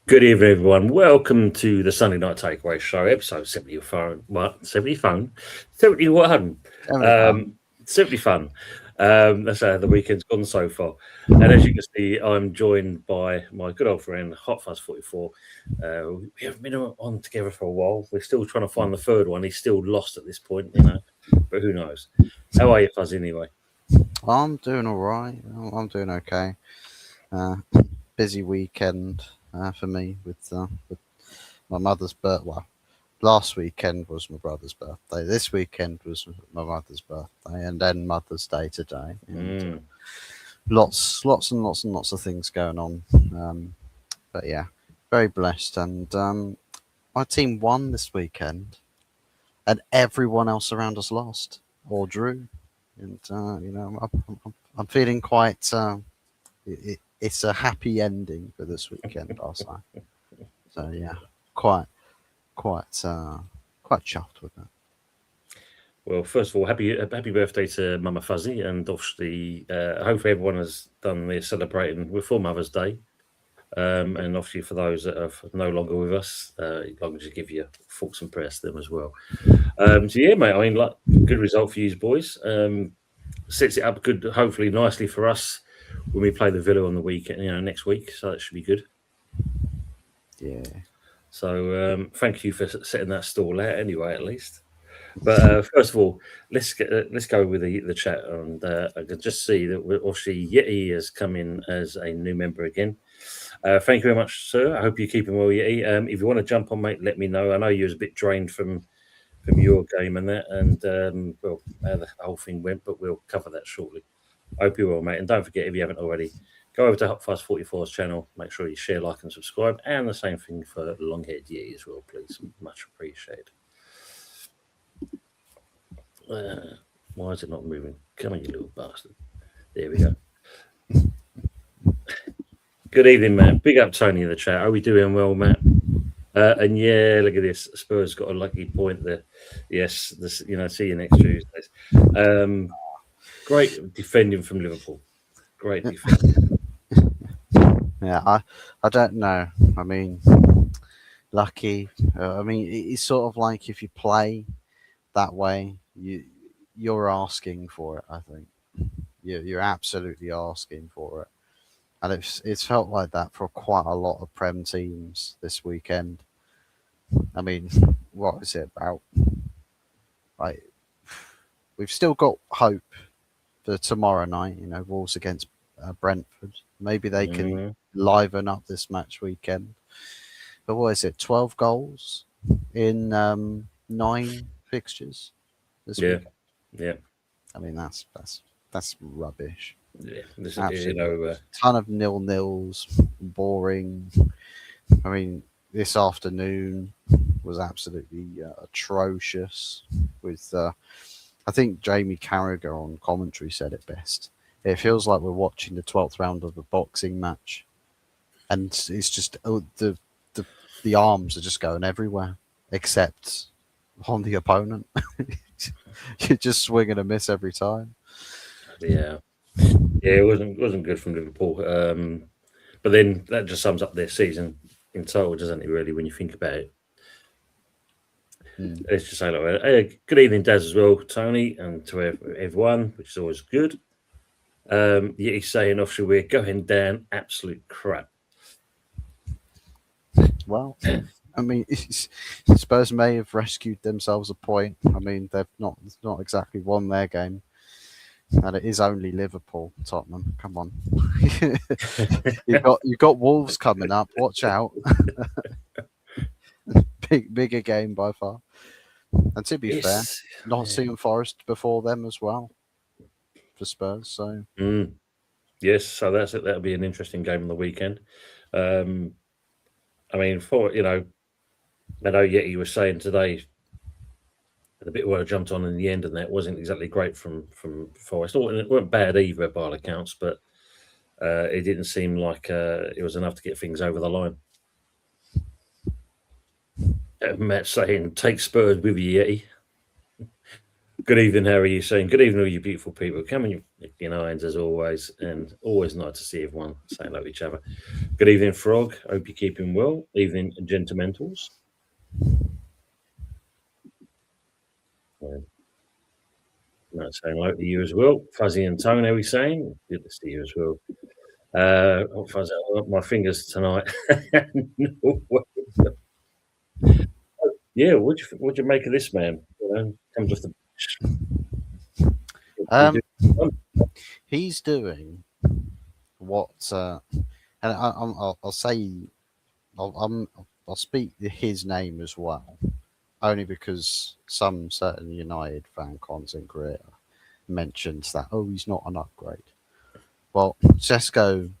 Good evening, everyone. Welcome to the Sunday Night Takeaway Show, episode 70 phone. What? 70 phone? 71. Having fun. Um, 70 fun. That's how the weekend's gone so far. And as you can see, I'm joined by my good old friend, Hot Fuzz 44. We haven't been on together for a while. We're still trying to find the third one. He's still lost at this point, but who knows? How are you, Fuzz, anyway? I'm doing all right. I'm doing okay. Uh, Busy weekend for me with my mother's birthday. Well, last weekend was my brother's birthday. This weekend was my mother's birthday, and then Mother's Day today. And Mm. lots of things going on. But yeah, very blessed. And my team won this weekend, and everyone else around us lost or drew. And I'm feeling quite. It's a happy ending for this weekend, I'll say. So yeah, quite quite quite chuffed with that. Well, first of all, happy birthday to Mama Fuzzy, and obviously, hopefully everyone has done their celebrating for Mother's Day. And obviously, for those that are no longer with us, long as you give your thoughts and prayers to them as well. So yeah, mate. I mean, like, good result for you boys. Sets it up good, hopefully nicely for us when we play the Villa on the weekend, next week. So that should be good. Yeah. So thank you for setting that stall out anyway, at least. But first of all, let's go with the chat, and I can just see that obviously Yeti has come in as a new member again. Thank you very much, sir. I hope you're keeping well, Yeti. If you want to jump on, mate, let me know. I know you was a bit drained from your game and that, and well, how the whole thing went, but we'll cover that shortly. I hope you're well, mate. And don't forget, if you haven't already, go over to Hot Fuzz 44's channel. Make sure you share, like, and subscribe. And the same thing for Longhaired Yeti as well, please. Much appreciated. Why is it not moving? Come on, you little bastard. There we go. Good evening, Matt. Big up Tony in the chat. Are we doing well, Matt? And yeah, look at this. Spurs got a lucky point there. Yes, this, see you next Tuesday. Great defending from Liverpool. Great defending. Yeah, I don't know. I mean, lucky. I mean, it's sort of like if you play that way, you're asking for it. I think you're absolutely asking for it, and it's felt like that for quite a lot of Prem teams this weekend. I mean, what is it about? Like, we've still got hope for tomorrow night. Wolves against Brentford. Maybe they can Mhm. liven up this match weekend. But what is it? 12 goals in 9 fixtures this Yeah, weekend. yeah, I mean, that's rubbish. yeah. This, Absolute rubbish. Ton of nil-nils, boring. I mean, this afternoon was absolutely atrocious. With I think Jamie Carragher on commentary said it best. It feels like we're watching the 12th round of a boxing match, and it's just the arms are just going everywhere except on the opponent. You're just swing and a miss every time. yeah, yeah. It wasn't good from Liverpool. But then that just sums up their season in total, doesn't it? Really, when you think about it. Hmm. Let's just say like that. Hey, good evening, Daz, as well, Tony, and to everyone, which is always good. Yeah, he's saying, obviously, we're going down absolute crap. Well, I mean, Spurs may have rescued themselves a point. I mean, they've not exactly won their game, and it is only Liverpool, Tottenham. Come on, you got Wolves coming up. Watch out, bigger game by far. And to be fair, It's yeah. Nottingham Forest before them as well for Spurs. So Mm, yes, so that's it. That'll be an interesting game on the weekend. Um, I mean, I know Yeti was saying today the bit where I jumped on in the end, and that wasn't exactly great from Forest. It weren't bad either by all accounts, but it didn't seem like it was enough to get things over the line. Matt saying, "Take Spurs with you, Yeti." Good evening, Harry. You're saying good evening, all you beautiful people. Coming in irons as always, and always nice to see everyone say hello to each other. Good evening, Frog. Hope you're keeping well. Evening, Gentimentals. Not saying hello to you as well. Fuzzy and Tone, how are we saying? Good to see you as well. Fuzzy, my fingers tonight. No way. Yeah, what'd you make of this man? Comes off the bench. Um, he's doing what, and I'll say, I'll speak his name as well, only because some certain United fan content creator mentions that, oh, he's not an upgrade. Well, Sesko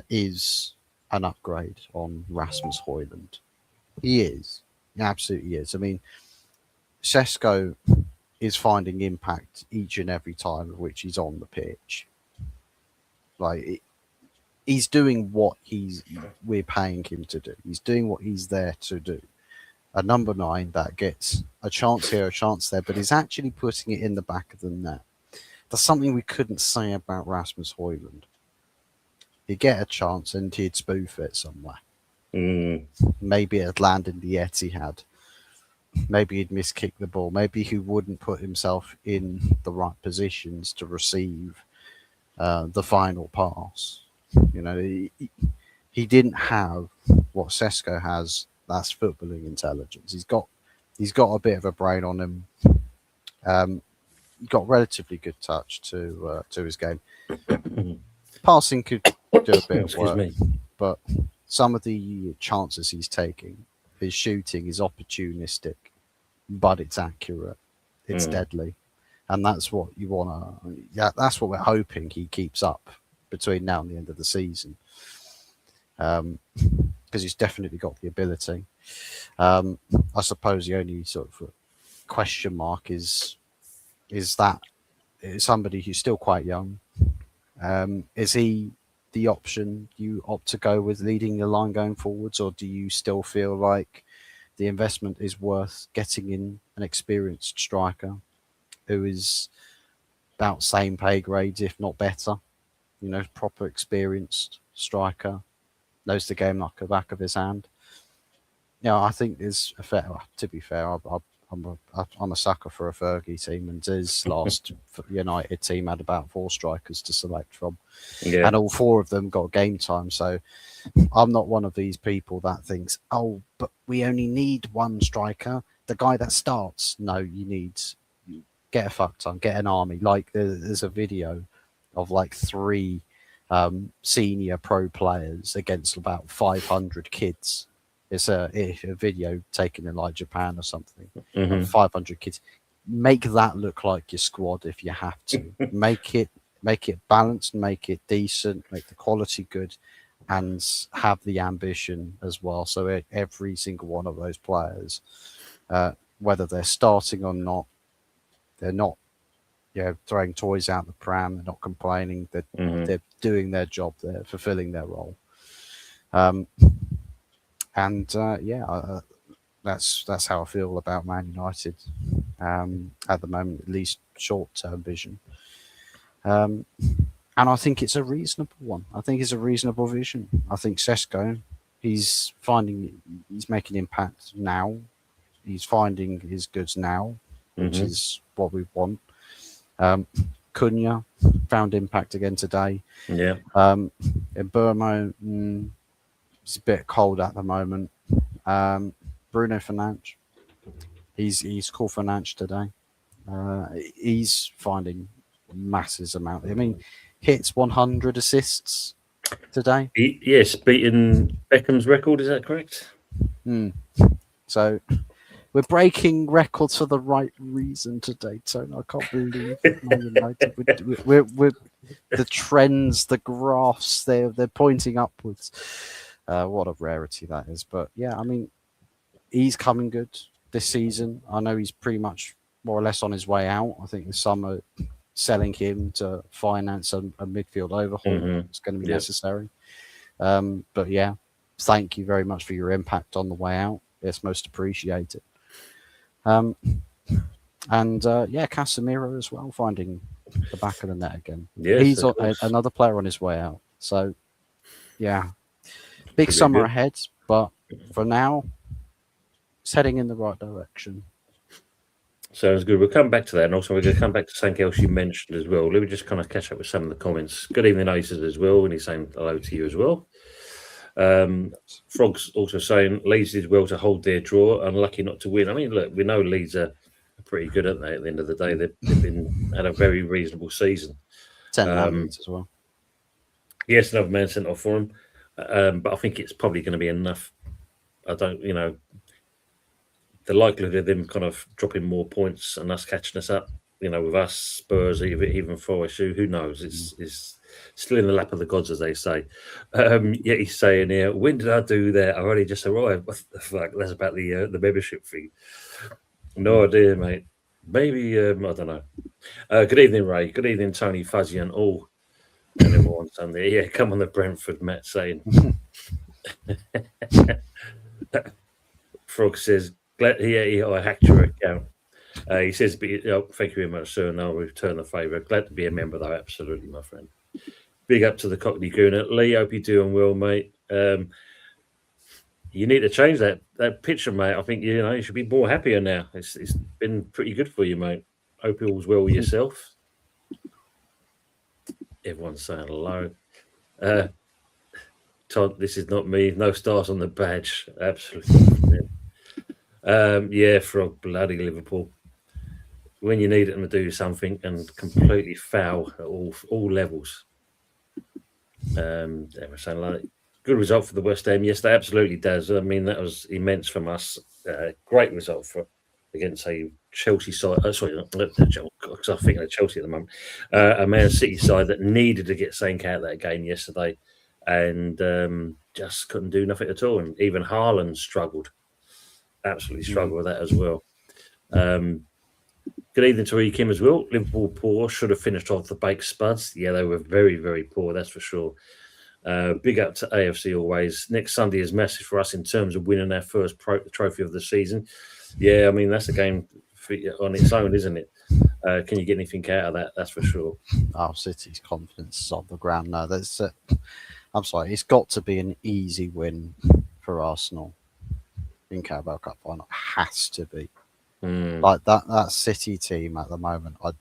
is an upgrade on Rasmus Højlund. He is. He absolutely is. I mean, Sesko is finding impact each and every time of which he's on the pitch. He's doing what we're paying him to do. He's doing what he's there to do. A number 9 that gets a chance here, a chance there, but is actually putting it in the back of the net. That's something we couldn't say about Rasmus Højlund. He'd get a chance and he'd spoof it somewhere. Maybe it'd land in the Etihad. Maybe he'd miskick the ball. Maybe he wouldn't put himself in the right positions to receive the final pass. You know, he didn't have what Sesko has. That's footballing intelligence. He's got a bit of a brain on him. He got relatively good touch to his game. Passing could do a bit of work, but some of the chances he's taking, his shooting is opportunistic, but it's accurate, it's deadly, and that's what you want to. Yeah, that's what we're hoping he keeps up between now and the end of the season, because he's definitely got the ability. I suppose the only sort of question mark is that somebody who's still quite young. Is he the option you opt to go with leading the line going forwards, or do you still feel like the investment is worth getting in an experienced striker who is about same pay grades, if not better? You know, proper experienced striker, knows the game like the back of his hand. Yeah, I think there's a fair. To be fair, I'm a sucker for a Fergie team, and his last United team had about 4 strikers to select from, and all 4 of them got game time. So I'm not one of these people that thinks, oh, but we only need 1 striker, the guy that starts. No, you need get a fuck ton, get an army. Like there's a video of like 3 senior pro players against about 500 kids. It's a video taken in like Japan or something. 500 kids. Make that look like your squad if you have to. Make it balanced, make it decent, make the quality good, and have the ambition as well. So every single one of those players, whether they're starting or not, they're not, throwing toys out the pram. They're not complaining. They're doing their job. They're fulfilling their role. That's how I feel about Man United at the moment, at least short-term vision. And I think it's a reasonable one. I think it's a reasonable vision. I think Sesko, he's making impact now. He's finding his goods now, which is what we want. Cunha found impact again today. Yeah. In Burmo, it's a bit cold at the moment. Bruno Fernandes, he's called Fernandes today. He's finding massive amount. I mean, hits 100 assists today. Yes, beating Beckham's record. Is that correct? So we're breaking records for the right reason today, Tony. I can't believe Man United. We're the trends, the graphs, they're pointing upwards. What a rarity that is. But yeah, I mean, he's coming good this season. I know he's pretty much more or less on his way out. I think the summer selling him to finance a midfield overhaul is going to be necessary. But yeah, thank you very much for your impact on the way out. It's most appreciated. And Casemiro as well, finding the back of the net again. Yes, He's of course. another player on his way out. So, yeah, big Should be summer good. ahead, but for now, it's heading in the right direction. Sounds good. We'll come back to that, and also we're going to come back to something else you mentioned as well. Let me just kind of catch up with some of the comments. Good evening, Aces, as well, and he's saying hello to you as well. Frog's also saying Leeds did well to hold their draw, unlucky not to win. I mean, look, we know Leeds are pretty good, aren't they? At the end of the day, they've had a very reasonable season. 10 leads as well. Yes, another man sent off for him, but I think it's probably going to be enough. I don't, the likelihood of them kind of dropping more points and us catching us up, with us, Spurs, even Forest, who knows? It's still in the lap of the gods, as they say. Yet he's saying here, when did I do that? I already just arrived. What the fuck? That's about the membership fee. No idea, mate. Maybe, I don't know. Good evening, Ray. Good evening, Tony, Fuzzy, and all. And everyone Sunday. Yeah, come on the Brentford, Matt saying. Frog says, I hacked your account. He says, thank you very much, sir, and I'll return the favour. Glad to be a member, though, absolutely, my friend. Big up to the Cockney Gooner. Lee, hope you're doing well, mate. You need to change that picture, mate. I think, you should be more happier now. It's been pretty good for you, mate. Hope all's well with yourself. Everyone's saying hello. Todd, this is not me. No stars on the badge. Absolutely. Yeah, Frog, bloody Liverpool. When you need them to do something and completely foul at all levels. They were saying like good result for the West Ham. Yes, that absolutely does. I mean, that was immense from us. Great result against a Chelsea side. Sorry, not Chelsea, because I'm thinking of Chelsea at the moment. A Man City side that needed to get something out of that game yesterday, and just couldn't do nothing at all. And even Haaland struggled. Absolutely struggled with that as well. Good evening to Kim as well. Liverpool poor, should have finished off the baked spuds. Yeah, they were very, very poor, that's for sure. Big up to AFC always. Next Sunday is massive for us in terms of winning our first trophy of the season. Yeah, I mean, that's a game on its own, isn't it? Can you get anything out of that? That's for sure. Oh, City's confidence is on the ground now. I'm sorry, it's got to be an easy win for Arsenal in Carabao Cup final. Has to be. Like that City team at the moment, I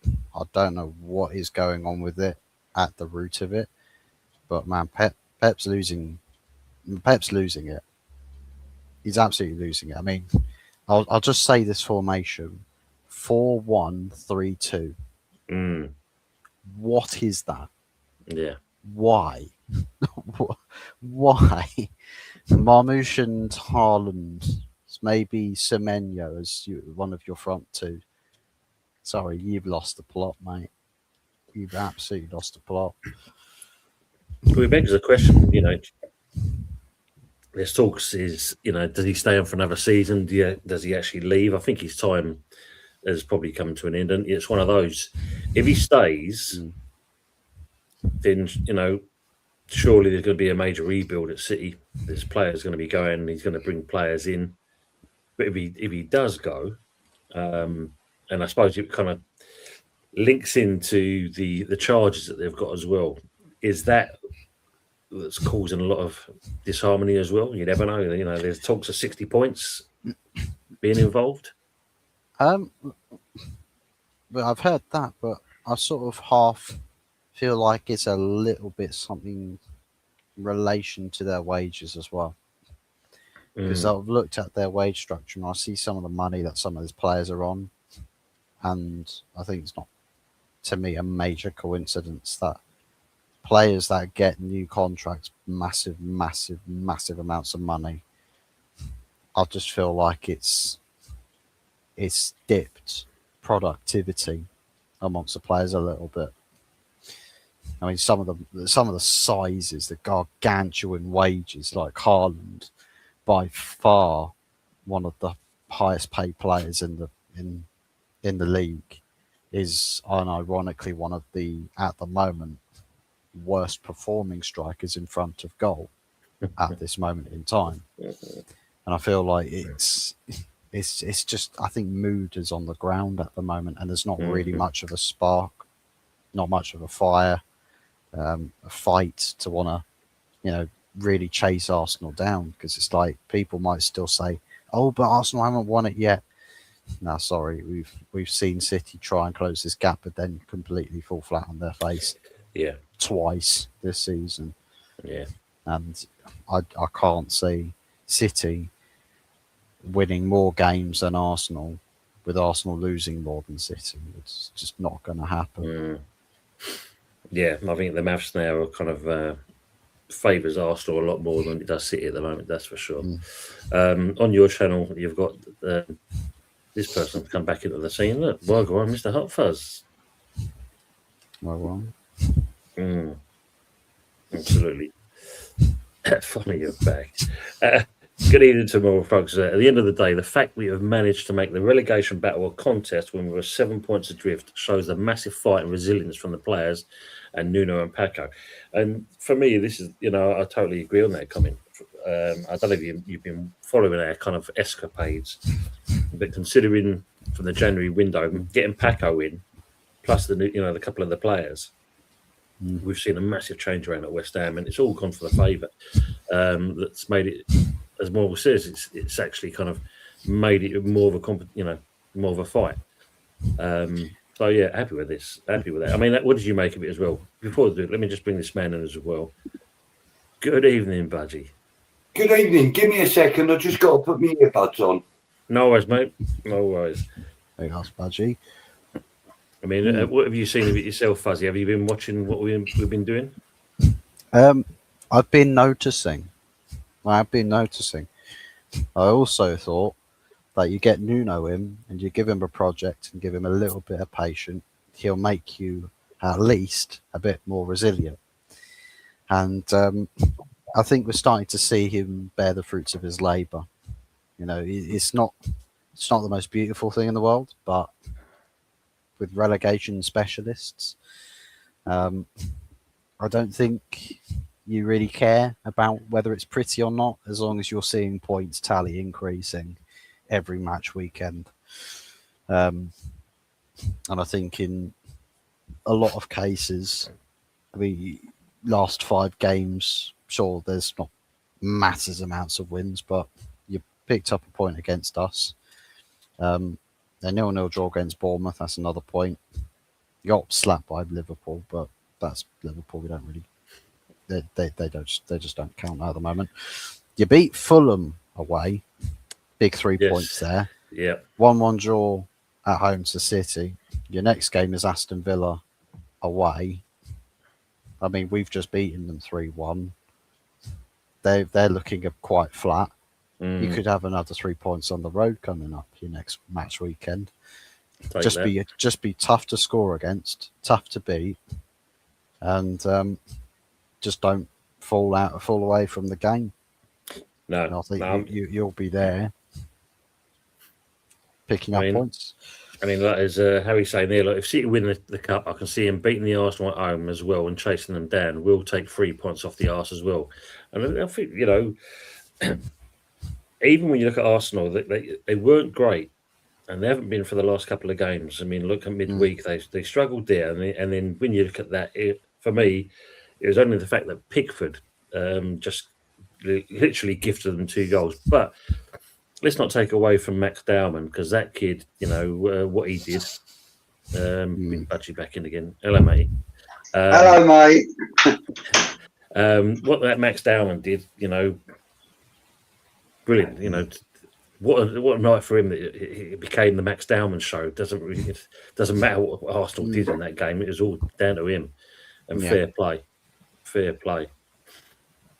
don't know what is going on with it at the root of it, but man, Pep's losing it. He's absolutely losing it. I mean, I'll just say this formation: 4-1-3-2. What is that? Yeah. Why? Why? Marmoush and Haaland. Maybe Semenyo as one of your front two. Sorry, you've lost the plot, mate. You've absolutely lost the plot. Well, it begs the question, there's talks is, does he stay on for another season? Does he actually leave? I think his time has probably come to an end. And it's one of those, if he stays, then, surely there's going to be a major rebuild at City. There's players going to be going, he's going to bring players in. But if he does go, and I suppose it kind of links into the charges that they've got as well, is that's causing a lot of disharmony as well. You never know. There's talks of 60 points being involved. Well, I've heard that, but I sort of half feel like it's a little bit something in relation to their wages as well. Because I've looked at their wage structure and I see some of the money that some of these players are on, and I think it's not, to me, a major coincidence that players that get new contracts, massive amounts of money, I just feel like it's dipped productivity amongst the players a little bit. I mean, some of the sizes, the gargantuan wages, like Haaland, by far one of the highest paid players in the league, is unironically one of the, at the moment, worst performing strikers in front of goal at this moment in time. And I feel like it's just, I think mood is on the ground at the moment, and there's not really Mhm. much of a spark, not much of a fire, a fight to want to, really chase Arsenal down, because it's like people might still say, "Oh, but Arsenal haven't won it yet." No, sorry, we've seen City try and close this gap, but then completely fall flat on their face Yeah, twice this season, yeah. and I can't see City winning more games than Arsenal, with Arsenal losing more than City. It's just not going to happen. Mm. Yeah, I think the maths now are kind of favours Arsenal a lot more than it does City at the moment. That's for sure. On your channel, you've got this person come back into the scene. Look, well, go on, Mr. Hot Fuzz. Well, Absolutely. Funny you're back. Good evening to more folks. At the end of the day, the fact we have managed to make the relegation battle a contest when we were 7 points adrift shows the massive fight and resilience from the players and Nuno and Paco. And for me, this is, I totally agree on that comment. I don't know if you've been following our kind of escapades, but considering from the January window, getting Paco in, plus the couple of the players, we've seen a massive change around at West Ham, and it's all gone for the favour. That's made it, as Morgan says, it's actually kind of made it more of a more of a fight. So yeah, happy with this. Happy with that. I mean, what did you make of it as well? Before I do it, let me just bring this man in as well. Good evening, Budgie. Good evening. Give me a second. I just got to put my earbuds on. No worries, mate. No worries. Hey, that's Budgie. I mean, what have you seen of it yourself, Fuzzy? Have you been watching what we've been doing? I've been noticing. I also thought that you get Nuno in and you give him a project and give him a little bit of patience, he'll make you at least a bit more resilient. And I think we're starting to see him bear the fruits of his labour. It's not the most beautiful thing in the world, but with relegation specialists, I don't think you really care about whether it's pretty or not, as long as you're seeing points tally increasing every match weekend. And I think in a lot of cases, last 5 games, sure, there's not massive amounts of wins, but you picked up a point against us. A 0-0 draw against Bournemouth, that's another point. You got slapped by Liverpool, but that's Liverpool. We don't really, they just don't count at the moment. You beat Fulham away, big 3 points there. Yeah. 1-1 draw at home to City. Your next game is Aston Villa away. I mean, we've just beaten them 3-1. They're looking quite flat. You could have another 3 points on the road coming up your next match weekend. Just be tough to score against, tough to beat, and just don't fall away from the game. No, and I think you'll be there picking up points. I mean, like as Harry's saying there, like if City win the cup, I can see him beating the Arsenal at home as well and chasing them down. We'll take 3 points off the arse as well. And I think, even when you look at Arsenal, they weren't great, and they haven't been for the last couple of games. I mean, look at midweek, they struggled there, and then when you look at that, for me, it was only the fact that Pickford just literally gifted them 2 goals. But let's not take away from Max Dowman, because that kid, what he did. Bring Budgie back in again. Hello, mate. Hello, mate. What that Max Dowman did, brilliant. What a night for him! It became the Max Dowman show. It doesn't matter what Arsenal did in that game. It was all down to him. And fair play.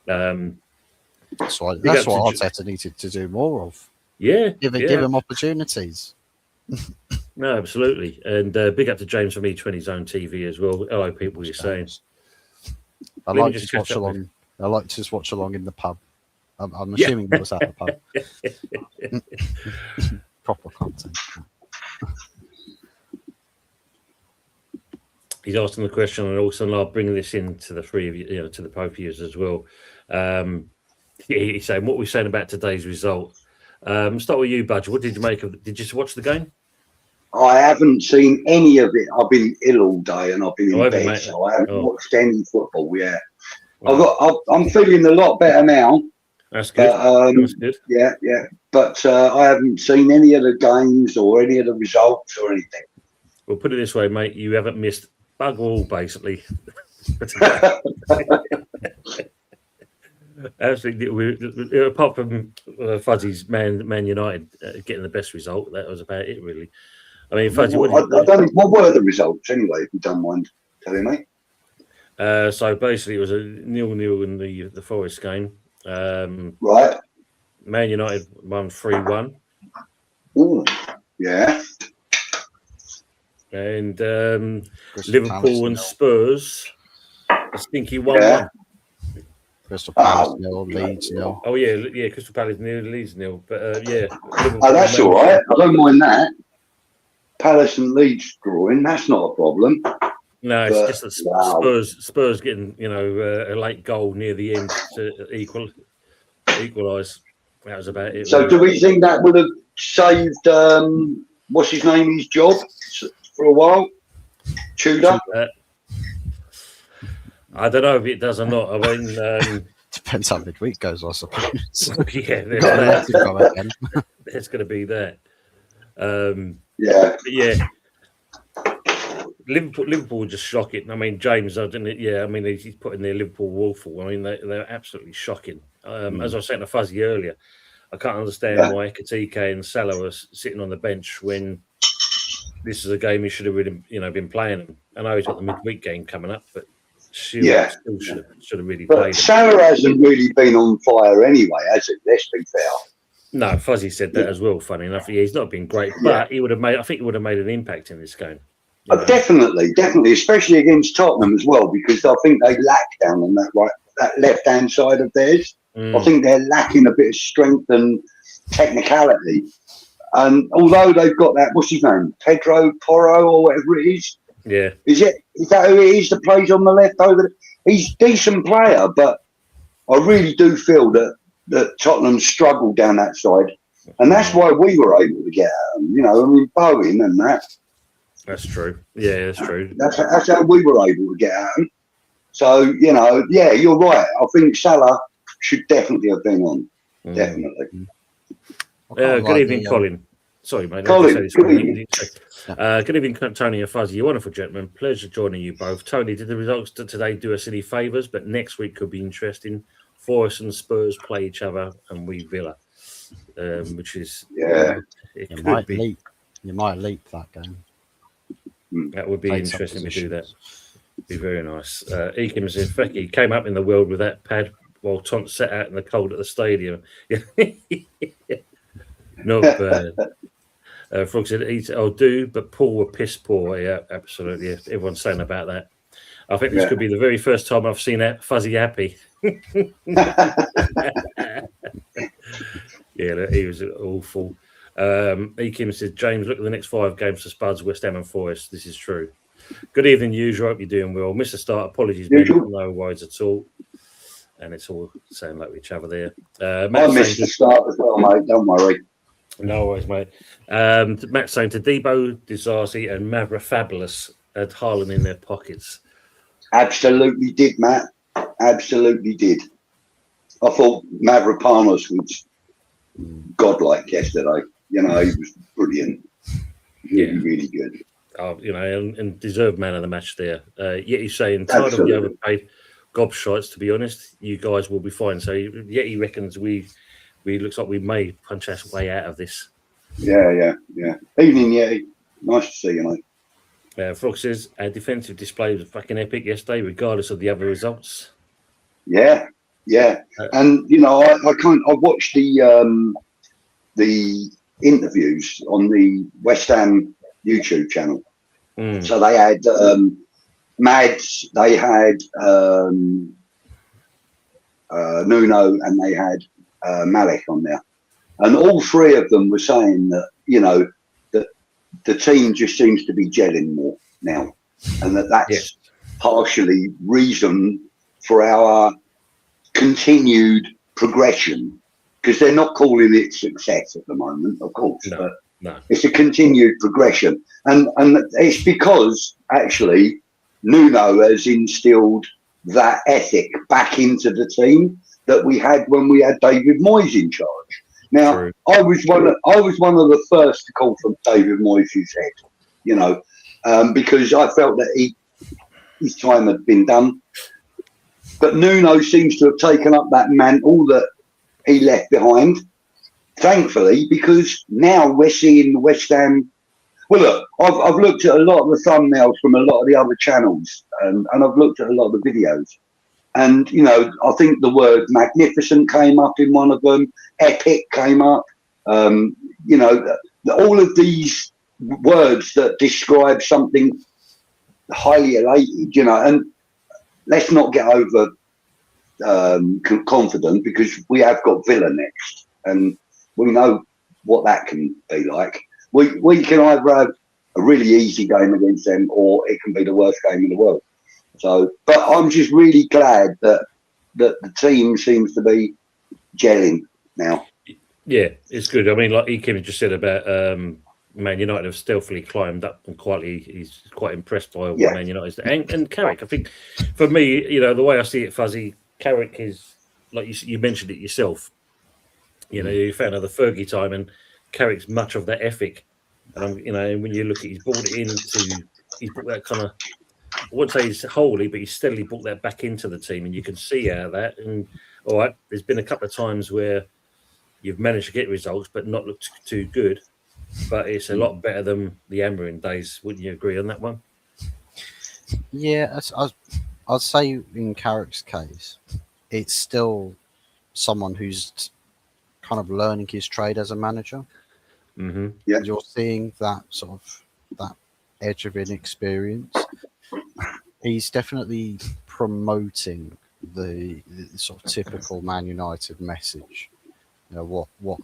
That's what Arteta needed to do more of. Yeah, give him opportunities. No, absolutely. And big up to James from E20 Zone TV as well. Hello, people. You're saying. I like to watch along. I like to just watch along in the pub. I'm assuming it was at the pub. Proper content. He's asking the question, and also I'll bring this in to the 3 of you, to the Pope users as well. He's saying what we're saying about today's result. Start with you, Budge. What did you make of it? Did you watch the game? I haven't seen any of it. I've been ill all day and I've been in bed, so I haven't watched any football yet. I'm feeling a lot better now. That's good. That's good. Yeah. But I haven't seen any of the games or any of the results or anything. Well, put it this way, mate. You haven't missed bug all, basically. Absolutely. Apart from Fuzzy's Man United getting the best result, that was about it, really. I mean, Fuzzy, what were the results anyway? If you don't mind telling me. So basically, it was a 0-0 in the Forest game. Right. Man United won 3-1. Oh, yeah. And Liverpool and Spurs, a stinky 1-1. Yeah. Crystal Palace 0, Leeds 0. Oh yeah, Crystal Palace 0, Leeds 0. But yeah. Oh, that's all right. I don't mind that. Palace and Leeds drawing, that's not a problem. No, it's just that Spurs getting, a late goal near the end to equalise. That was about it. So, do we think that would have saved what's his name, his job for a while? Tudor? I don't know if it does or not. I mean, depends how midweek goes, I suppose. Yeah, there's going to be that. Yeah. Liverpool were just shocking. I mean, James, he's putting their Liverpool waffle. I mean, they're absolutely shocking. As I was saying to Fuzzy earlier, I can't understand why Ekitike and Salah were sitting on the bench when this is a game he should have really, been playing. I know he's got the midweek game coming up, but still should have really played. But Salah hasn't really been on fire anyway, has he? Let's be fair. No, Fuzzy said that as well. Funny enough, he's not been great, but he would have made. I think he would have made an impact in this game. Definitely, especially against Tottenham as well, because I think they lack down on that left-hand side of theirs. I think they're lacking a bit of strength and technicality. And although they've got that, what's his name, Pedro Porro or whatever it is. Yeah. Is that who it is that plays on the left over there? He's a decent player, but I really do feel that Tottenham struggled down that side. And that's why we were able to get at them. Bowen and that. That's true. Yeah, that's true. That's how we were able to get at them. So, you're right. I think Salah should definitely have been on. Definitely. Good evening, Colin. Sorry, mate. Colin, good evening, Tony and Fuzzy. You wonderful gentlemen. Pleasure joining you both. Tony, did the results today do us any favours? But next week could be interesting. Forest and Spurs play each other, and we Villa, which is You might leap that game. That would be interesting to do that. Be very nice. Ekim says Fecky came up in the world with that pad while Tont sat out in the cold at the stadium. Not bad. Frog said, but Paul were piss poor. Yeah, absolutely. Yeah. Everyone's saying about that. I think this could be the very first time I've seen that Fuzzy happy. Yeah, he was awful. Ekim says, James, look at the next 5 games for Spuds, West Ham and Forest. This is true. Good evening, usual. Hope you're doing well. Missed the start. Apologies, no worries at all. And it's all saying like each other there. I missed the start as well, mate. Don't worry. No worries, mate. Matt saying to Debo, Disasi and Mavra Fabulous had Haaland in their pockets. Absolutely did, Matt. Absolutely did. I thought Mavropanos was godlike yesterday. He was brilliant. Really good. And deserved man of the match there. Yet he's saying, tired of the overpaid gobshites, to be honest, you guys will be fine. So yet he reckons we looks like we may punch our way out of this. Yeah. Evening, Yeti. Nice to see you, mate. Frog says, our defensive display was fucking epic yesterday, regardless of the other results. Yeah. And, I watched the interviews on the West Ham YouTube channel. So they had Mads, they had Nuno, and they had Malik on there. And all 3 of them were saying that, that the team just seems to be gelling more now. And that's partially reason for our continued progression because they're not calling it success at the moment, of course, No, but no. it's a continued progression. And it's because, actually, Nuno has instilled that ethic back into the team that we had when we had David Moyes in charge. Now, True. I was one of the first to call for David Moyes' head, you know, because I felt that his time had been done. But Nuno seems to have taken up that mantle that he left behind, thankfully, because now we're seeing West Ham. Well, look, I've looked at a lot of the thumbnails from a lot of the other channels, and I've looked at a lot of the videos. And, you know, I think the word magnificent came up in one of them, epic came up. You know, all of these words that describe something highly elated, you know, and let's not get over confident, because we have got Villa next, and we know what that can be like. We can either have a really easy game against them, or it can be the worst game in the world. So, but I'm just really glad that the team seems to be gelling now. Yeah, it's good. I mean, like Kim just said about Man United have stealthily climbed up, and quietly he's quite impressed by what Man United and Carrick. I think for me, you know, the way I see it, Fuzzy, Carrick is like you mentioned it yourself. You know, you found out the Fergie time, and Carrick's much of that ethic. And you know, when you look at, he's brought that kind of, I wouldn't say he's wholly, but he's steadily brought that back into the team, and you can see how that. And all right, there's been a couple of times where you've managed to get results, but not looked too good. But it's a lot better than the Amorim days. Wouldn't you agree on that one? Yeah, I'd say in Carrick's case, it's still someone who's kind of learning his trade as a manager. Mm-hmm. Yeah, you're seeing that sort of that edge of inexperience. He's definitely promoting the sort of typical Man United message. You know, what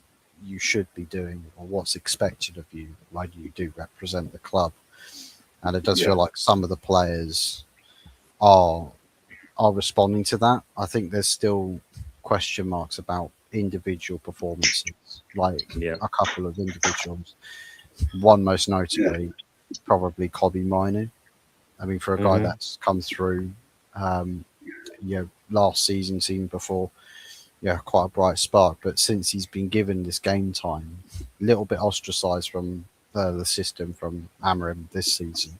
you should be doing, or what's expected of you when you do represent the club. And it does feel like some of the players are responding to that. I think there's still question marks about individual performances, like a couple of individuals. One most notably, probably Kobbie Mainoo. I mean, for a guy that's come through, last season before, quite a bright spark. But since he's been given this game time, a little bit ostracised from the system from Amorim this season,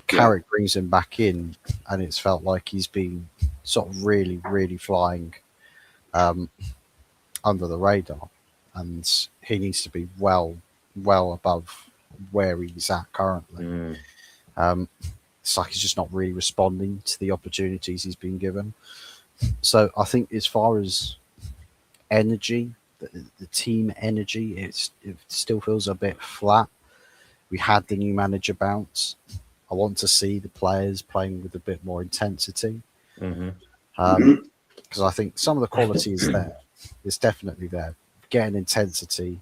Carrick brings him back in, and it's felt like he's been sort of really, really flying under the radar, and he needs to be well above where he's at currently. It's like he's just not really responding to the opportunities he's been given. So I think as far as energy, the team energy, it still feels a bit flat. We had the new manager bounce. I want to see the players playing with a bit more intensity, because I think some of the quality is there. It's definitely there. Getting intensity,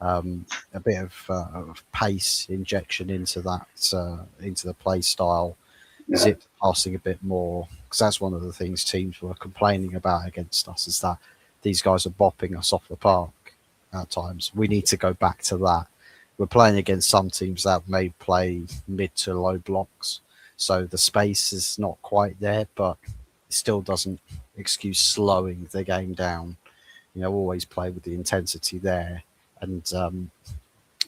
a bit of pace injection into that, into the play style. Zip passing a bit more, because that's one of the things teams were complaining about against us, is that these guys are bopping us off the park at times. We need to go back to that. We're playing against some teams that may play mid to low blocks, so the space is not quite there, but it still doesn't excuse slowing the game down. You know, always play with the intensity there, and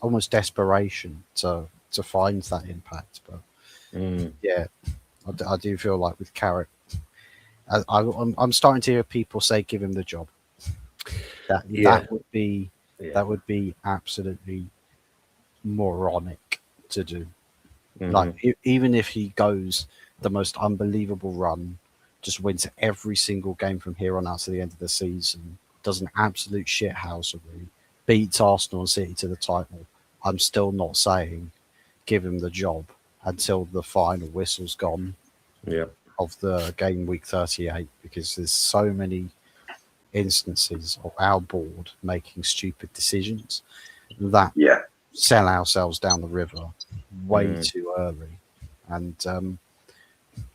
almost desperation to find that impact. But I do feel like with Carrick, I'm starting to hear people say, "Give him the job." That would be absolutely moronic to do. Like, even if he goes the most unbelievable run, just wins every single game from here on out to the end of the season, does an absolute shithousery, beats Arsenal and City to the title, I'm still not saying give him the job until the final whistle's gone of the game week 38, because there's so many instances of our board making stupid decisions that sell ourselves down the river way too early. And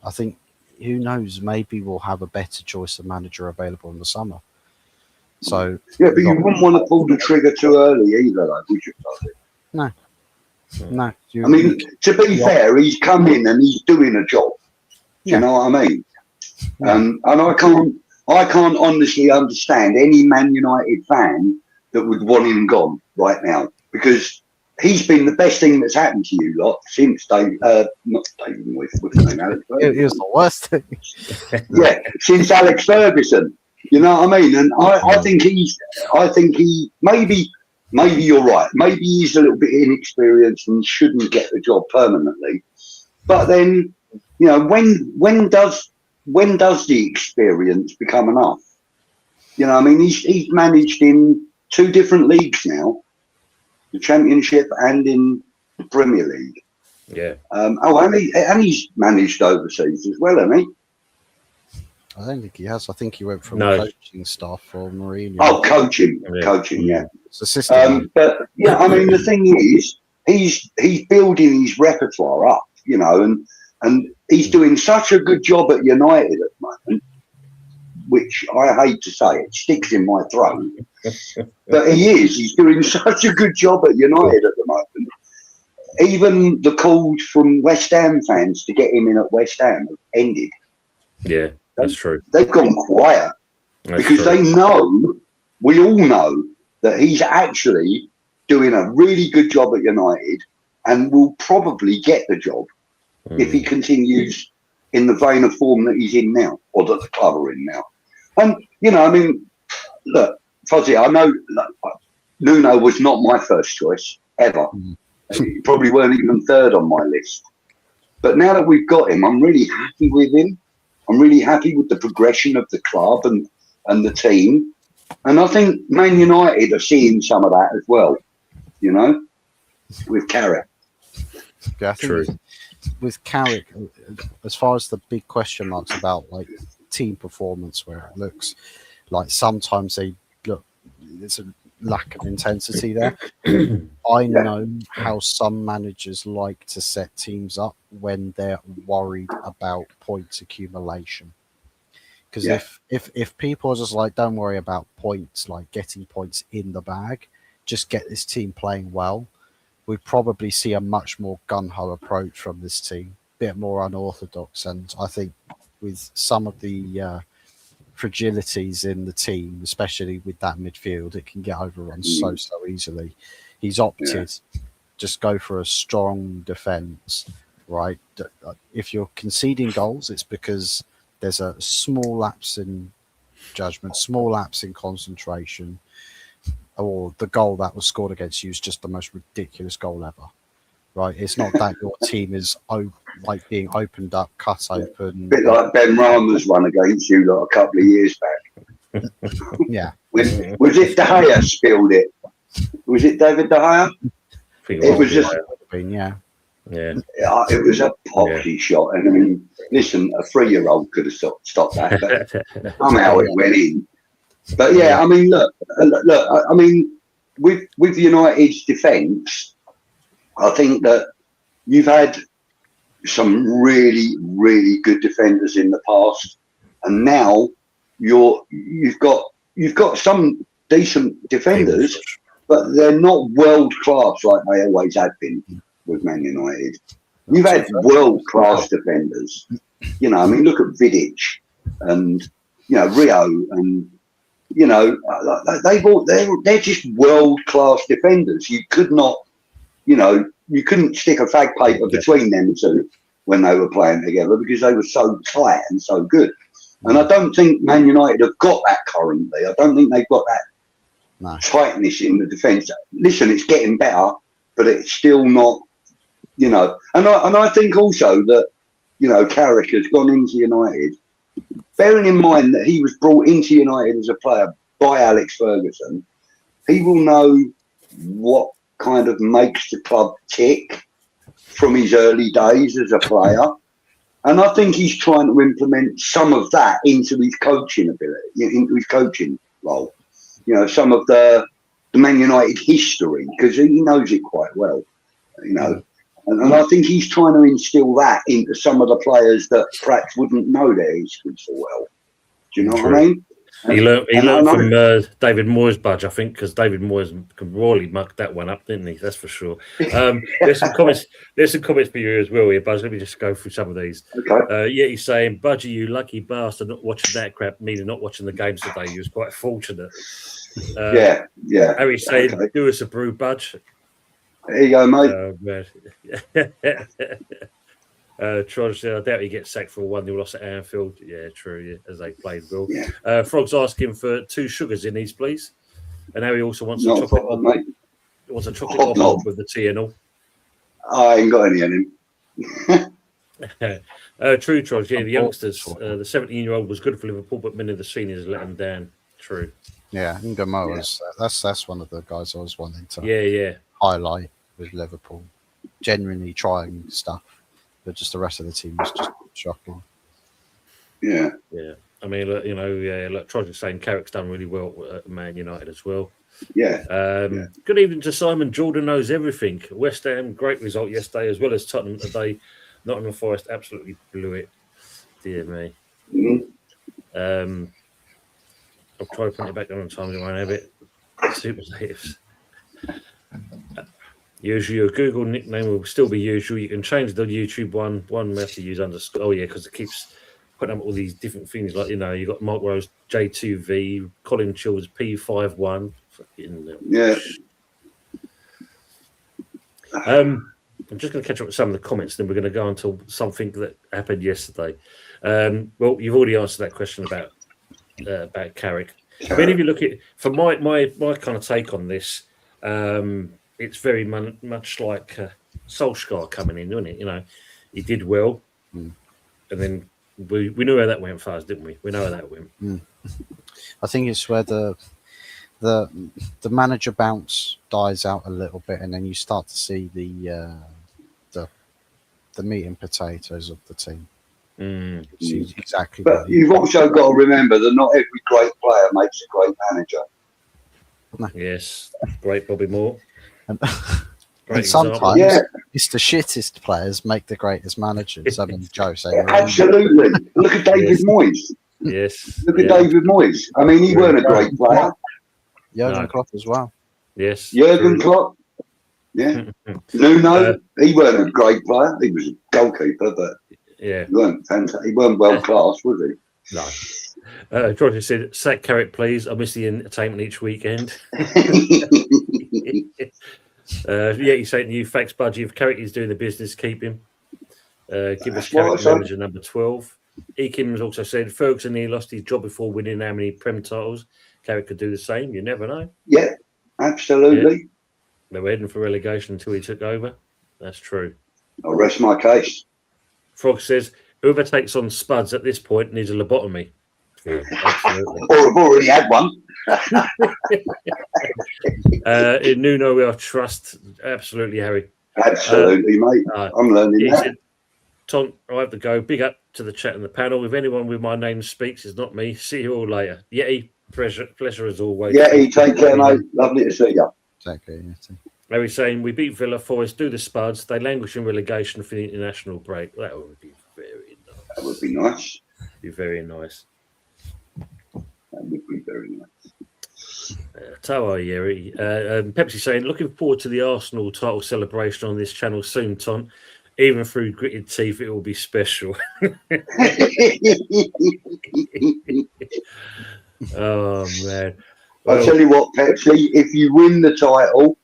I think, who knows, maybe we'll have a better choice of manager available in the summer. So Yeah, but you wouldn't want to pull the trigger too early either, though, would you? no. I mean, to be fair, he's come in and he's doing a job. Do you know what I mean? Yeah. And I can't honestly understand any Man United fan that would want him gone right now, because he's been the best thing that's happened to you lot since not David Moyes, what's his name, Alex Ferguson. It was the worst thing. Yeah, since Alex Ferguson. You know what I mean? And I think he maybe you're right. Maybe he's a little bit inexperienced and shouldn't get the job permanently. But then, you know, when does the experience become enough? You know, I mean, he's managed in 2 different leagues now, the Championship and in the Premier League. Yeah. And he's managed overseas as well, hasn't he? I don't think he has. I think he went from No. coaching staff for Mourinho. Oh, coaching, yeah. It's assistant. But yeah, I mean, the thing is, he's building his repertoire up, you know, and he's doing such a good job at United at the moment, which I hate to say, it sticks in my throat. But he's doing such a good job at United at the moment. Even the calls from West Ham fans to get him in at West Ham have ended. Yeah, that's true. They've gone quiet because they know, we all know, that he's actually doing a really good job at United and will probably get the job if he continues in the vein of form that he's in now, or that the club are in now. And, you know, I mean, look, Fuzzy, I know Nuno was not my first choice ever. He probably weren't even third on my list. But now that we've got him, I'm really happy with him. I'm really happy with the progression of the club and the team. And I think Man United are seeing some of that as well, you know, with Carrick. Yeah, I think with Carrick, as far as the big question marks about like team performance, where it looks like sometimes there's a lack of intensity there. I know how some managers like to set teams up when they're worried about points accumulation. Because if people are just like, don't worry about points, like getting points in the bag, just get this team playing well, we probably see a much more gung-ho approach from this team, a bit more unorthodox. And I think with some of the fragilities in the team, especially with that midfield, it can get overrun so easily. He's opted just go for a strong defence, right? If you're conceding goals, it's because there's a small lapse in judgment, small lapse in concentration, or the goal that was scored against you is just the most ridiculous goal ever, right? It's not that your team is like being opened up, cut open. A bit like Ben Rama's one against you like a couple of years back. Yeah. Was it De Gea spilled it? Was it David De Gea? It was just... Yeah. Yeah. It was a poxy shot. And I mean, listen, a 3-year-old could have stopped that, but somehow it went in. But yeah, I mean, look. I mean, with United's defence, I think that you've had some really, really good defenders in the past, and now you've got some decent defenders, but they're not world class like they always have been with Man United. You've had world class defenders. You know, I mean, look at Vidic and Rio and. You know, they're just world class defenders. You could not, you couldn't stick a fag paper between them two when they were playing together because they were so tight and so good. And I don't think Man United have got that currently. I don't think they've got that tightness in the defence. Listen, it's getting better, but it's still not, And I think also that, Carrick has gone into United. Bearing in mind that he was brought into United as a player by Alex Ferguson, he will know what kind of makes the club tick from his early days as a player. And I think he's trying to implement some of that into his coaching ability, into his coaching role. Some of the Man United history, because he knows it quite well, And I think he's trying to instill that into some of the players that perhaps wouldn't know their history so well. Do you know what I mean? He learned And I from David Moyes, Budge, I think, because David Moyes royally mucked that one up, didn't he? That's for sure. There's some comments. There's some comments for you as well here, Budge. Let me just go through some of these. Okay. Yeah, he's saying, Budgie, you lucky bastard, not watching that crap, meaning not watching the games today. You was quite fortunate. Yeah. Harry's saying, Okay. do us a brew, Budge. There you go, mate. Trod said, I doubt he gets sacked for a 1-0 loss at Anfield. Yeah, true. Yeah, as they played well. Yeah. Frog's asking for 2 sugars in these, please. And Harry also wants Not a a chocolate. problem, mate. Wants a chocolate Hobnob. off with the tea and all. I ain't got any of them. True, Trod. Yeah, the youngsters. The 17-year-old was good for Liverpool, but many of the seniors let him down. True. Yeah, Ingo Moas. That's one of the guys I was wanting to Yeah. highlight with Liverpool. Genuinely trying stuff, but just the rest of the team was just shocking. Yeah. I mean, look, like Trod was saying, Carrick's done really well at Man United as well. Yeah. Good evening to Simon. Jordan knows everything. West Ham, great result yesterday, as well as Tottenham today. Nottingham Forest absolutely blew it. Dear me. Mhm. I'll try to put it back on time. I won't have it. Superlatives. Usually, your Google nickname will still be usual. You can change the YouTube one. One we have to use underscore. Oh yeah, because it keeps putting up all these different things. Like you got Mark Rose J2V, Colin Childs P51. Yeah. I'm just going to catch up with some of the comments, then we're going to go on to something that happened yesterday. Well, you've already answered that question about Carrick. I mean, if you look at from my kind of take on this, it's very much like Solskjaer coming in, isn't it? He did well, and then we knew how that went fast, didn't we? We know how that went. I think it's where the manager bounce dies out a little bit, and then you start to see the meat and potatoes of the team. Exactly. But you've also got to remember that not every great player makes a great manager. Yes, great Bobby Moore. And Great sometimes example. it's the shittest players make the greatest managers. I mean, Joe saying Yeah, absolutely. Look at David Moyes. Yes. Look at David Moyes. I mean, he weren't a great player. Jurgen Klopp as well. Yes. Jurgen Klopp. Yeah. Nuno, he weren't a great player. He was a goalkeeper, but yeah, he weren't fantastic. He weren't world class, was he? No. George said, sack Carrick, please. I miss the entertainment each weekend. He's saying to you, thanks, Budgie. If Carrick is doing the business, keep him. Give us Carrick manager number 12. Eakin has also said, Ferguson, he lost his job before winning how many Prem titles. Carrick could do the same. You never know. Yeah, absolutely. Yeah. They were heading for relegation until he took over. That's true. I'll rest my case. Frog says, whoever takes on Spuds at this point needs a lobotomy. Yeah, absolutely. Or I've already had one. In Nuno, I trust. Absolutely, Harry. Absolutely, mate. I'm learning that. Said, Tom, I have to go. Big up to the chat and the panel. If anyone with my name speaks, it's not me. See you all later. Yeti, pleasure as always. Yeti, take care, mate. Lovely to see you. Exactly. Yeti. Larry's saying, we beat Villa, Forest, do the Spuds. They languish in relegation for the international break. That would be very nice. That would be nice. Be very nice. That would be very nice. Toa Yeri. Pepsi saying, looking forward to the Arsenal title celebration on this channel soon, Tom. Even through gritted teeth, it will be special. Oh, man. Well, I'll tell you what, Pepsi, if you win the title,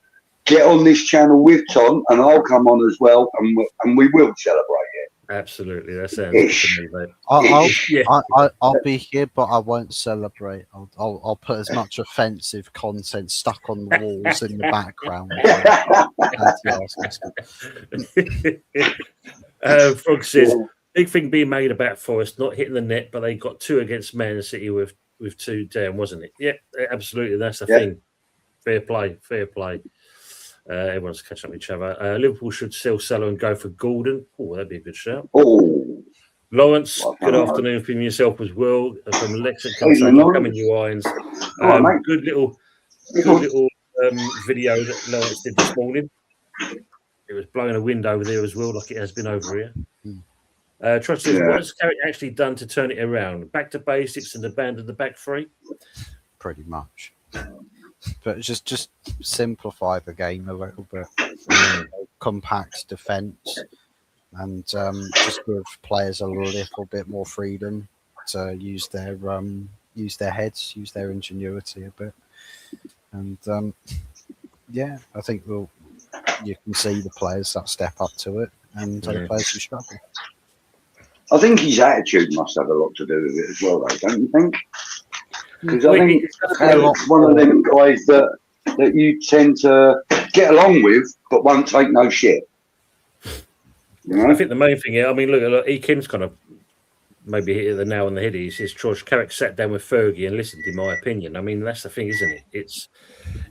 get on this channel with Tom and I'll come on as well and we will celebrate it. Absolutely. That sounds good to me, mate. I'll be here, but I won't celebrate. I'll put as much offensive content stuck on the walls in the background. Frog says, big thing being made about Forest not hitting the net, but they got 2 against Man City with 2 down, wasn't it? Yeah, absolutely. That's the thing. Fair play. Everyone's catching up with each other. Liverpool should sell Salah and go for Gordon. Oh, that'd be a good shout. Oh, Lawrence, good afternoon from yourself as well. From Lexington, saying, come in your irons. Good little video that Lawrence did this morning. It was blowing a wind over there as well, like it has been over here. Trust says, Yeah. what has Carrick actually done to turn it around? Back to basics and abandon the back three? Pretty much. But just simplify the game a little bit. Compact defence, and just give players a little bit more freedom to use their heads, use their ingenuity a bit. And yeah, I think you can see the players that step up to it, and other players who struggle. I think his attitude must have a lot to do with it as well, though, don't you think? Because I think Carrick's one of them guys that you tend to get along with, but won't take no shit. You know? I think the main thing here, I mean, look, E. Kim's kind of maybe hit the nail on the head. He says, George Carrick sat down with Fergie and listened to my opinion. I mean, that's the thing, isn't it?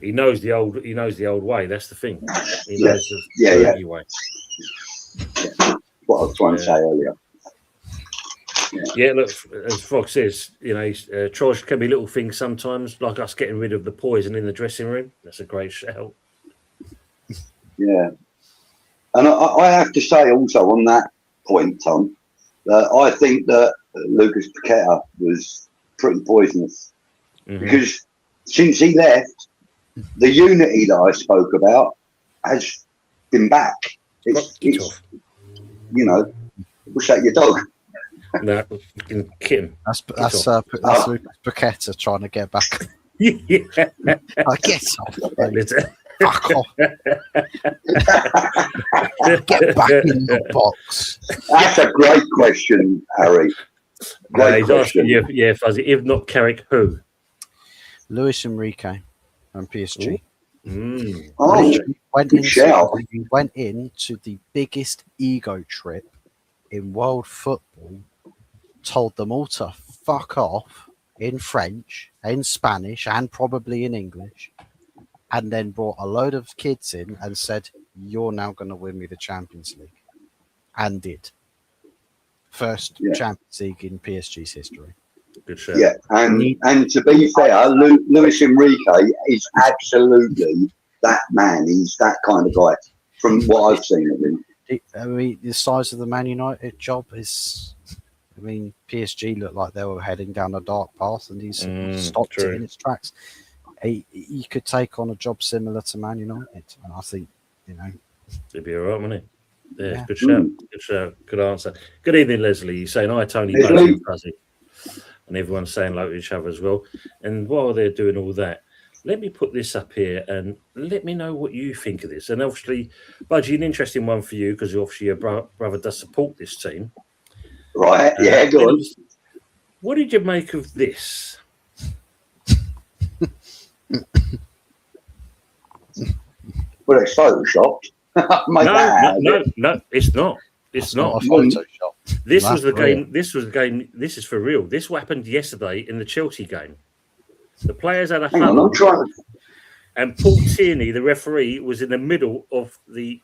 He knows the old way. That's the thing. He knows the Fergie way. Yeah. What I was trying to say earlier. Yeah, look, as Frog says, you know, Trosh can be little things sometimes, like us getting rid of the poison in the dressing room. That's a great shout. Yeah. And I have to say also on that point, Tom, that I think that Lucas Paqueta was pretty poisonous. Because since he left, the unity that I spoke about has been back. It's you know, what's that, your dog? No, Kim. That's Lucas Paqueta trying to get back. Yeah. I guess fuck off. Get back in the box. That's a great question, Harry. Great question. Yeah, Fuzzy. If not Carrick, who? Luis Enrique from PSG. Oh, went into the biggest ego trip in world football, told them all to fuck off in French, in Spanish, and probably in English, and then brought a load of kids in and said, "You're now going to win me the Champions League," and did. First Champions League in PSG's history. Good show. Yeah, and to be fair, Luis Enrique is absolutely that man. He's that kind of guy from what I've seen of him. I mean, the size of the Man United job is... I mean, PSG looked like they were heading down a dark path, and he's stopped it in its tracks. He could take on a job similar to Man United, and I think, you know... He'd be all right, wouldn't he? Yeah, good shout. Good shout. Good answer. Good evening, Leslie. You're saying hi, Tony, Buzzy, Fuzzy. And everyone's saying hello to each other as well. And while they're doing all that, let me put this up here and let me know what you think of this. And obviously, Budgie, an interesting one for you, because obviously your brother does support this team. Right, yeah, go on. What did you make of this? Well, it's photoshopped. No, it's not. It's not a Photoshop. This was the game. This was the game. This is for real. This happened yesterday in the Chelsea game. The players had a huddle, and Paul Tierney, the referee, was in the middle of the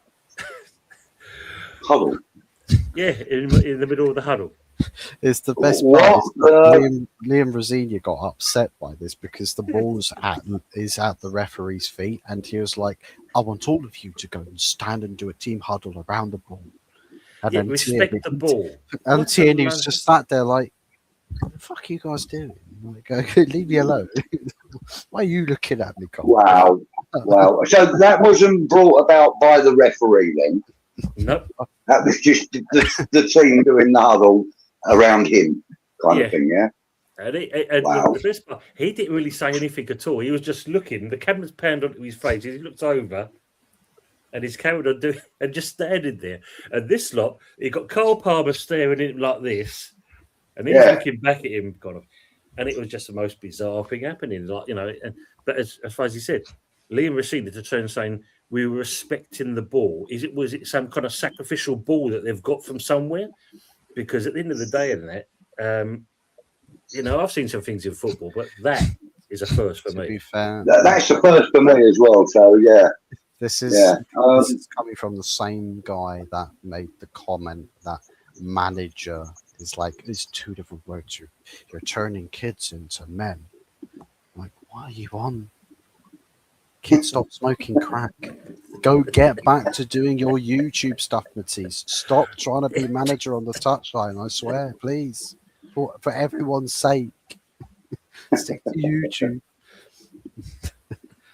huddle. Yeah, in the middle of the huddle. It's the best part. Liam Rosenior got upset by this because the ball's is at the referee's feet, and he was like, "I want all of you to go and stand and do a team huddle around the ball." And then respect the ball. And Tierney was just sat there like, "What the fuck are you guys doing? Like, leave me alone. Why are you looking at me, Cole?" Wow. So that wasn't brought about by the referee then? Nope. That was just the team doing the huddle around him kind of thing, yeah? And the best part, he didn't really say anything at all. He was just looking. The camera's panned onto his face. He looked over and he's carried on doing and just standing there. And this lot, he got Cole Palmer staring at him like this, and he's looking back at him, kind of. And it was just the most bizarre thing happening. Like, you know, but as far as he said, Liam Rosenior to turn saying, "We were respecting the ball." Was it some kind of sacrificial ball that they've got from somewhere? Because at the end of the day, isn't it? You know, I've seen some things in football, but that is a first for me. To be fair, that's a first for me as well. So yeah, this is coming from the same guy that made the comment that manager is like, it's two different words. You're turning kids into men. Like, what are you on? Kids stop smoking crack. Go get back to doing your YouTube stuff, Matisse. Stop trying to be manager on the touchline. I swear, please, for everyone's sake, stick to YouTube.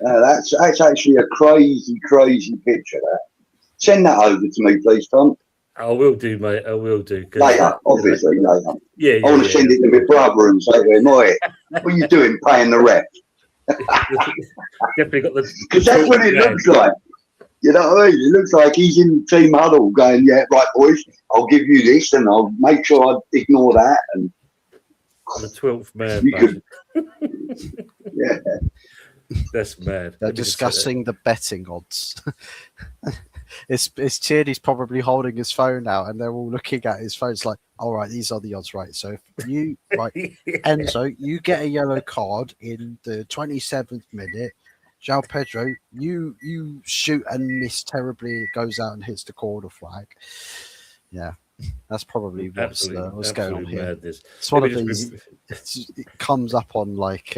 That's actually a crazy picture. That. Send that over to me, please, Tom. I will do, mate. I will do. Later, obviously, later. Yeah, I want to send it to my brother and say to him, "Oi, what are you doing paying the rep?" Definitely got the. Because that's what it looks like. You know what I mean? It looks like he's in the team huddle going, "Yeah, right, boys, I'll give you this and I'll make sure I ignore that." And the 12th man. you could, yeah. That's mad. They're discussing the betting odds. It's Tierney's probably holding his phone out, and they're all looking at his phone. It's like, all right, these are the odds, right? So if you Enzo, you get a yellow card in the 27th minute. João Pedro, you shoot and miss terribly. It goes out and hits the corner flag. Yeah, that's probably what's going on here. Madness. It's one of these. It comes up on like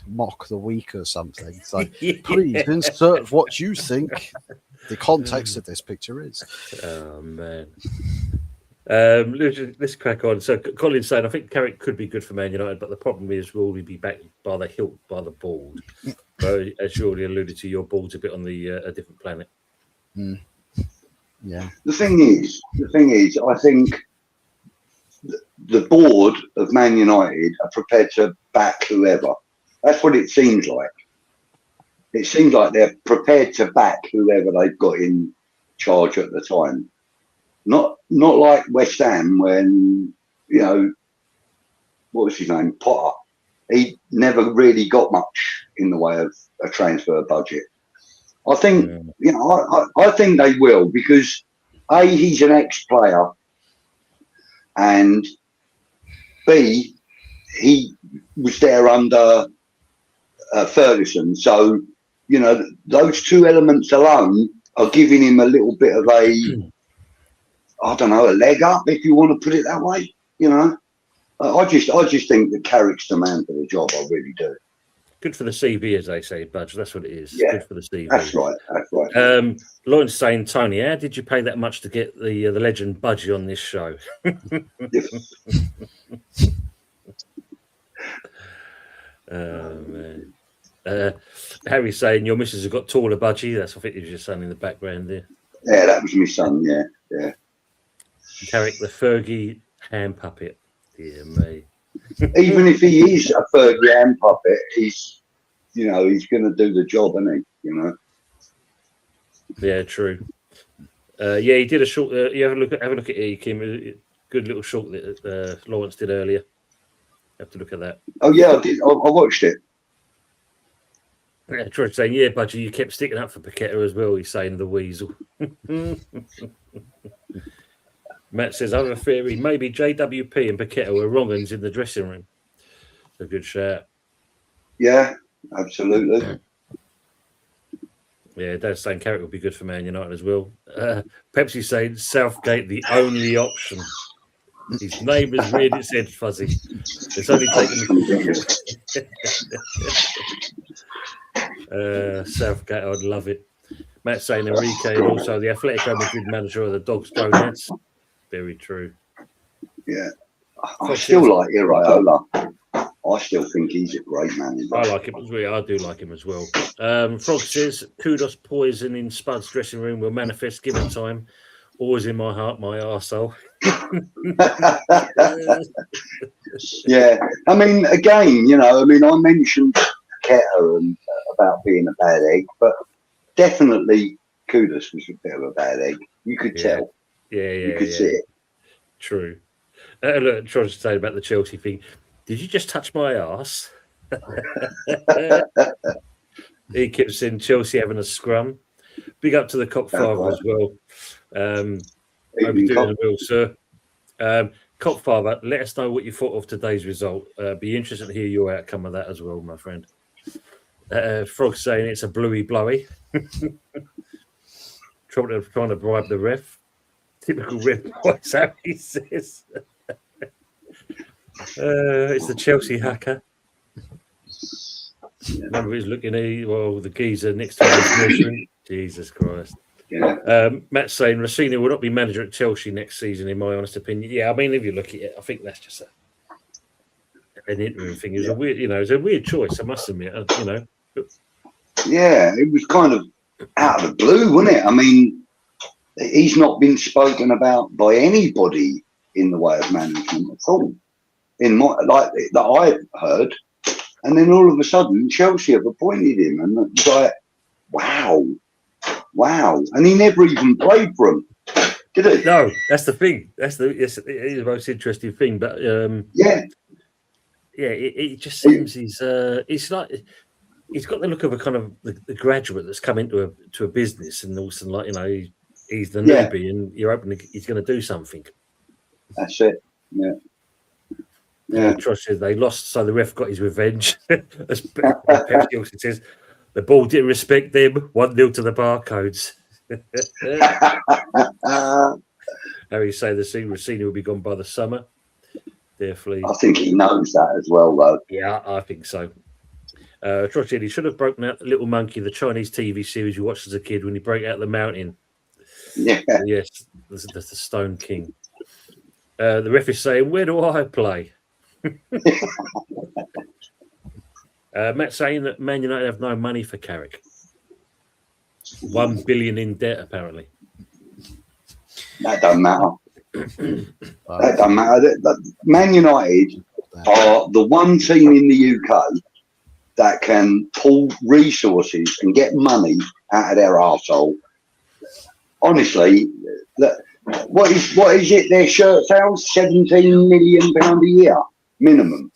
Mock the Week or something. It's like, please insert what you think the context of this picture is. Oh man. Let's crack on. So Colin's saying I think Carrick could be good for Man United, but the problem is will he be back by the hilt by the ball? So, as you already alluded to, your ball's a bit on the a different planet. Yeah. The thing is, I think the board of Man United are prepared to back whoever. That's what it seems like. It seems like they're prepared to back whoever they've got in charge at the time. Not like West Ham when, you know, what was his name? Potter. He never really got much in the way of a transfer budget. I think, you know, I think they will because A, he's an ex-player, and B, he was there under Ferguson. So, you know, those two elements alone are giving him a little bit of a, I don't know, a leg up, if you want to put it that way. You know, I just think that Carrick's the man for the job. I really do. Good for the CV, as they say, Budge. That's what it is. Yeah, good for the CV. That's right. Lawrence saying, Tony, how did you pay that much to get the legend Budgie on this show? Man. Harry's saying your missus has got taller, Budgie. That's I think it was your son in the background there. Yeah, that was my son. Yeah. Carrick, the Fergie hand puppet. Dear me. Even if he is a Fergie hand puppet, he's going to do the job, isn't he? You know. Yeah, true. Yeah, he did a short. You have a look at it, Kim. Good little short that Lawrence did earlier. Have to look at that. Oh yeah, I did. I watched it. Yeah, George saying, yeah, Budgie, you kept sticking up for Paqueta as well. He's saying the weasel. Matt says, I have a theory. Maybe JWP and Paqueta were wrong uns in the dressing room. It's a good shout. Yeah, absolutely. Yeah, Dad's saying Carrick will be good for Man United as well. Pepsi saying Southgate the only option. His name is reared its head, Fuzzy. It's only taken Southgate, I'd love it. Matt saying Enrique and also the Atletico Madrid manager of the Dogs Donuts. Very true. Yeah. I still like Iraola. I still think he's a great manager. I like him as well. I do like him as well. Frog says, kudos poison in Spud's dressing room will manifest given time. Always in my heart, my arsehole. Yeah. I mean, again, I mentioned Paqueta and about being a bad egg, but definitely Kudus was a bit of a bad egg. You could tell. Yeah. You could see it. True. Look, trying to say about the Chelsea thing. Did you just touch my arse? He keeps saying Chelsea having a scrum. Big up to the Cop Father as well. Hope you're doing well, sir. Cop Father, let us know what you thought of today's result. Be interested to hear your outcome of that as well, my friend. Frog saying it's a bluey blowy. Trying to bribe the ref. Typical ref voice, how he says. It's the Chelsea hacker. Remember, he's looking at the geezer next to him is measuring. Jesus Christ. Yeah. Matt's saying Rossini will not be manager at Chelsea next season, in my honest opinion. Yeah, I mean, if you look at it, I think that's just an interim thing. It was a weird, it was a weird choice. I must admit, Yeah, it was kind of out of the blue, wasn't it? I mean, he's not been spoken about by anybody in the way of management at all, in my that I've heard. And then all of a sudden, Chelsea have appointed him, and it's like, wow, and he never even played for them, did he? No, that's the thing. It's the most interesting thing. But it just seems it's like he's got the look of a kind of the graduate that's come into a business, and also like he's the newbie, and you're hoping he's going to do something. That's it. Yeah. Trust says they lost, so the ref got his revenge. As Pep Gilson says, the ball didn't respect them. 1-0 to the Barcodes. Harry say the Rossini will be gone by the summer. Definitely. I think he knows that as well, though. Yeah, I think so. Troy said he should have broken out Little Monkey, the Chinese TV series you watched as a kid when he broke out the mountain. Yeah. Yes, that's the Stone King. The ref is saying, where do I play? Matt saying that Man United have no money for Carrick. 1 billion in debt, apparently. That doesn't matter. That doesn't matter. Man United are the one team in the UK that can pull resources and get money out of their arsehole. Honestly, what is it? Their shirt sales £17 million a year minimum.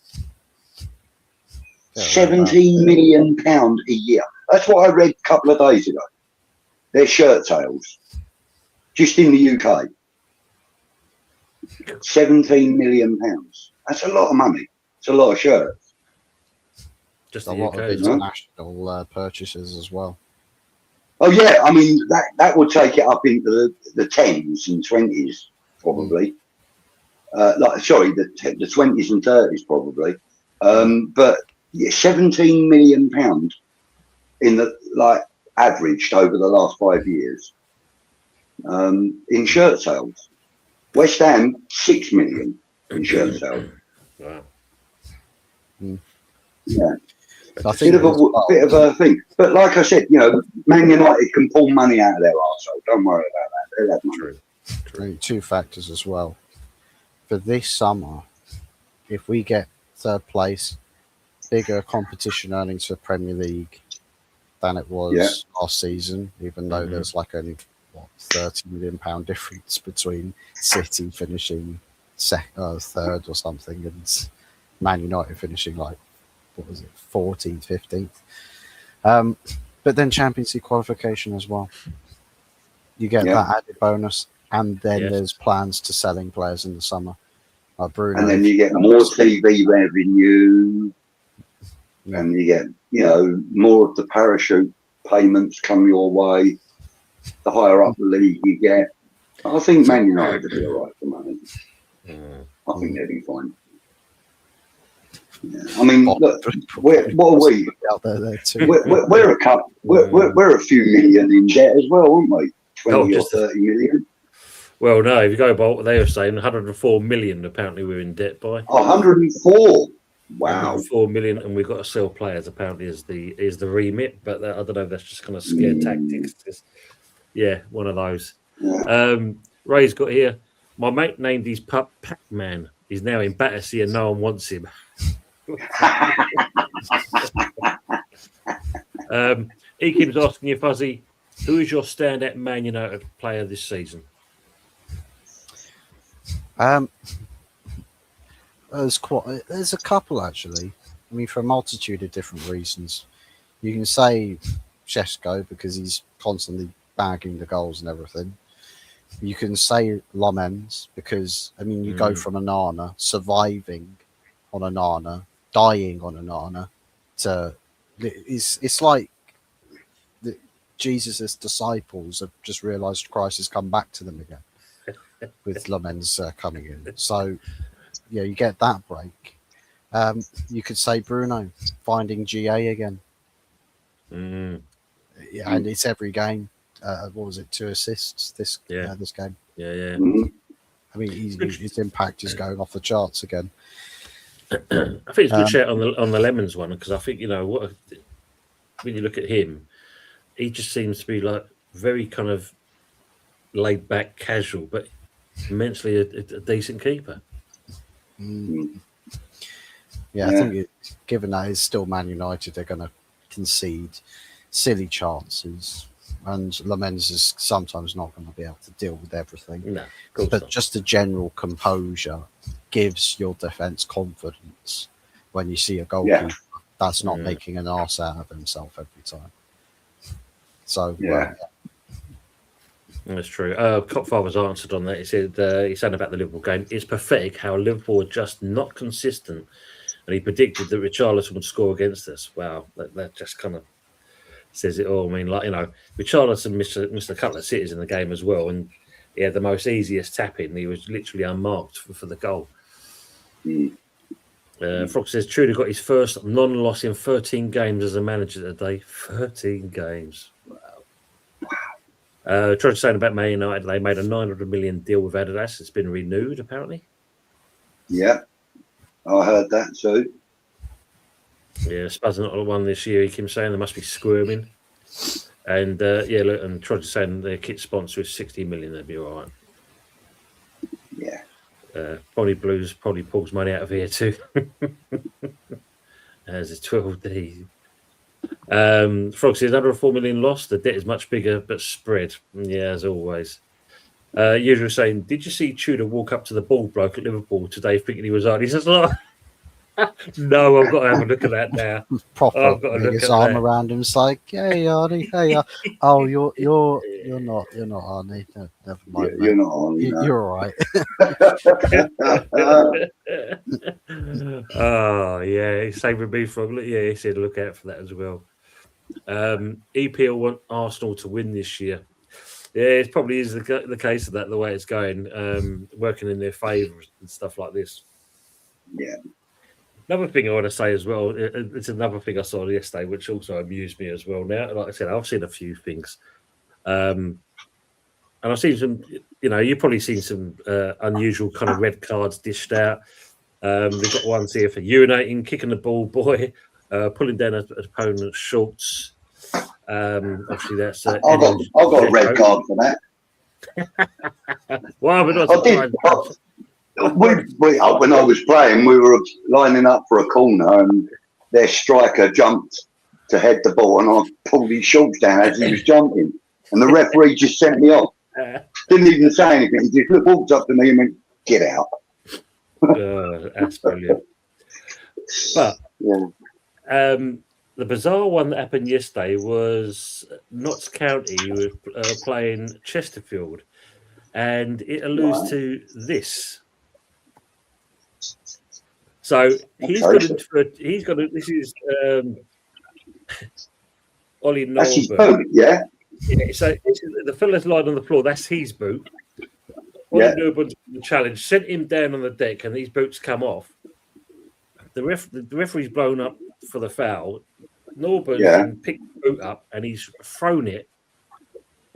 £17 million a year. That's what I read a couple of days ago. Their shirt sales, just in the UK, £17 million. That's a lot of money. It's a lot of shirts. Just a lot of international purchases as well. Oh yeah, I mean that would take it up into the 10s and 20s probably. The 20s and 30s probably. But yeah, £17 million in the averaged over the last 5 years in shirt sales. West Ham 6 million in shirt sales. Wow. Yeah. I think bit of a thing, but like I said, Man United can pull money out of their arsehole. Don't worry about that. They'll have money. True. Two factors as well. For this summer, if we get third place, bigger competition earnings for Premier League than it was last season, even though there's only £30 million difference between City finishing third or something and Man United finishing 14th, 15th. But then Champions League qualification as well. You get that added bonus, and then there's plans to selling players in the summer. Bruno, and then you get more TV revenue, and you get more of the parachute payments come your way. The higher up the league you get, I think Man United will be all right for money. I think they'll be fine. Yeah. I mean, look, what are we? Out there too. We're a couple. We're a few million in debt as well, aren't we? 20 or 30 million. Well, no. If you go by what they were saying, 104 million. Apparently, we're in debt by 104. Wow, 104 million, and we've got to sell players. Apparently, is the remit. But I don't know. That's just kind of scare tactics. One of those. Yeah. Ray's got here. My mate named his pup Pac-Man. He's now in Battersea, and no one wants him. Ekin's asking you, Fuzzy, who is your standout Man United player this season? There's a couple actually. I mean, for a multitude of different reasons. You can say Šeško because he's constantly bagging the goals and everything. You can say Lomens because you go from Onana surviving on Onana, dying on Onana, to it's like Jesus' disciples have just realised Christ has come back to them again with Lomens coming in. So you get that break. You could say Bruno finding GA again. Yeah, and it's every game. What was it? 2 assists this this game. Yeah, yeah. Mhm. I mean, his impact is going off the charts again. I think it's a good shout on the Lemons one, because I think, when you look at him, he just seems to be like very kind of laid back, casual, but immensely a decent keeper. Yeah, I think given that it's still Man United, they're going to concede silly chances, and Lamens is sometimes not going to be able to deal with everything. No, of course but not. just a general composure gives your defense confidence when you see a goalkeeper that's not making an arse out of himself every time. So That's true. Copfather's answered on that. He said he's saying about the Liverpool game. It's pathetic how Liverpool are just not consistent, and he predicted that Richarlison would score against us. Wow, that just kind of says it all. I mean, Richarlison missed a couple of sitters in the game as well, and he had the most easiest tap-in. He was literally unmarked for the goal. Frog says Trudeau got his first non-loss in 13 games as a manager today. 13 games. Wow. Trying to say about Man United, they made a 900 million deal with Adidas. It's been renewed, apparently. Yeah, I heard that too. Yeah, Spurs are not one this year. He keeps saying they must be squirming. And look, and Troger's saying their kit sponsor is 60 million. They'd be all right. Yeah. Bonnie Blues probably pulls money out of here too. As a 12D. Frog says under a 4 million loss. The debt is much bigger, but spread. Yeah, as always. Usual saying, did you see Tudor walk up to the bald bloke at Liverpool today thinking he was on? He says, no, I've got to have a look at that now. Proper putting his arm around him. It's like, hey Arnie, hey. Oh, you're not Arnie. No, never mind. You're not Arnie. No. You're all right. Oh yeah, saving me from. Yeah, he said look out for that as well. EPL want Arsenal to win this year. Yeah, it probably is the case of that, the way it's going, working in their favour and stuff like this. Yeah. Another thing I want to say as well, it's another thing I saw yesterday, which also amused me as well. Now, like I said, I've seen a few things. And I've seen some, you've probably seen some unusual kind of red cards dished out. They've got ones here for urinating, kicking the ball boy, pulling down an opponent's shorts. Obviously, that's. I've got a red card for that. Well, but when I was playing, we were lining up for a corner, and their striker jumped to head the ball, and I pulled his shorts down as he was jumping, and the referee just sent me off. Didn't even say anything. He just walked up to me and went, "Get out." That's brilliant. But the bizarre one that happened yesterday was Notts County were playing Chesterfield, and it alludes to this. So this is Ollie Noel. That's his boot, yeah. So the fella's lying on the floor. That's his boot. Ollie Noel's the challenge sent him down on the deck, and these boots come off. The referee's blown up for the foul. Norburn picked the boot up and he's thrown it.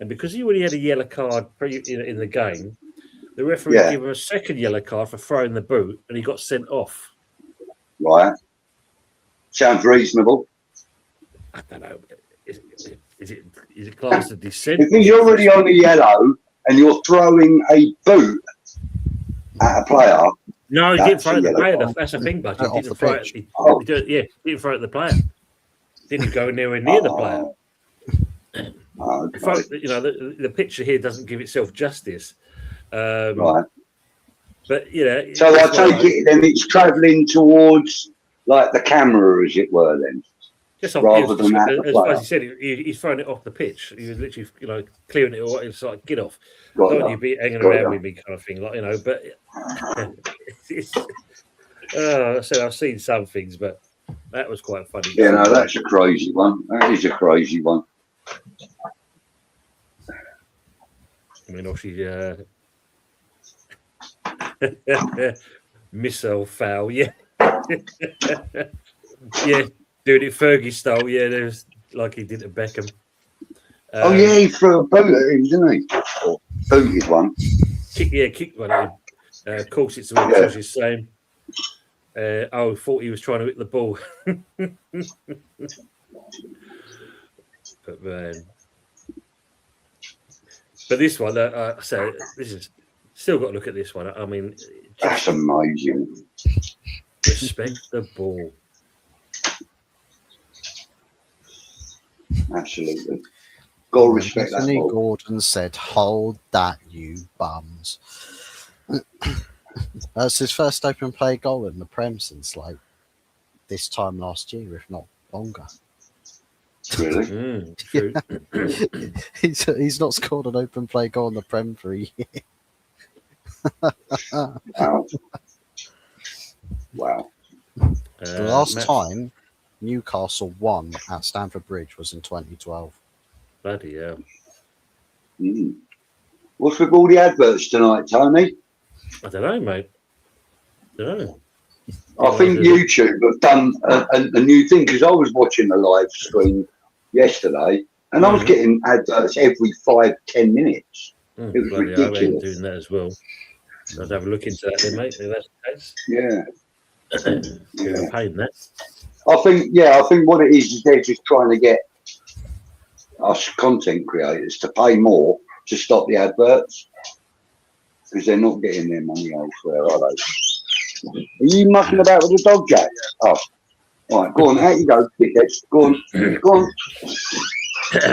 And because he already had a yellow card in the game, the referee gave him a second yellow card for throwing the boot, and he got sent off. Right. Sounds reasonable. I don't know. Is it classed as dissent? If he's already on a yellow and you're throwing a boot at a player. No, he didn't throw it at the player. That's the thing, but he didn't throw it. He didn't throw it at the player. Didn't go anywhere near the player. Okay. The picture here doesn't give itself justice. Right. But so I take it then it's travelling towards like the camera, as it were, then. Just off, rather than at the player. As he said, he's throwing it off the pitch. He was literally, clearing it away. It's like, get off. Don't you be hanging around with me, kind of thing. But so I've seen some things, but that was quite funny. Yeah, no, that's a crazy one. That is a crazy one. I mean, obviously, missile foul, yeah. Yeah, doing it Fergie style, yeah, there's like he did at Beckham. Oh yeah, he threw a boot at him, didn't he? Or booted one. Kicked one at him. Of course, it's what Josh is saying. Thought he was trying to hit the ball. But this one, so this is still got to look at this one. I mean, That's amazing. Respect the ball. Absolutely. Got to respect that Anthony ball. Gordon said, "Hold that, you bums." That's his first open play goal in the Prem since like this time last year, if not longer. Really? True. He's not scored an open play goal in the Prem for a year. Wow. Wow. The last time Newcastle won at Stamford Bridge was in 2012. Bloody hell. Mm. What's with all the adverts tonight, Tony? I don't know, mate. Don't know. I think YouTube have done a new thing because I was watching the live stream yesterday and I was getting adverts every 5-10 minutes. It was Bloody hell, I ain't ridiculous. doing that as well. I'd have a look into that then, mate, if that's the case. Yeah. You're a pain, that. I think what it is they're just trying to get us content creators to pay more to stop the adverts because they're not getting their money elsewhere, are they? Are you mucking about with the dog, Jack? Oh, all right, go on, out you go, dickheads. Go on.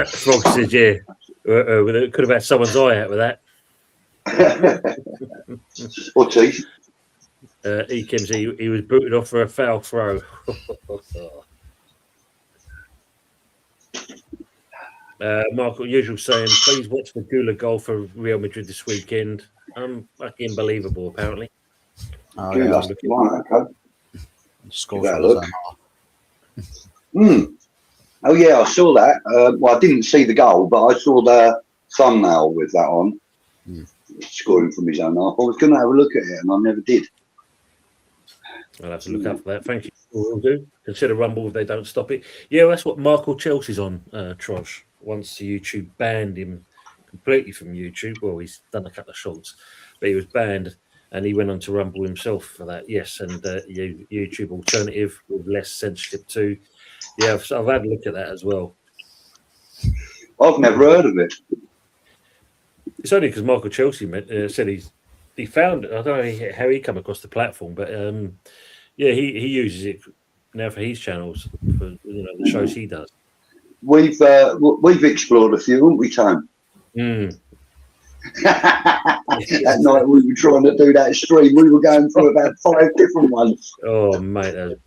Frog said, yeah. Could have had someone's eye out with that. Or teeth. He was booted off for a foul throw. Michael, usual saying, please watch the Gula goal for Real Madrid this weekend. Fucking unbelievable, apparently. Oh, Yeah, yeah. that's right, okay. Scored Give that from a his look. own half. Oh yeah, I saw that. Well, I didn't see the goal, but I saw the thumbnail with that on. Scoring from his own half. I was going to have a look at it, and I never did. I'll have to look up for that. Thank you. Will do. Consider Rumble if they don't stop it. Yeah, that's what Michael Chelsea's on, Trosh. Once YouTube banned him completely from YouTube. Well, he's done a couple of shorts, but he was banned, and he went on to Rumble himself for that. Yes, and YouTube alternative with less censorship too. Yeah, I've had a look at that as well. I've never heard of it. It's only because Michael Chelsea said he found it. I don't know how he come across the platform, but yeah, he uses it now for his channels for the shows he does. We've explored a few, haven't we, Tone? That night we were trying to do that stream, we were going through about 5 different ones. Oh, mate,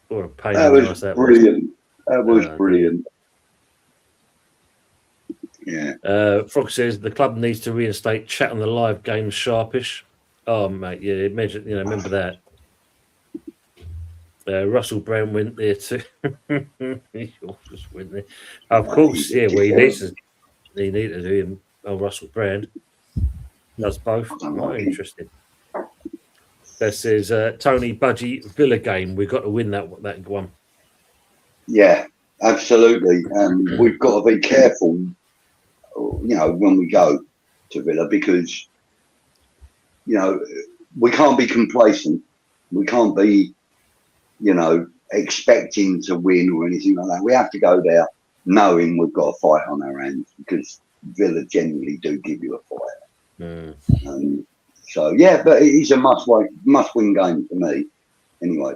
what a pain That in the was ass that brilliant. That was Oh, brilliant. Yeah. Frog says the club needs to reinstate chat on the live games sharpish. Oh, mate, yeah, imagine, remember that. Russell Brand went there too. He always went there. Of course, yeah. Well, he needs to do him. Oh, Russell Brand does both. Oh, interesting. That says Tony Budgie Villa game. We've got to win that one. Yeah, absolutely. And we've got to be careful, when we go to Villa because, we can't be complacent. We can't be, expecting to win or anything like that. We have to go there knowing we've got a fight on our hands because Villa genuinely do give you a fight. So, yeah, but it is a must-win game for me anyway.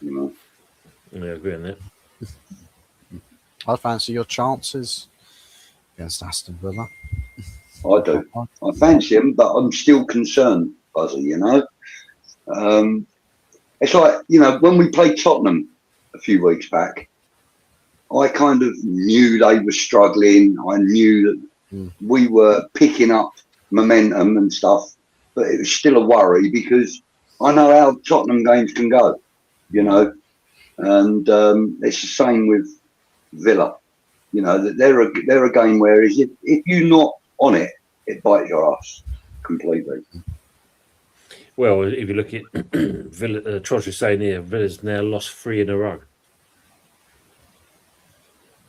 Yeah, I agree on that. I fancy your chances against Aston Villa. I do. I fancy him, but I'm still concerned, Buzzy, It's like, when we played Tottenham a few weeks back, I kind of knew they were struggling. I knew that we were picking up momentum and stuff, but it was still a worry because I know how Tottenham games can go, and it's the same with Villa. They're a game where if you're not on it, it bites your ass completely. Well, if you look at Villa, Trosh is saying here, Villa's now lost 3 in a row.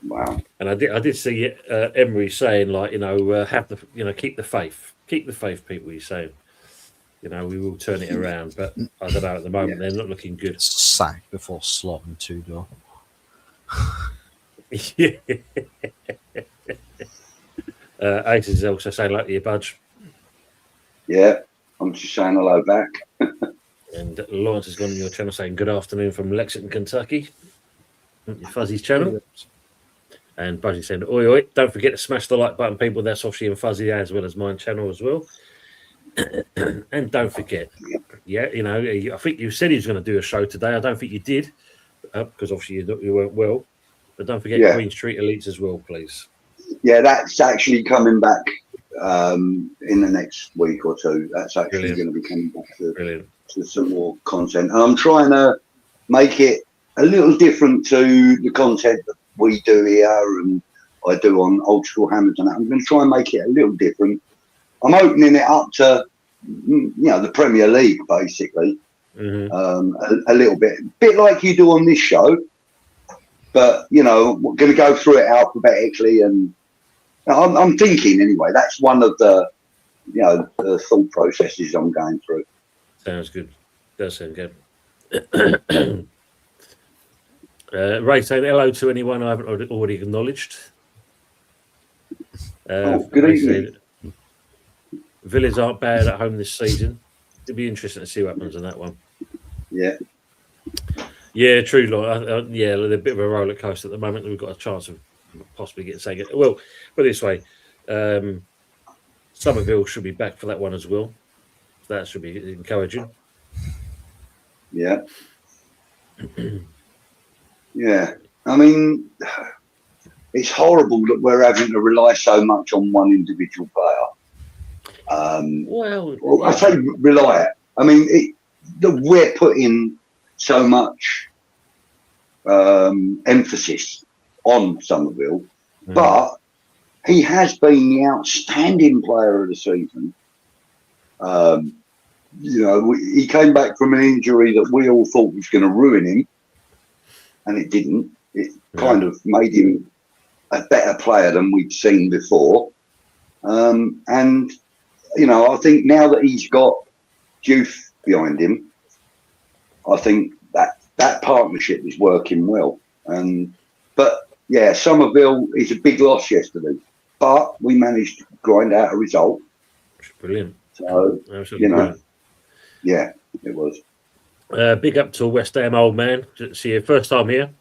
Wow. And I did see Emery saying, like, have the, keep the faith, people. He's saying, we will turn it around, but I don't know. At the moment, they're not looking good. Sack before slotting Tudor. Yeah. Ace is also saying, like, you Budge. Yeah, I'm just saying hello back. And Lawrence has gone on your channel saying good afternoon from Lexington, Kentucky. Your Fuzzy's channel. And Budgie saying, oi, oi, don't forget to smash the like button, people. That's Offshy and Fuzzy, as well as mine channel as well. And don't forget, I think you said he was going to do a show today. I don't think you did, because obviously you weren't well. But don't forget Queen Street Elites as well, please. Yeah, that's actually coming back in the next week or two. That's actually going to be coming back to some more content. And I'm trying to make it a little different to the content that we do here and I do on Old School Hammers and that. I'm going to try and make it a little different. I'm opening it up to, the Premier League, basically. Mm-hmm. A little bit like you do on this show. But, we're going to go through it alphabetically. And I'm thinking, anyway, that's one of the, the thought processes I'm going through. Sounds good. Does sound good. Ray saying hello to anyone I haven't already acknowledged. Good evening. Villas aren't bad at home this season. It'll be interesting to see what happens on that one. Yeah. Yeah, true. They're a bit of a roller coaster at the moment. We've got a chance of possibly getting second. Well, put it this way, Somerville should be back for that one as well. That should be encouraging. Yeah. Yeah. I mean, it's horrible that we're having to rely so much on one individual player. I say rely. I mean, we're putting so much emphasis on Somerville, but he has been the outstanding player of the season. He came back from an injury that we all thought was going to ruin him, and it didn't. It kind of made him a better player than we'd seen before. And, I think now that he's got Juve behind him, I think that partnership is working well. But Somerville is a big loss yesterday, but we managed to grind out a result. Brilliant. So, brilliant. Yeah, it was. Big up to West Ham, old man. See you first time here.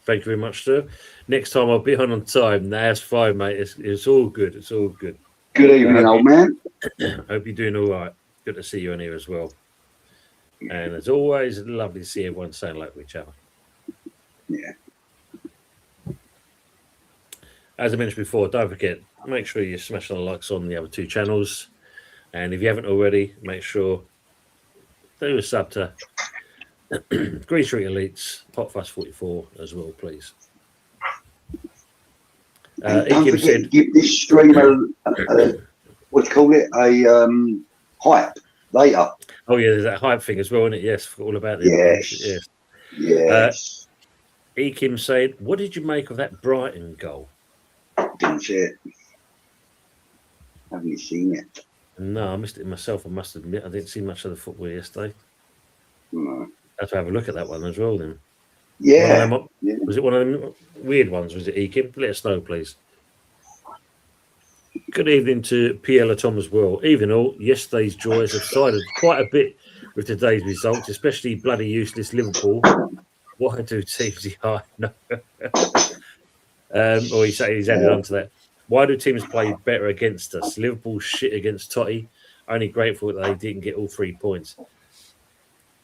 Thank you very much, sir. Next time I'll be on time. That's fine, mate. It's all good. It's all good. Good evening, old man. Hope you're doing all right. Good to see you on here as well. And as always, lovely to see everyone saying like each other. Yeah. As I mentioned before, don't forget, make sure you smash the likes on the other two channels. And if you haven't already, make sure do a sub to Green Street Elites, Potfuss 44 as well, please. Don't forget, give this stream what do you call it? A hype later. Oh yeah, there's that hype thing as well, isn't it? Yes, forgot all about it. Yes. Ekim said, "What did you make of that Brighton goal?" Didn't see it. Haven't you seen it? No, I missed it myself. I must admit, I didn't see much of the football yesterday. No. I have to have a look at that one as well. Then, yeah. Was it one of them weird ones? Was it Ekim? Let us know, please. Good evening to Pierre Tom as well. Even all, yesterday's joys have sided quite a bit with today's results, especially bloody useless Liverpool. Why do teams? No. Or he's added on to that. Why do teams play better against us? Liverpool shit against Totti. Only grateful that they didn't get all 3 points.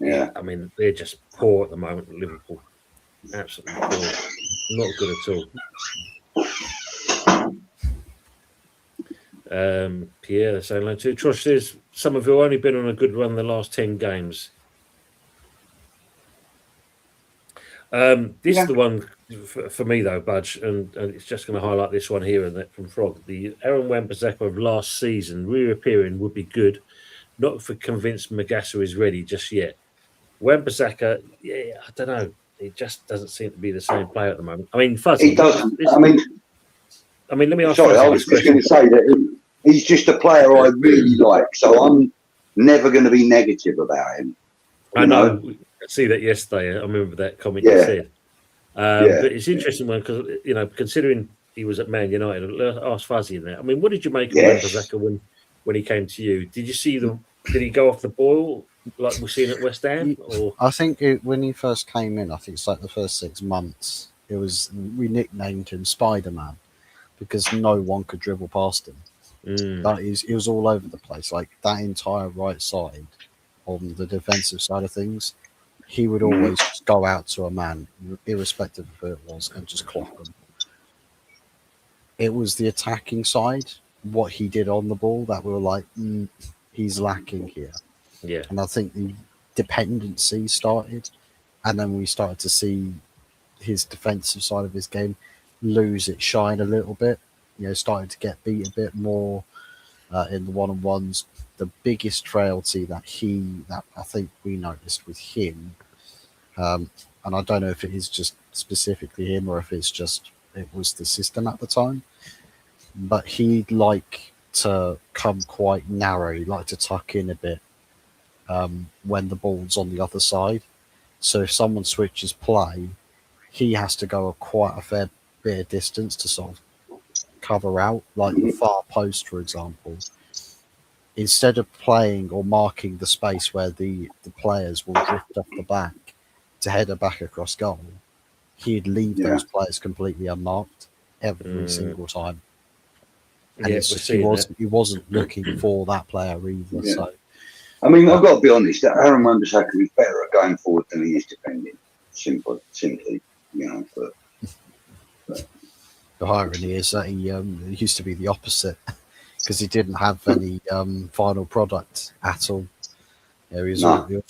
Yeah. I mean, they're just poor at the moment, Liverpool. Absolutely poor. Not good at all. Pierre, they're saying like too. Trosh says Somerville only been on a good run the last 10 games. This is the one for me though, Budge, and it's just going to highlight this one here and that from Frog. The Aaron Wan-Bissaka of last season reappearing would be good. Not for convinced Magassa is ready just yet. Wan-Bissaka, I don't know. It just doesn't seem to be the same player at the moment. I mean, Fuzzy. It doesn't. I mean, I mean, let me ask Sorry, you I this was just going question. to say that he's just a player I really like, so I'm never going to be negative about him. I know. I see that yesterday. I remember that comment you Yeah. said. Yeah. But it's interesting one because considering he was at Man United, ask Fuzzy in there. I mean, what did you make of Yes. Wan-Bissaka when he came to you? Did you see Did he go off the boil like we're seeing at West Ham? Or I think when he first came in, I think it's like the first 6 months. We nicknamed him Spider-Man because no one could dribble past him. He was all over the place, like that entire right side on the defensive side of things. He would always just go out to a man, irrespective of who it was, and just clock them. It was the attacking side, what he did on the ball, that we were like, he's lacking here. yeah, And I think the dependency started, and then we started to see his defensive side of his game lose its shine a little bit. Started to get beat a bit more in the one-on-ones. The biggest frailty that I think we noticed with him, and I don't know if it is just specifically him or if it was the system at the time, but he'd like to come quite narrow. He'd like to tuck in a bit when the ball's on the other side. So if someone switches play, he has to go quite a fair bit of distance to sort of cover out, like the far post, for example. Instead of playing or marking the space where the players will drift off the back to header back across goal, he'd leave those players completely unmarked every single time. And it's just he wasn't looking for that player either. Yeah. So I mean, I've got to be honest. Aaron Wan-Bissaka is better at going forward than he is defending. Simply, But the irony is that he used to be the opposite because he didn't have any final product at all. It was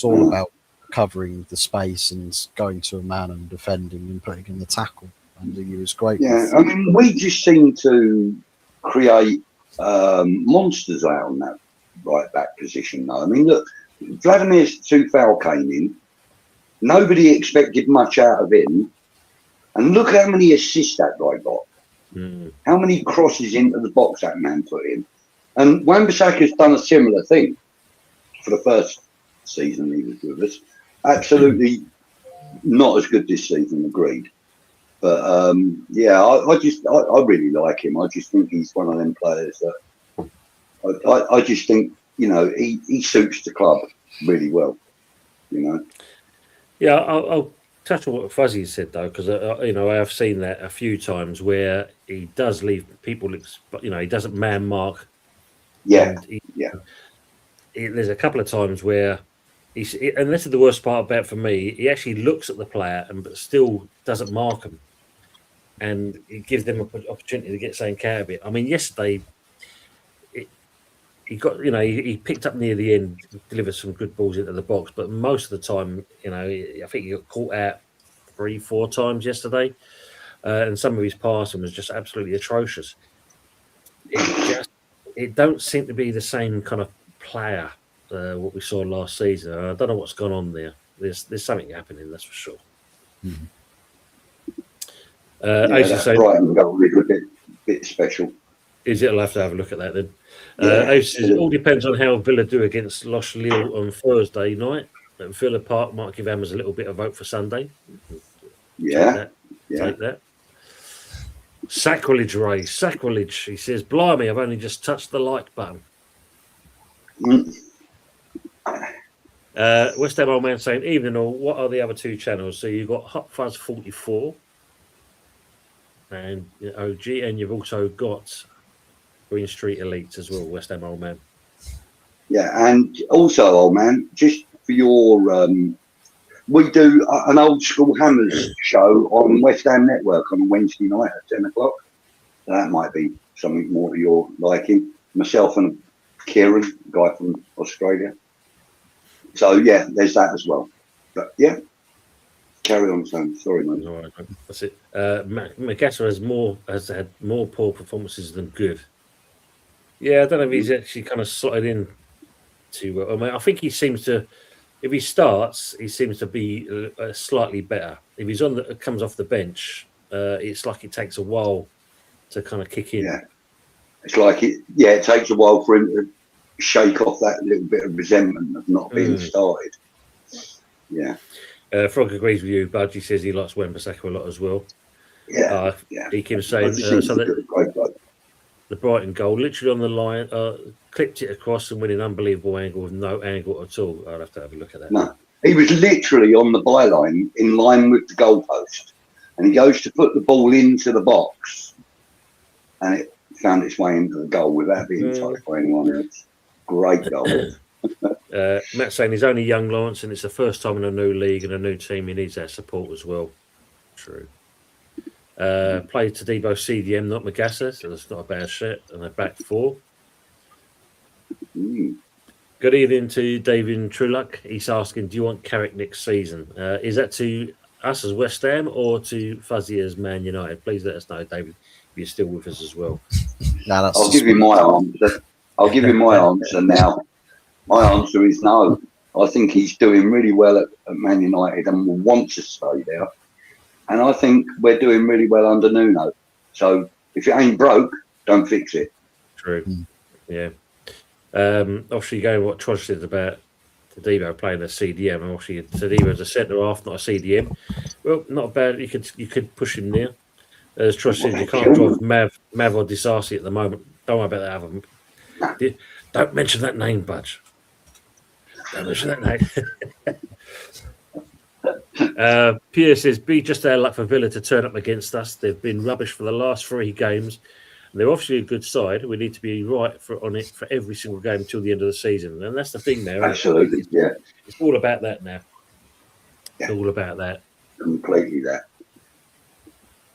all about covering the space and going to a man and defending and putting in the tackle. And he was great. Yeah, I mean, we just seem to create monsters out on that right back position, though. I mean, look, Vladimir Coufal came in. Nobody expected much out of him. And look how many assists that guy got. How many crosses into the box that man put in. And Wan-Bissaka's done a similar thing for the first season he was with us. Absolutely not as good this season, agreed. But I really like him. I just think he's one of them players that I just think, he suits the club really well, Yeah, I'll touch on what Fuzzy said though, because I have seen that a few times where he does leave people, he doesn't man mark. Yeah, There's a couple of times where and this is the worst part about for me. He actually looks at the player but still doesn't mark him, and it gives them an opportunity to get something out of it. I mean, yesterday he got, he picked up near the end, delivered some good balls into the box, but most of the time, I think he got caught out 3-4 times yesterday, and some of his passing was just absolutely atrocious. It don't seem to be the same kind of player what we saw last season. I don't know what's gone on there. There's something happening, that's for sure. Brighton got a little bit special. Is it? I'll have to have a look at that then. It all depends on how Villa do against Losh Lille on Thursday night. Villa Park might give Hammers a little bit of vote for Sunday. Take that. Sacrilege, Ray. Sacrilege. He says, blimey, I've only just touched the like button. West Ham Old Man saying, evening all, what are the other two channels? So you've got Hot Fuzz 44 and OG, and you've also got Green Street Elites as well, West Ham Old Man. Yeah, and also, Old Man, just for your, we do an old school Hammers show on West Ham Network on Wednesday night at 10 o'clock. So that might be something more to your liking. Myself and Kieran, a guy from Australia. So, yeah, there's that as well. But, yeah, carry on, Sam. Sorry, mate. All right, that's it. Macassar has had more poor performances than good. Yeah, I don't know if he's actually kind of slotted in too well. I mean, I think he seems to, if he starts, he seems to be slightly better. If he's comes off the bench, it's like it takes a while to kind of kick in. Yeah. It's like it takes a while for him to shake off that little bit of resentment of not being started. Yeah. Frog agrees with you. Budgie says he likes Wan-Bissaka a lot as well. Yeah. He keeps saying the Brighton goal, literally on the line, clipped it across and with an unbelievable angle with no angle at all. I'll have to have a look at that. No, he was literally on the byline, in line with the goalpost, and he goes to put the ball into the box, and it found its way into the goal without being touched by anyone else. Great goal. Matt saying he's only young, Lawrence, and it's the first time in a new league and a new team. He needs that support as well. True. Played Todibo CDM, not Magassa, so that's not a bad shit. And they're back 4. Good evening to David Truluck. He's asking, do you want Carrick next season? Is that to us as West Ham or to Fuzzy as Man United? Please let us know, David, if you're still with us as well. No, I'll give you my answer. I'll give you my answer now. My answer is no. I think he's doing really well at Man United and will want to stay there. And I think we're doing really well under Nuno. So if it ain't broke, don't fix it. True. Yeah. Obviously, going what Trosh said about Todibo playing a CDM, and obviously Todibo's a centre half, not a CDM. Well, not bad. You could push him there. As Trosh said, you can't drive Mav or Disasi at the moment. Don't worry about that other. Don't mention that name, Budge. Don't mention that name. Pierre says, be just our luck for Villa to turn up against us. They've been rubbish for the last 3 games. They're obviously a good side. We need to be right on it for every single game until the end of the season. And that's the thing now. Absolutely, yeah. It's all about that now. Yeah. It's all about that. Completely that.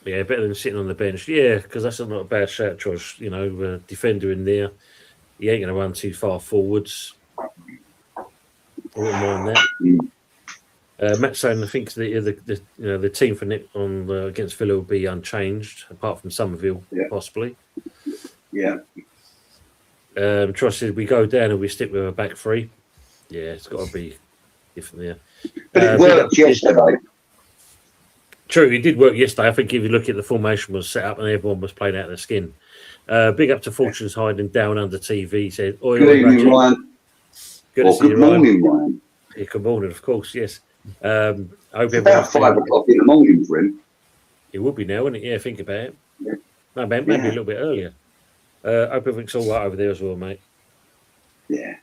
Yeah, better than sitting on the bench. Yeah, because that's not a bad shout, Josh. You know, defender in there. He ain't going to run too far forwards. I wouldn't mind that. Matt saying I think the team for Nick on against Villa will be unchanged, apart from Somerville, possibly. Yeah. Trust said we go down and we stick with a back 3. Yeah, it's got to be different there. But it worked yesterday. True, it did work yesterday. I think if you look at the formation was set up and everyone was playing out of their skin. Big up to Fortune's hiding down under TV. He said, good evening, Ryan. Good morning, Ryan. Yeah, good morning, of course, yes. I hope it's about 5 o'clock in the morning for him. It would be now, wouldn't it? Yeah, think about it. Yeah. No, maybe a little bit earlier. Hope everything's all right over there as well, mate. Yeah.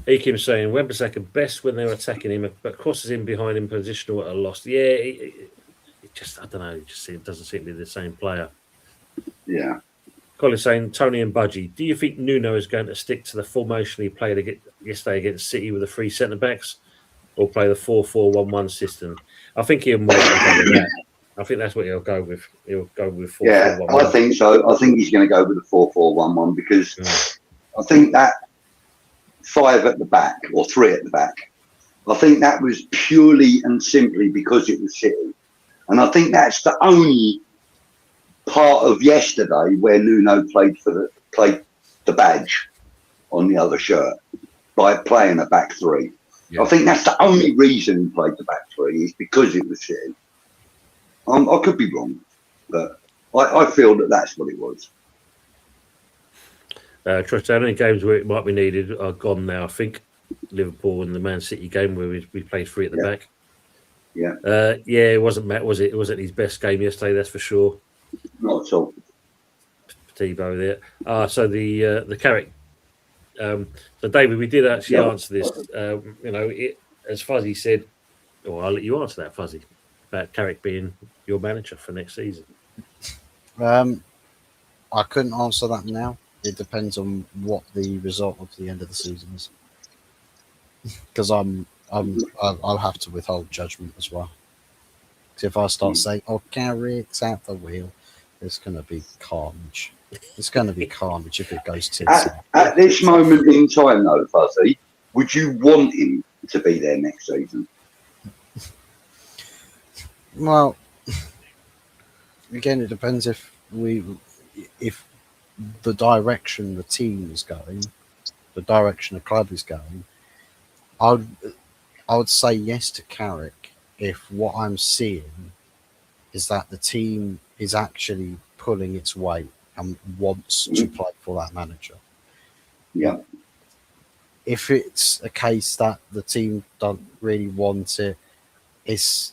Ekim saying Wan-Bissaka best when they're attacking him, but crosses in behind him, positional at a loss. Yeah, it just, I don't know, it doesn't seem to be the same player. Yeah. Colin saying, Tony and Budgie, do you think Nuno is going to stick to the formation he played yesterday against City with the 3 centre-backs or play the 4-4-1-1 system? I think he'll make that. I think that's what he'll go with. He'll go with 4-4-1-1. Yeah, I think so. I think he's going to go with the 4-4-1-1 because I think that 5 at the back or 3 at the back, I think that was purely and simply because it was City. And I think that's the only part of yesterday where Nuno played the badge on the other shirt by playing a back 3. Yeah. I think that's the only reason he played the back 3 is because it was City. I could be wrong, but I feel that that's what it was. Trust how many games where it might be needed are gone now. I think Liverpool and the Man City game where we played 3 at the back. Yeah. It wasn't Matt, was it? It wasn't his best game yesterday, that's for sure. Not at all. Tebow there. So the Carrick. So David, we did actually answer this. As Fuzzy said, I'll let you answer that, Fuzzy, about Carrick being your manager for next season. I couldn't answer that now. It depends on what the result of the end of the season is, because I'll have to withhold judgment as well. Because if I start saying, Carrick's out the wheel, it's going to be carnage. It's going to be carnage if it goes tits out. At this moment in time, though, Fuzzy, would you want him to be there next season? Well, again, it depends if the direction the team is going, the direction the club is going. I would say yes to Carrick if what I'm seeing is that the team is actually pulling its weight and wants to play for that manager. Yeah. If it's a case that the team don't really want it,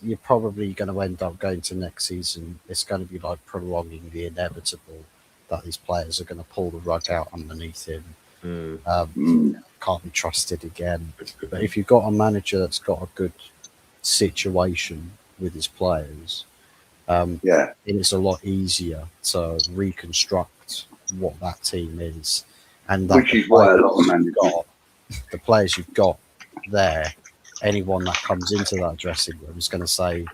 you're probably going to end up going to next season. It's going to be like prolonging the inevitable that these players are going to pull the rug out underneath him. Can't be trusted again. But if you've got a manager that's got a good situation with his players, then it's a lot easier to reconstruct what that team is. And that which is why a lot of managers the players you've got there, anyone that comes into that dressing room is going to say,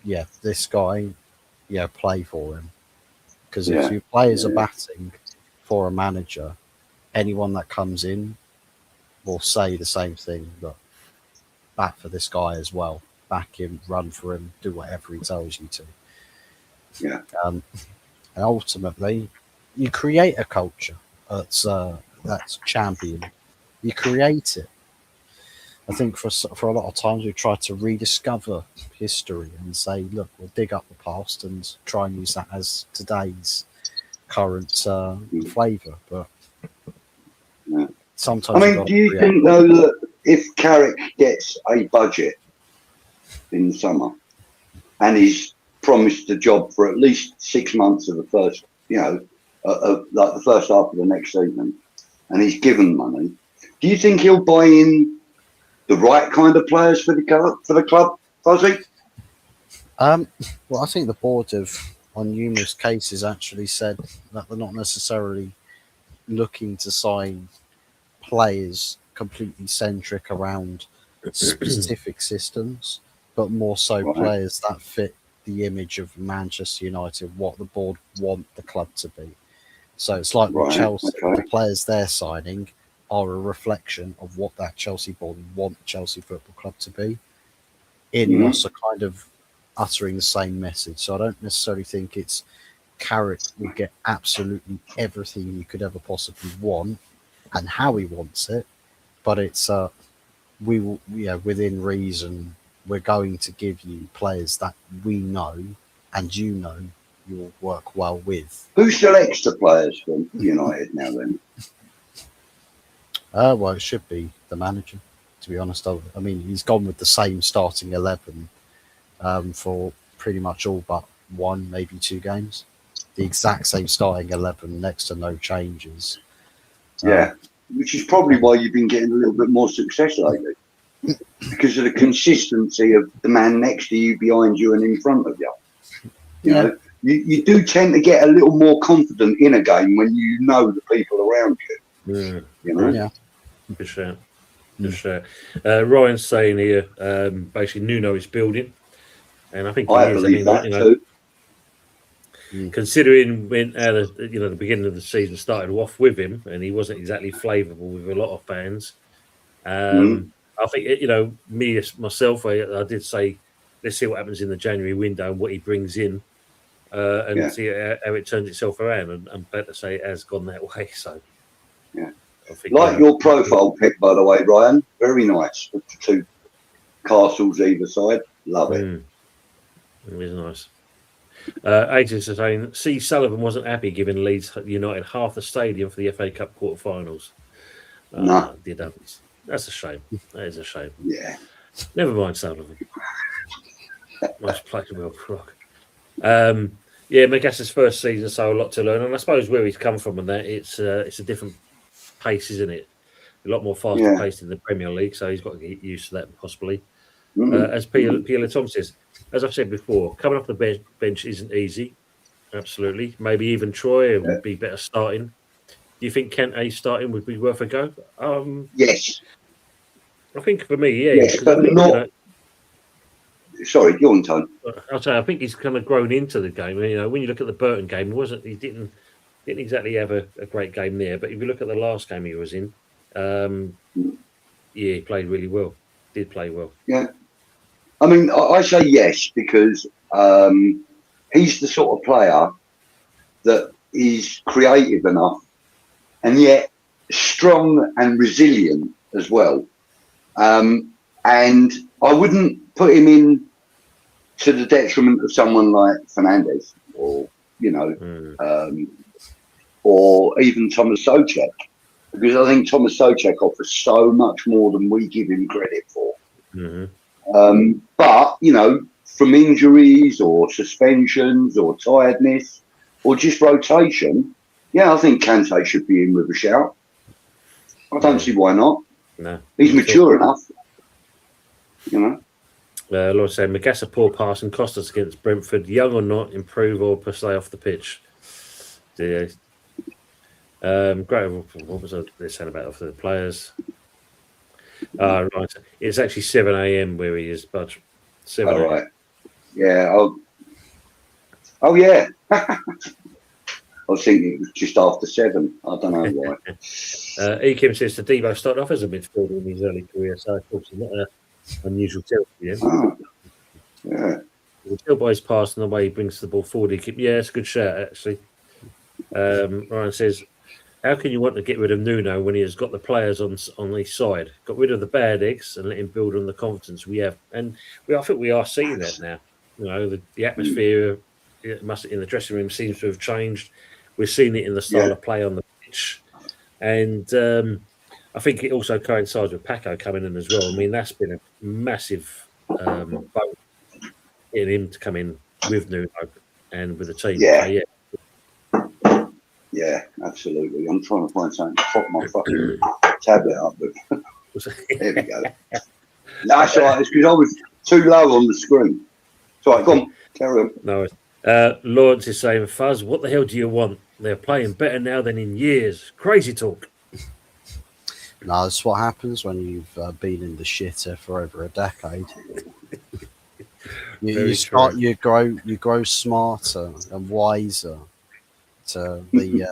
yeah, this guy, yeah, play for him. Because if your players are batting for a manager, anyone that comes in will say the same thing, look, bat for this guy as well. Back him, run for him, do whatever he tells you to. Yeah. And ultimately, you create a culture that's champion. You create it. I think for a lot of times we try to rediscover history and say, look, we'll dig up the past and try and use that as today's current flavour. But sometimes, I mean, do you think though that if Carrick gets a budget in the summer and he's promised a job for at least 6 months of the first, like the first half of the next season, and he's given money, do you think he'll buy in the right kind of players for the club, Fuzzy? Well, I think the board have, on numerous cases, actually said that they're not necessarily looking to sign players completely centric around specific systems, but more so players that fit the image of Manchester United, what the board want the club to be. So it's like with Chelsea, the players they're signing are a reflection of what that Chelsea board want Chelsea Football Club to be. Ineos are kind of uttering the same message. So I don't necessarily think it's Carrick will get absolutely everything you could ever possibly want and how he wants it, but it's we will, within reason, we're going to give you players that we know and you'll work well with. Who selects the players for United now then? Well, it should be the manager, to be honest. I mean, he's gone with the same starting 11 for pretty much all but one, maybe 2 games. The exact same starting 11, next to no changes. Which is probably why you've been getting a little bit more success lately. Because of the consistency of the man next to you, behind you, and in front of you. You know, you do tend to get a little more confident in a game when you know the people around you. You know? Yeah. For sure. For sure. Ryan's saying here, basically, Nuno is building. And I think he is. Believe that too. Considering when the beginning of the season started off with him, and he wasn't exactly favourable with a lot of fans. I think myself, I did say, let's see what happens in the January window and what he brings in, and see how it turns itself around. And I'm glad to say it has gone that way. So, I think, your profile pic, by the way, Ryan, very nice with the 2 castles either side. Love it. It was nice. Agents are saying, C. Sullivan wasn't happy giving Leeds United half the stadium for the FA Cup quarterfinals. No. That's a shame. That is a shame. Yeah. Never mind Sullivan. Nice play to Will Crock. Magas's first season, so a lot to learn. And I suppose where he's come from and that, it's a different pace, isn't it? A lot more faster paced in the Premier League, so he's got to get used to that possibly. As Peter Tom says, as I've said before, coming off the bench isn't easy. Absolutely. Maybe even Troy would be better starting. Do you think Kante starting would be worth a go? Yes. I think for me, yes, but not. Sorry, go on, Tone. I'll say I think he's kind of grown into the game. When you look at the Burton game, he didn't exactly have a great game there. But if you look at the last game he was in, he played really well. Did play well. Yeah. I mean, I say yes because he's the sort of player that is creative enough and yet strong and resilient as well. And I wouldn't put him in to the detriment of someone like Fernandez, or or even Thomas Souček, because I think Thomas Souček offers so much more than we give him credit for. But from injuries or suspensions or tiredness or just rotation, I think Kante should be in with a shout. I don't see why not. No, he's mature enough. Lord saying Magassa poor pass and cost us against Brentford. Young or not, improve or stay off the pitch. Yeah. Great. What was they saying about the players? Right. It's actually 7 a.m. where he is, Budge. 7 a.m. Right. Yeah. Oh yeah. I was thinking it was just after 7. I don't know why. Kim says that Debo started off as a midfielder in his early career, so of course not an unusual tilt for him. Oh, yeah. The tilt by his pass and the way he brings the ball forward. Yeah, it's a good shout, actually. Ryan says, how can you want to get rid of Nuno when he has got the players on his side? Got rid of the bad eggs and let him build on the confidence we have. And I think we are seeing that now. The atmosphere in the dressing room seems to have changed. We're seeing it in the style of play on the pitch. And I think it also coincides with Paco coming in as well. I mean, that's been a massive vote getting him to come in with Nuno and with the team. Yeah, absolutely. I'm trying to find something to prop my fucking tablet up with. There we go. No, that's all right. It's because I was too low on the screen. Sorry, go on. Carry on. No. Lawrence is saying, Fuzz, what the hell do you want? They're playing better now than in years. Crazy talk. No, that's what happens when you've been in the shitter for over a decade. You grow smarter and wiser. To the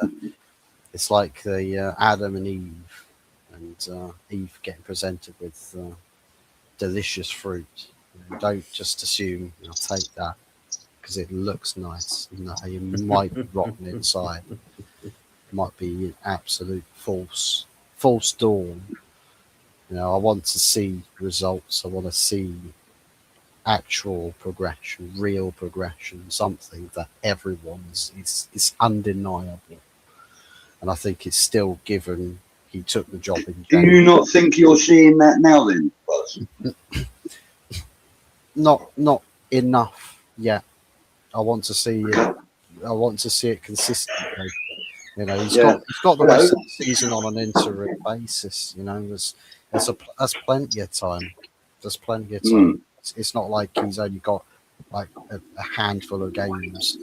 it's like the Adam and Eve, and Eve getting presented with delicious fruit. Don't just assume I'll take that because it looks nice. You might be rotten inside. It might be an absolute false dawn. I want to see results. I want to see actual progression, real progression, something that everyone's is undeniable. And I think it's still given he took the job in January. Do you not think you're seeing that now then, Buzz? Not enough yet. I want to see it. I want to see it consistently. He's got the rest of the season on an interim basis. There's plenty of time. There's plenty of time. It's not like he's only got like a handful of games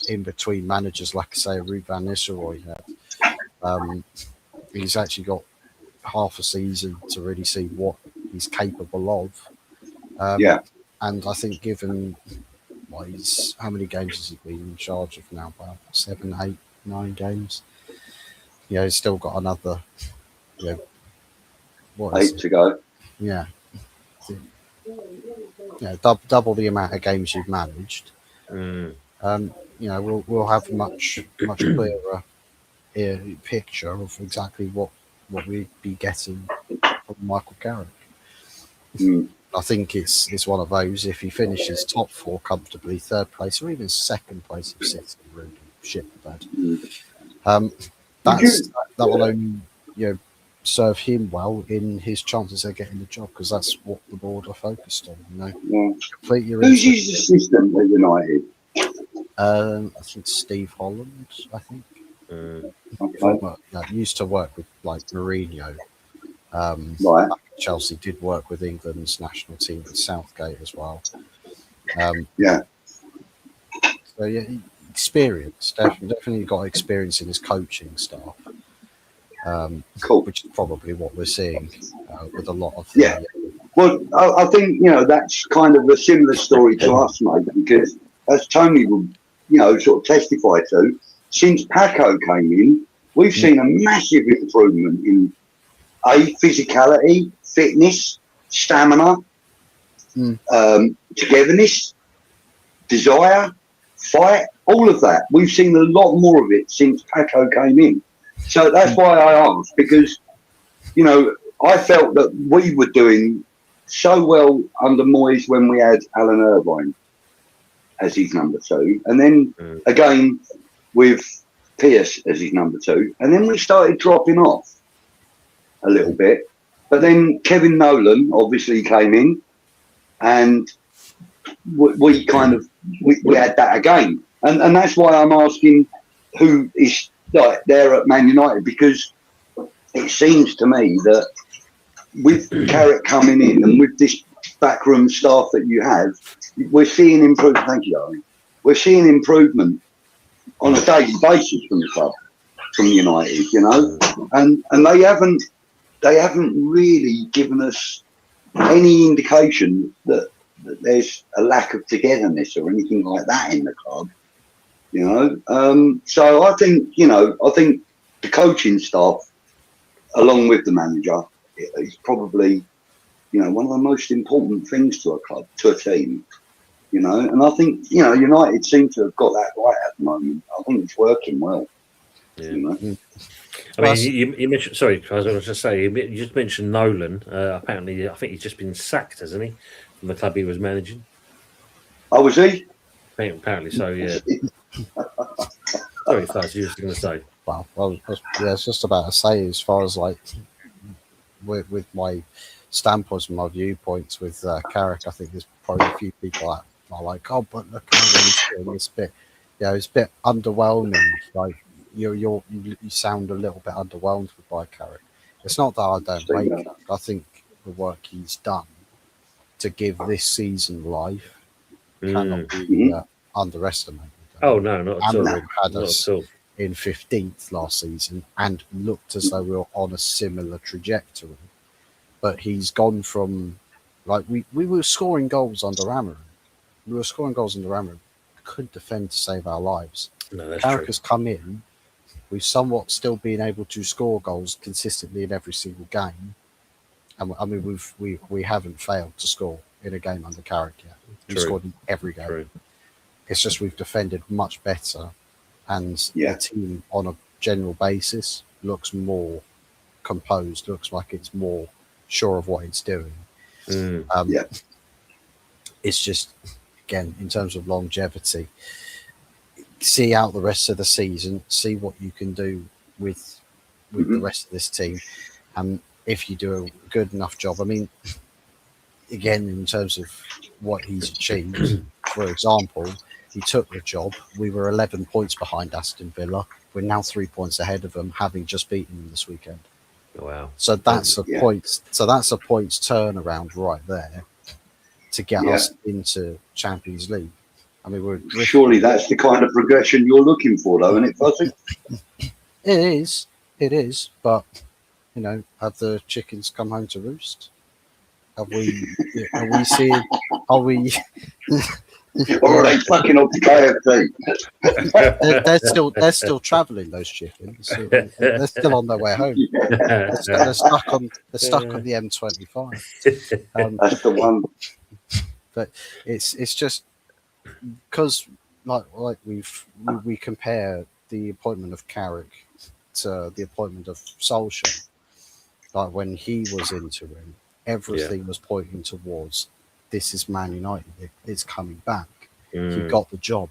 in between managers, like I say, Ruud van Nistelrooy had. He's actually got half a season to really see what he's capable of. And I think given how many games has he been in charge of now? About 7, 8, 9 games. He's still got another 8 to go. Yeah. Double the amount of games you've managed. We'll have much clearer picture of exactly what we'd be getting from Michael Carrick. I think it's one of those. If he finishes top 4 comfortably, 3rd place or even 2nd place if City really shit the bed, that will only serve him well in his chances of getting the job, because that's what the board are focused on. Who's his assistant at United? I think Steve Holland. I think. Used to work with like Mourinho. Right. Chelsea did work with England's national team at Southgate as well. So experience. Definitely got experience in his coaching staff. Cool. Which is probably what we're seeing with a lot of. Well, I think that's kind of a similar story to us, mate. Because as Tony will, sort of testify to, since Paco came in, we've seen a massive improvement in physicality, fitness, stamina, togetherness, desire, fight, all of that. We've seen a lot more of it since Paco came in. So that's why I asked, because, I felt that we were doing so well under Moyes when we had Alan Irvine as his number 2, and then again with Pierce as his number 2, and then we started dropping off a little bit. But then Kevin Nolan obviously came in, and we kind of we had that again, and that's why I'm asking who is like there at Man United, because it seems to me that with Carrick coming in and with this backroom staff that you have, we're seeing improvement. Thank you, Darling. We're seeing improvement on a daily basis from the club, from United, you know, and they haven't really given us any indication that there's a lack of togetherness or anything like that in the club, you know. So I think the coaching staff, along with the manager, is probably, you know, one of the most important things to a club, to a team, you know. And I think, you know, United seem to have got that right at the moment. I think it's working well. Yeah. You know? I mean, you mentioned. Sorry, I was going to say you just mentioned Nolan. Apparently, I think he's just been sacked, hasn't he, from the club he was managing? Oh, was he? Apparently so. Yeah. Sorry, Fuzz, you were going to say. Well, yeah, I was just about to say, as far as like with my standpoints and my viewpoints with Carrick, I think there's probably a few people that are like, oh, but look how he's doing this bit. Yeah, it's a bit underwhelming. Like you sound a little bit underwhelmed by Carrick. It's not that I don't rate him. I think the work he's done to give this season life cannot be underestimated. Oh no, not at all. Had us in 15th last season and looked as though we were on a similar trajectory. But he's gone from, like, we were scoring goals under Amarim. Couldn't defend to save our lives. No, that's Carrick true. has come in. We've somewhat still been able to score goals consistently in every single game. And I mean, we haven't failed to score in a game under Carrick yet. We've scored in every game. True. It's just we've defended much better, and the team on a general basis looks more composed, looks like it's more sure of what it's doing. It's just, again, in terms of longevity, see out the rest of the season, see what you can do with the rest of this team, and if you do a good enough job. I mean, again, in terms of what he's achieved, for example, he took the job. We were 11 points behind Aston Villa. We're now 3 points ahead of them, having just beaten them this weekend. Wow! So that's a point. So that's a points turnaround right there to get us into Champions League. I mean, surely that's the kind of progression you're looking for, though, isn't it, Fuzzy? It is. But you know, have the chickens come home to roost? Have we? Are we seeing? Are we? Or are they fucking off the KFC? They're still travelling. Those chickens. They're still on their way home. They're stuck on the M25. That's the one. But it's just because like we compare the appointment of Carrick to the appointment of Solskjaer. Like when he was interim, everything was pointing towards this is Man United. It's coming back. He got the job,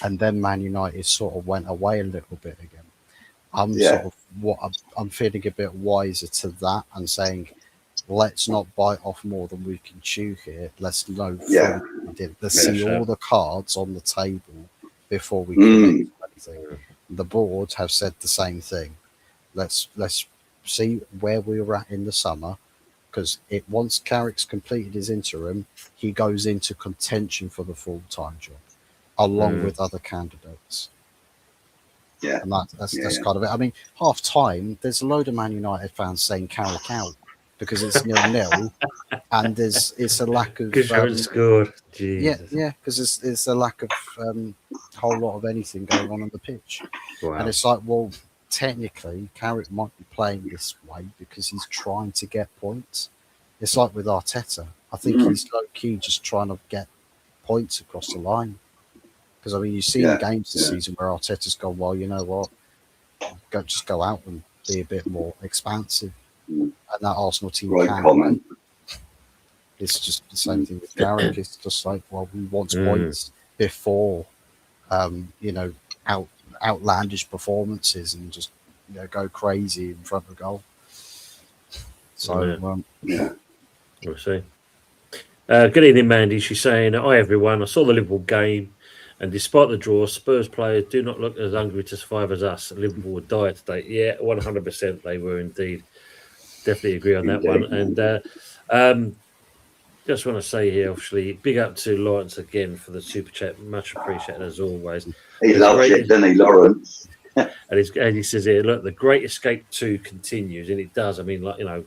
and then Man United sort of went away a little bit again. I'm feeling a bit wiser to that and saying, let's not bite off more than we can chew here. Let's know. Let's see all the cards on the table before we commit to anything. The board have said the same thing. Let's see where we were at in the summer, because once Carrick's completed his interim, he goes into contention for the full-time job, along with other candidates. Yeah, and that's kind of it. I mean, half time, there's a load of Man United fans saying Carrick out because it's 0-0, and it's a lack of because you haven't scored. Jesus. Yeah, because it's a lack of whole lot of anything going on the pitch, and it's like, well, technically, Carrick might be playing this way because he's trying to get points. It's like with Arteta. I think he's low-key just trying to get points across the line. Because, I mean, you've seen games this season where Arteta's gone, well, you know what, just go out and be a bit more expansive. And that Arsenal team can. It's just the same thing with Carrick. It's just like, well, we want Mm. points before, you know, outlandish performances and just, you know, go crazy in front of goal. So, Yeah. We'll see. Good evening, Mandy. She's saying, "Hi everyone. I saw the Liverpool game, and despite the draw, Spurs players do not look as hungry to survive as us. Liverpool would die today." Yeah, 100% they were indeed. Definitely agree on that one. And just want to say here, obviously, big up to Lawrence again for the super chat. Much appreciated as always. He It's loves great- it, doesn't he, Lawrence? And he says here, look, the Great Escape 2 continues, and it does. I mean, like, you know,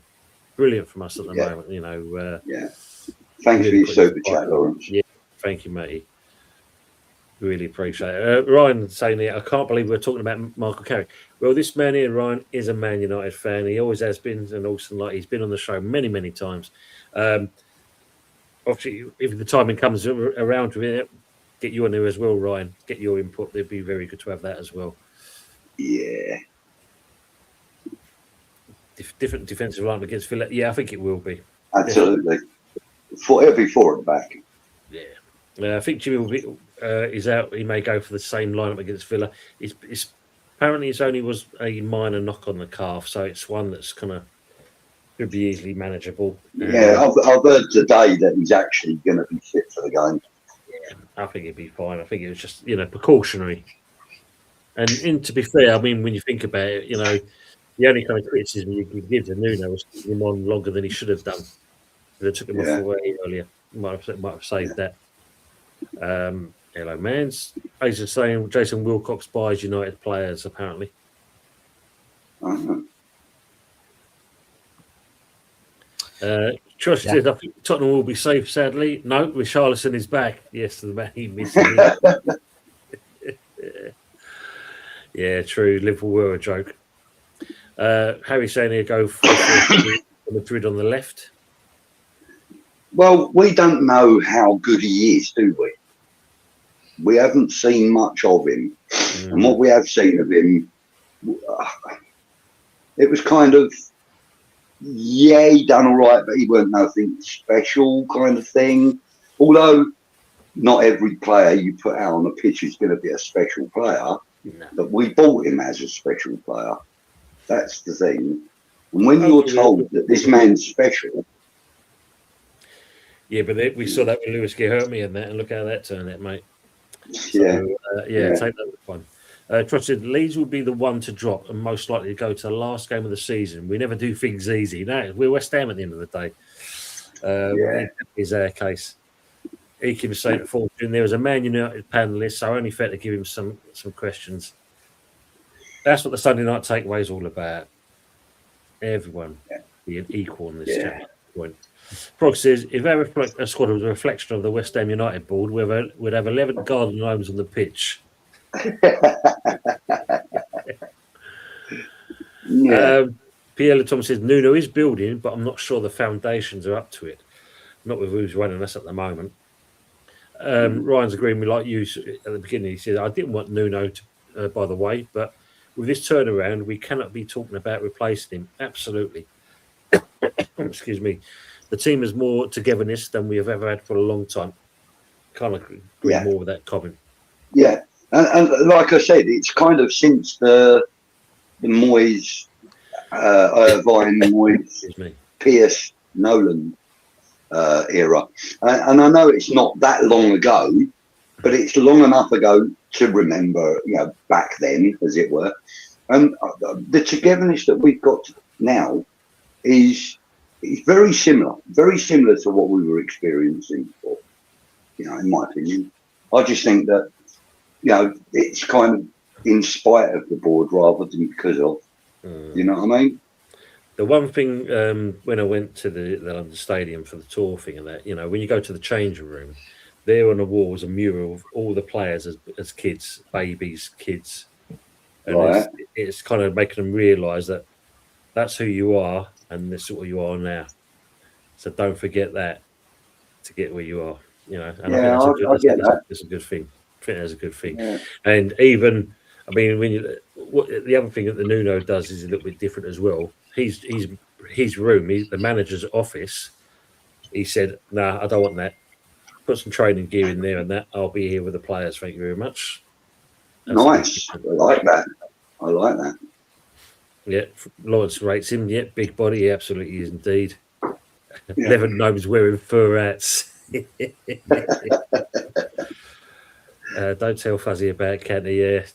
brilliant from us at the Yeah. moment. You know, Yeah. Thanks for your super chat, Lawrence. Yeah, thank you, matey. Really appreciate it. Ryan saying here, I can't believe we're talking about Michael Carrick. Well, this man here, Ryan, is a Man United fan. He always has been, and also like he's been on the show many, many times. Obviously, if the timing comes around to it, get you on there as well, Ryan. Get your input. It'd be very good to have that as well. Yeah. Different defensive line against Villa. Yeah, I think it will be. Absolutely. It'll be 4 at the back. Yeah. I think Jimmy will be. Is out. He may go for the same lineup against Villa. It's apparently it's only was a minor knock on the calf, so it's one that's kind of could be easily manageable. Yeah, I've heard today that he's actually going to be fit for the game. I think it'd be fine. I think it was just precautionary. And to be fair, I mean, when you think about it, you know, the only kind of criticism you could give to Nuno was keeping him on longer than he should have done. They took him off way earlier. Might have saved that. Hello, Mans. Jason saying Jason Wilcox buys United players, apparently. Trust says, I think Tottenham will be safe, sadly. No, Richarlison is back. Yes, the man he misses. Yeah, true. Liverpool were a joke. Harry saying he'll go for Madrid on the left. Well, we don't know how good he is, do we? We haven't seen much of him. And what we have seen of him, it was kind of, yeah, he done all right, but he weren't nothing special kind of thing. Although not every player you put out on the pitch is going to be a special player, but we bought him as a special player. That's the thing. And when you're told that this man's special... Yeah, but we saw that with Lewis Guilherme and that, and look how that turned out, mate. Yeah. So, take that one. Trusted Leeds will be the one to drop and most likely to go to the last game of the season. We never do things easy. No, we're West Ham at the end of the day. Is our case. Ekim was saying before, there was a Man United panelist, so only fair to give him some questions. That's what the Sunday night takeaway is all about. Everyone being equal on this point. Prog says, if our squad was a reflection of the West Ham United board, we'd have 11 garden gnomes on the pitch. Pierre Tom says, Nuno is building, but I'm not sure the foundations are up to it. Not with who's running us at the moment. Ryan's agreeing with like you at the beginning. He said, I didn't want Nuno to, by the way, but with this turnaround, we cannot be talking about replacing him. Absolutely. Excuse me. The team has more togetherness than we have ever had for a long time. Can't agree more with that comment. Yeah. And like I said, it's kind of since the Moyes, Irvine, Moyes, Pierce, Nolan era. And I know it's not that long ago, but it's long enough ago to remember, back then, as it were. And the togetherness that we've got now is very similar to what we were experiencing before, in my opinion. I just think that, it's kind of in spite of the board rather than because of, you know what I mean? The one thing, when I went to the London Stadium for the tour thing and that, when you go to the changing room, there on the wall was a mural of all the players as kids, babies, kids. And it's kind of making them realise that that's who you are and this is what you are now. So don't forget that to get where you are, And I think that's a good thing. I think that's a good thing. Yeah. And even, I mean, the other thing that the Nuno does is a little bit different as well. His room, the manager's office, he said, "Nah, I don't want that. Put some training gear in there and that. I'll be here with the players. Thank you very much." Nice. I like that. I like that. Yeah, Lawrence rates him. Yeah, big body. He absolutely is indeed. Yeah. Never gnomes wearing fur hats. Don't tell Fuzzy about Canty. Yeah.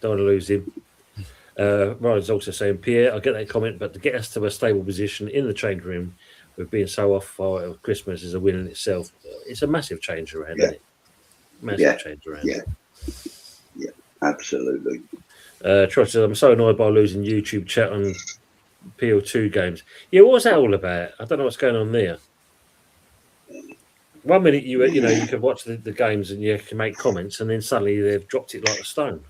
Don't want to lose him. Ryan's also saying, Pierre, I get that comment, but to get us to a stable position in the change room with being so off for Christmas is a win in itself. It's a massive change around, isn't it? Massive change around. Yeah, absolutely. Troy says, I'm so annoyed by losing YouTube chat on PL2 games. Yeah, what was that all about? I don't know what's going on there. 1 minute you could watch the games and you can make comments, and then suddenly they've dropped it like a stone.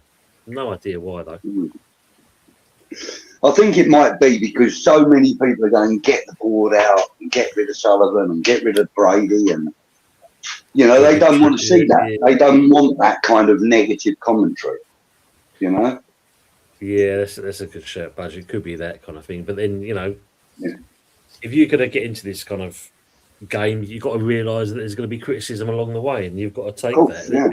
No idea why though. I think it might be because so many people are going, get the board out and get rid of Sullivan and get rid of Brady, and they don't want to see that. They don't want that kind of negative commentary. Yeah, that's a good shout, Budge. It could be that kind of thing. But then, if you're going to get into this kind of game, you've got to realise that there's going to be criticism along the way, and you've got to take that. Yeah.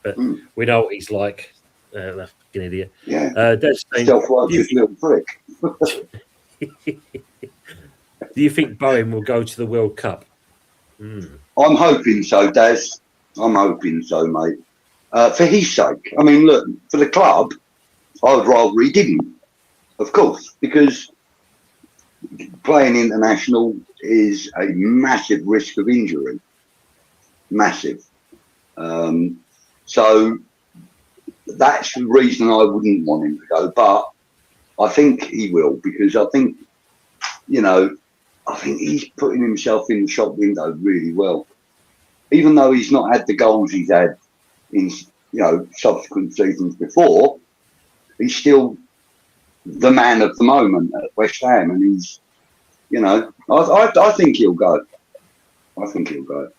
But we know what he's like. That fucking idiot. Yeah. Saying, self-righteous little prick. do you think Bowen will go to the World Cup? I'm hoping so, Daz. I'm hoping so, mate. For his sake. I mean, look, for the club, I would rather he didn't, of course, because playing international is a massive risk of injury. Massive. So that's the reason I wouldn't want him to go. But I think he will, because I think, I think he's putting himself in the shop window really well. Even though he's not had the goals he's had in, subsequent seasons before, he's still the man of the moment at West Ham, and he's, I think he'll go. I think he'll go.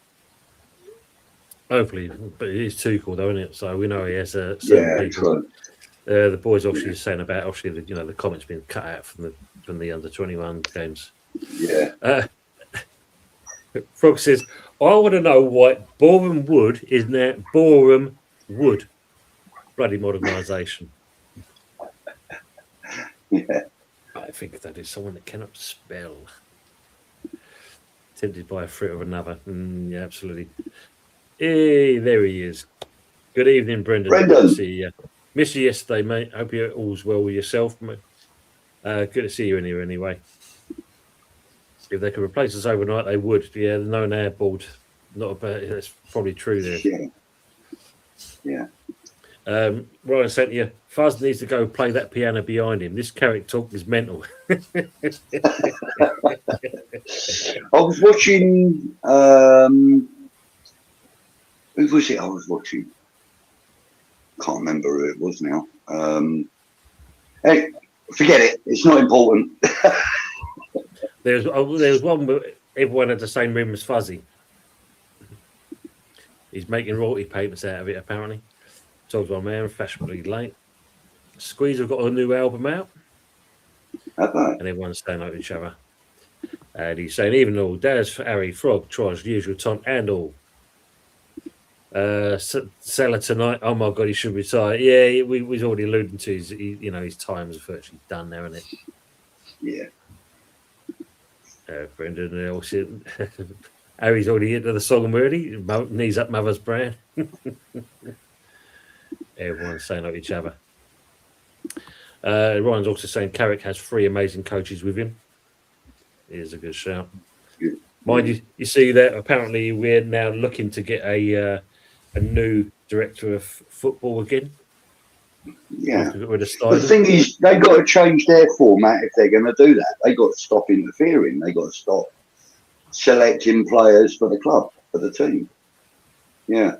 Hopefully, but it is Tuchel though, isn't it? So we know he has certain people. True. The boys obviously saying about the comments being cut out from the under-21 games. Yeah. Frog says, I want to know why Boreham Wood is now Boreham Wood. Bloody modernisation. Yeah. I think that is someone that cannot spell. Tempted by a fruit of another. Yeah, absolutely. Hey, there he is. Good evening, Brendan. Good to see you. Missed you yesterday, mate. Hope you're all's well with yourself, mate. Good to see you in here anyway. If they could replace us overnight, they would. Yeah, no an air board. Not about. That's probably true there. Yeah. Ryan sent you. Fuzz needs to go play that piano behind him. This character talk is mental. I was watching. Who was it I was watching? Can't remember who it was now. Hey, forget it. It's not important. There was one where everyone had the same room as Fuzzy. He's making royalty payments out of it, apparently. Talks about man, fashionably late. Squeeze have got a new album out. And everyone's staying over each other. And he's saying, even though Daz, Harry, Frog, tries the usual taunt and all. Seller tonight. Oh my God, he should retire. Yeah, we was already alluding to his time is virtually done now, isn't it? Yeah. Brendan also Harry's already into the song already. Knees up, mother's brand. Everyone's saying like each other. Ryan's also saying Carrick has 3 amazing coaches with him. Here's a good shout. Mind you see that apparently we're now looking to get a new director of football again. Yeah. But the thing is, they've got to change their format if they're going to do that. They've got to stop interfering. They've got to stop selecting players for the club, for the team. Yeah.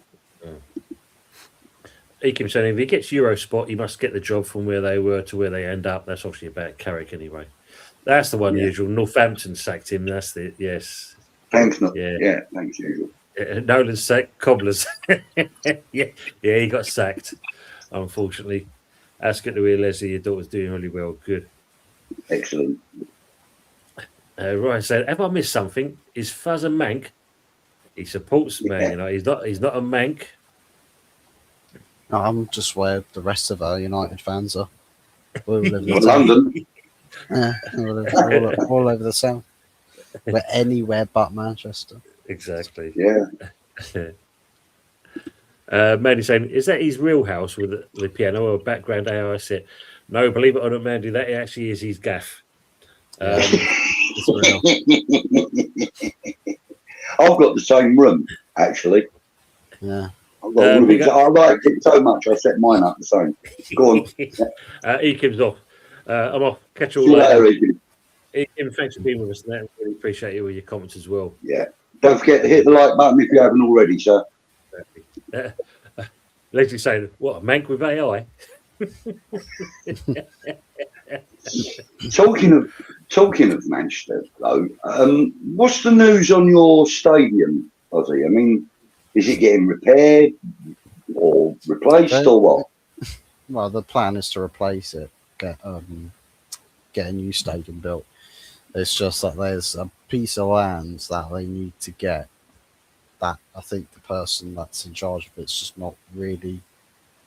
He keeps saying if he gets Eurosport, he must get the job from where they were to where they end up. That's obviously about Carrick anyway. That's the one usual. Northampton sacked him. That's the yes. Thanks, yeah, thanks, usual. Nolan sacked Cobblers. yeah, he got sacked. Unfortunately, that's good to hear, Leslie. Your daughter's doing really well. Good, excellent. Ryan said, "Have I missed something? Is Fuzz a mank? He supports Man Yeah. United. He's not a mank. No, I'm just where the rest of our United fans are. We all live in Well, the town. London. Yeah, we live all over the south. We're anywhere but Manchester. Exactly." Yeah. Mandy saying, "Is that his real house with the piano or background AI set?" No, believe it or not, Mandy, that actually is his gaff. It's real. I've got the same room, actually. Yeah. I've got a room. big up- I like it so much, I set mine up the same. Go on. Ekim's off. I'm off. Catch you all See you later, later. Egan. Ekim, thanks for being with us. Nat. Really appreciate you with your comments as well. Yeah. Don't forget to hit the like button if you haven't already, sir. Leslie saying, "What, a mank with AI?" Talking of Manchester, though, what's the news on your stadium, Ozzy? I mean, is it getting repaired or replaced or what? Well, the plan is to replace it, get a new stadium built. It's just that there's a piece of land that they need to get. That I think the person that's in charge of it's just not really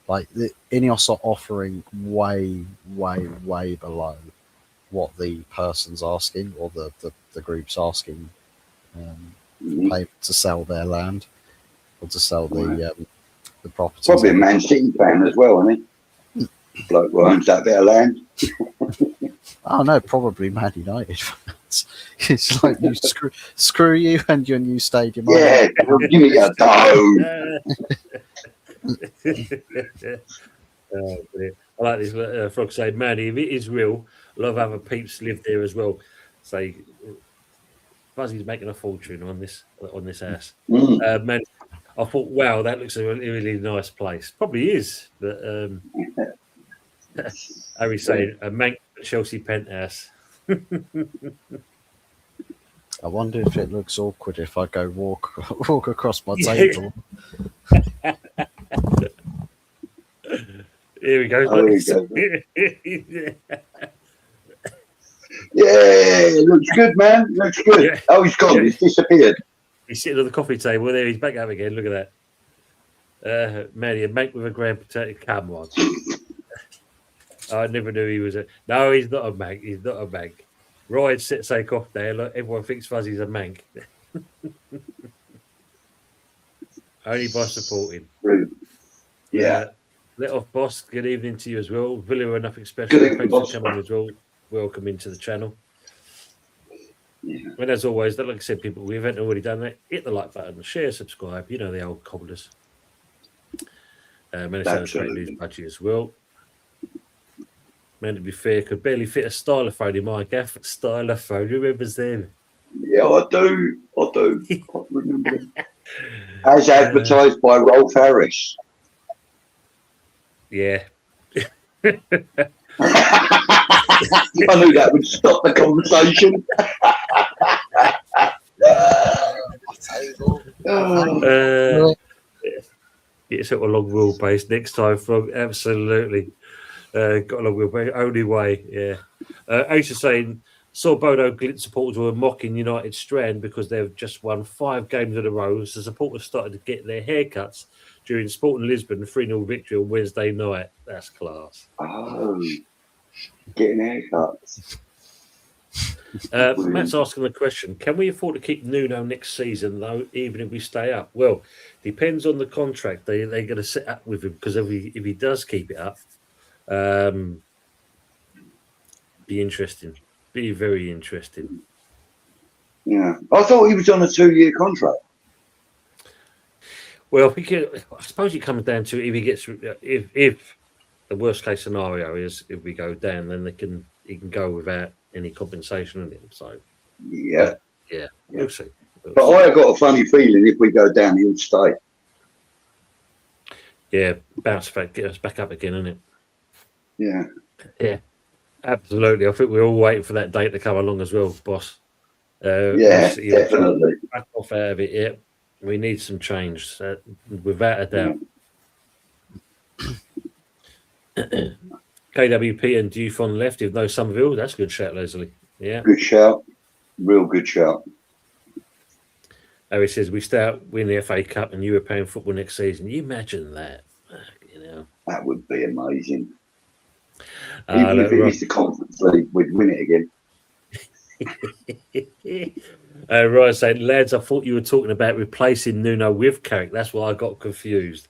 like the Ineos are offering way below what the person's asking or the group's asking pay to sell their land or to sell the property. Probably a Man City fan as well, isn't he? Bloke who owns that bit of land. Oh no, probably Man United fans. It's like you screw you and your new stadium. Yeah, give me a dough. Brilliant. I like this. Frog saying, "Manny, if it is real, a lot of other peeps live there as well." Say, Fuzzy's making a fortune on this house. Man, I thought, wow, that looks a really nice place. Probably is, but Harry's saying a mank Chelsea penthouse. I wonder if it looks awkward if I go walk across my table. Here we go. Oh, here we go. Yeah, it looks good, man. Looks good. Yeah. Oh, he's gone. Yeah. He's disappeared. He's sitting on the coffee table. There, he's back up again. Look at that. Manny, a mank with a grand potato. Come on. I never knew he was a. No, he's not a mank. He's not a mank. Ryan sits off there. Look, everyone thinks Fuzzy's a mank. Only by supporting. Brilliant. Yeah. Let off, boss. Good evening to you as well. Villa or nothing special. Good evening, Thanks boss. for coming as well. Welcome into the channel. Yeah. And as always, like I said, people, we haven't already done that. Hit the like button, share, subscribe. You know the old cobblers. Minnesota's great news budget as well. Man, to be fair, could barely fit a stylophone in my gaff. Stylophone, who remembers them? Yeah, I do. I remember them. As advertised by Rolf Harris. Yeah. I knew that would stop the conversation. Get sort of long wheelbase next time from absolutely. Got a long wheelbase, only way, yeah. Aisha saying, saw Bodo Glint supporters were mocking United Strand because they've just won 5 games in a row. So supporters started to get their haircuts during Sporting Lisbon 3-0 victory on Wednesday night. That's class. Oh, getting haircuts. Matt's asking the question, can we afford to keep Nuno next season, though, even if we stay up? Well, depends on the contract they're going to set up with him, because if he does keep it up, be interesting. Be very interesting. Yeah. I thought he was on a 2-year contract. Well, I suppose it comes down to if he gets, if the worst case scenario is if we go down, then he can go without any compensation on him. So Yeah. we'll see. But I have got a funny feeling if we go down, he'll stay. Yeah, bounce back, get us back up again, isn't it? Yeah. Yeah, absolutely. I think we're all waiting for that date to come along as well, boss. Yeah, definitely. Back off out of it. Yeah, we need some change, without a doubt. KWP and Dufon left with no Somerville. That's a good shout, Leslie. Yeah. Good shout. Real good shout. Harry says, we start winning the FA Cup and European football next season. You imagine that? You know, That would be amazing. Uh, Even if it look, is the Conference League, we'd win it again. Ryan saying, lads, I thought you were talking about replacing Nuno with Carrick. That's why I got confused.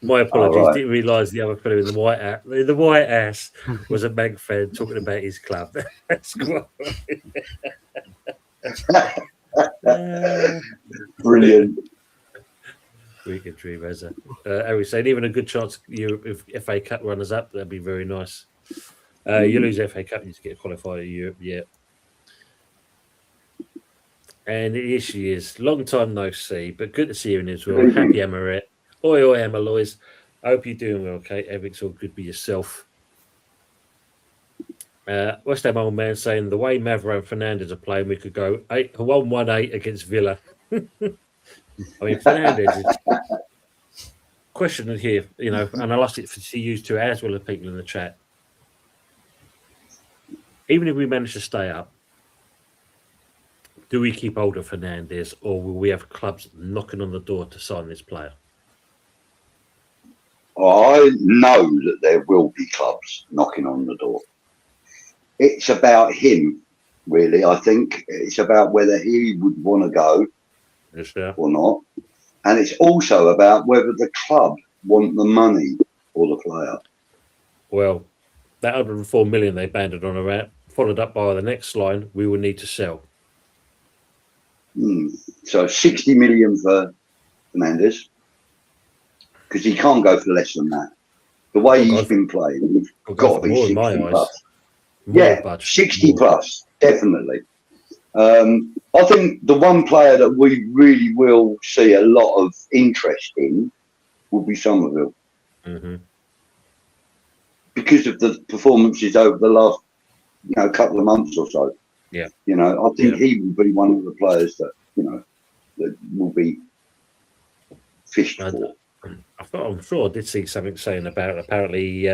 My apologies. right. Didn't realise the other fellow in the white ass was a Mag fan talking about his club. That's quite Brilliant. we can dream as a. Harry saying, even a good chance if FA Cup runners up, that'd be very nice. You lose FA Cup, you just get qualified to Europe, yeah. And the issue is, long time no see, but good to see you in Israel. Happy Amaret. Oi, oi, Amaloys. I hope you're doing well, okay? Everything's all good with yourself. West Ham old man saying, the way Mavro and Fernandez are playing, we could go 1-1-8 against Villa. I mean, Fernandez is questioning here, you know, and I'll ask it to you two as well as people in the chat. Even if we manage to stay up, do we keep hold of Fernandez, or will we have clubs knocking on the door to sign this player? I know that there will be clubs knocking on the door. It's about him, really. I think it's about whether he would want to go or not. And it's also about whether the club want the money for the player. Well, that 104 million they banded on around, followed up by the next line, we will need to sell. So 60 million for Fernandez, because he can't go for less than that. The way he's been playing, it's got to be 60 plus. Yeah, 60 plus, definitely. I think the one player that we really will see a lot of interest in will be Somerville. Because of the performances over the last couple of months or so. Yeah. I think he will be one of the players that, that will be fished for. I'm sure I did see something saying about apparently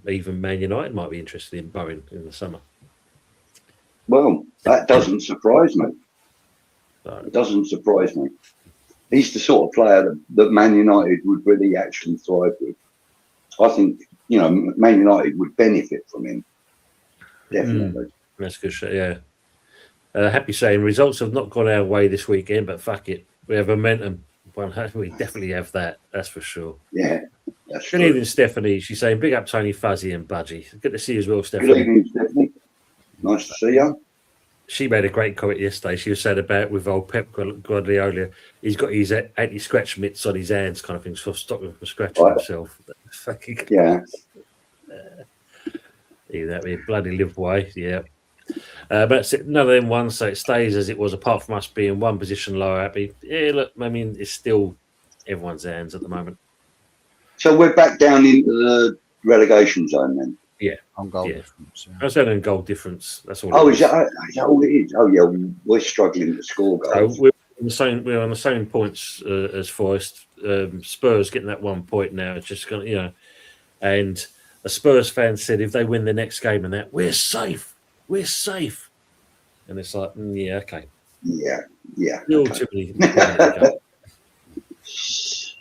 even Man United might be interested in Bowen in the summer. Well, that doesn't surprise me. It doesn't surprise me. He's the sort of player that Man United would really actually thrive with. I think, Man United would benefit from him. Definitely. That's good shit, yeah. Happy saying results have not gone our way this weekend, but fuck it. We have momentum. Well, we definitely have that. That's for sure. Yeah. That's good evening, Stephanie. She's saying, big up Tony, Fuzzy and Budgie. Good to see you as well, Stephanie. Good evening, Stephanie. Nice to see you. She made a great comment yesterday. She was saying about with old Pep Guardiola, he's got his anti-scratch mitts on his hands kind of things to stop him from scratching himself. Fucking yeah. That'd be a bloody live way, yeah. But none of them ones, so it stays as it was, apart from us being one position lower. Happy, yeah. Look, I mean, it's still everyone's hands at the moment. So we're back down into the relegation zone then. Yeah, on goal difference. Yeah. I was saying goal difference. That's all. Oh, is that all it is? Oh, yeah. We're struggling to score goals. So we're on the same points as Forest. Spurs getting that 1 point now. It's just going to, and a Spurs fan said if they win the next game and that, we're safe. We're safe. And it's like, yeah, okay. Yeah. Still okay.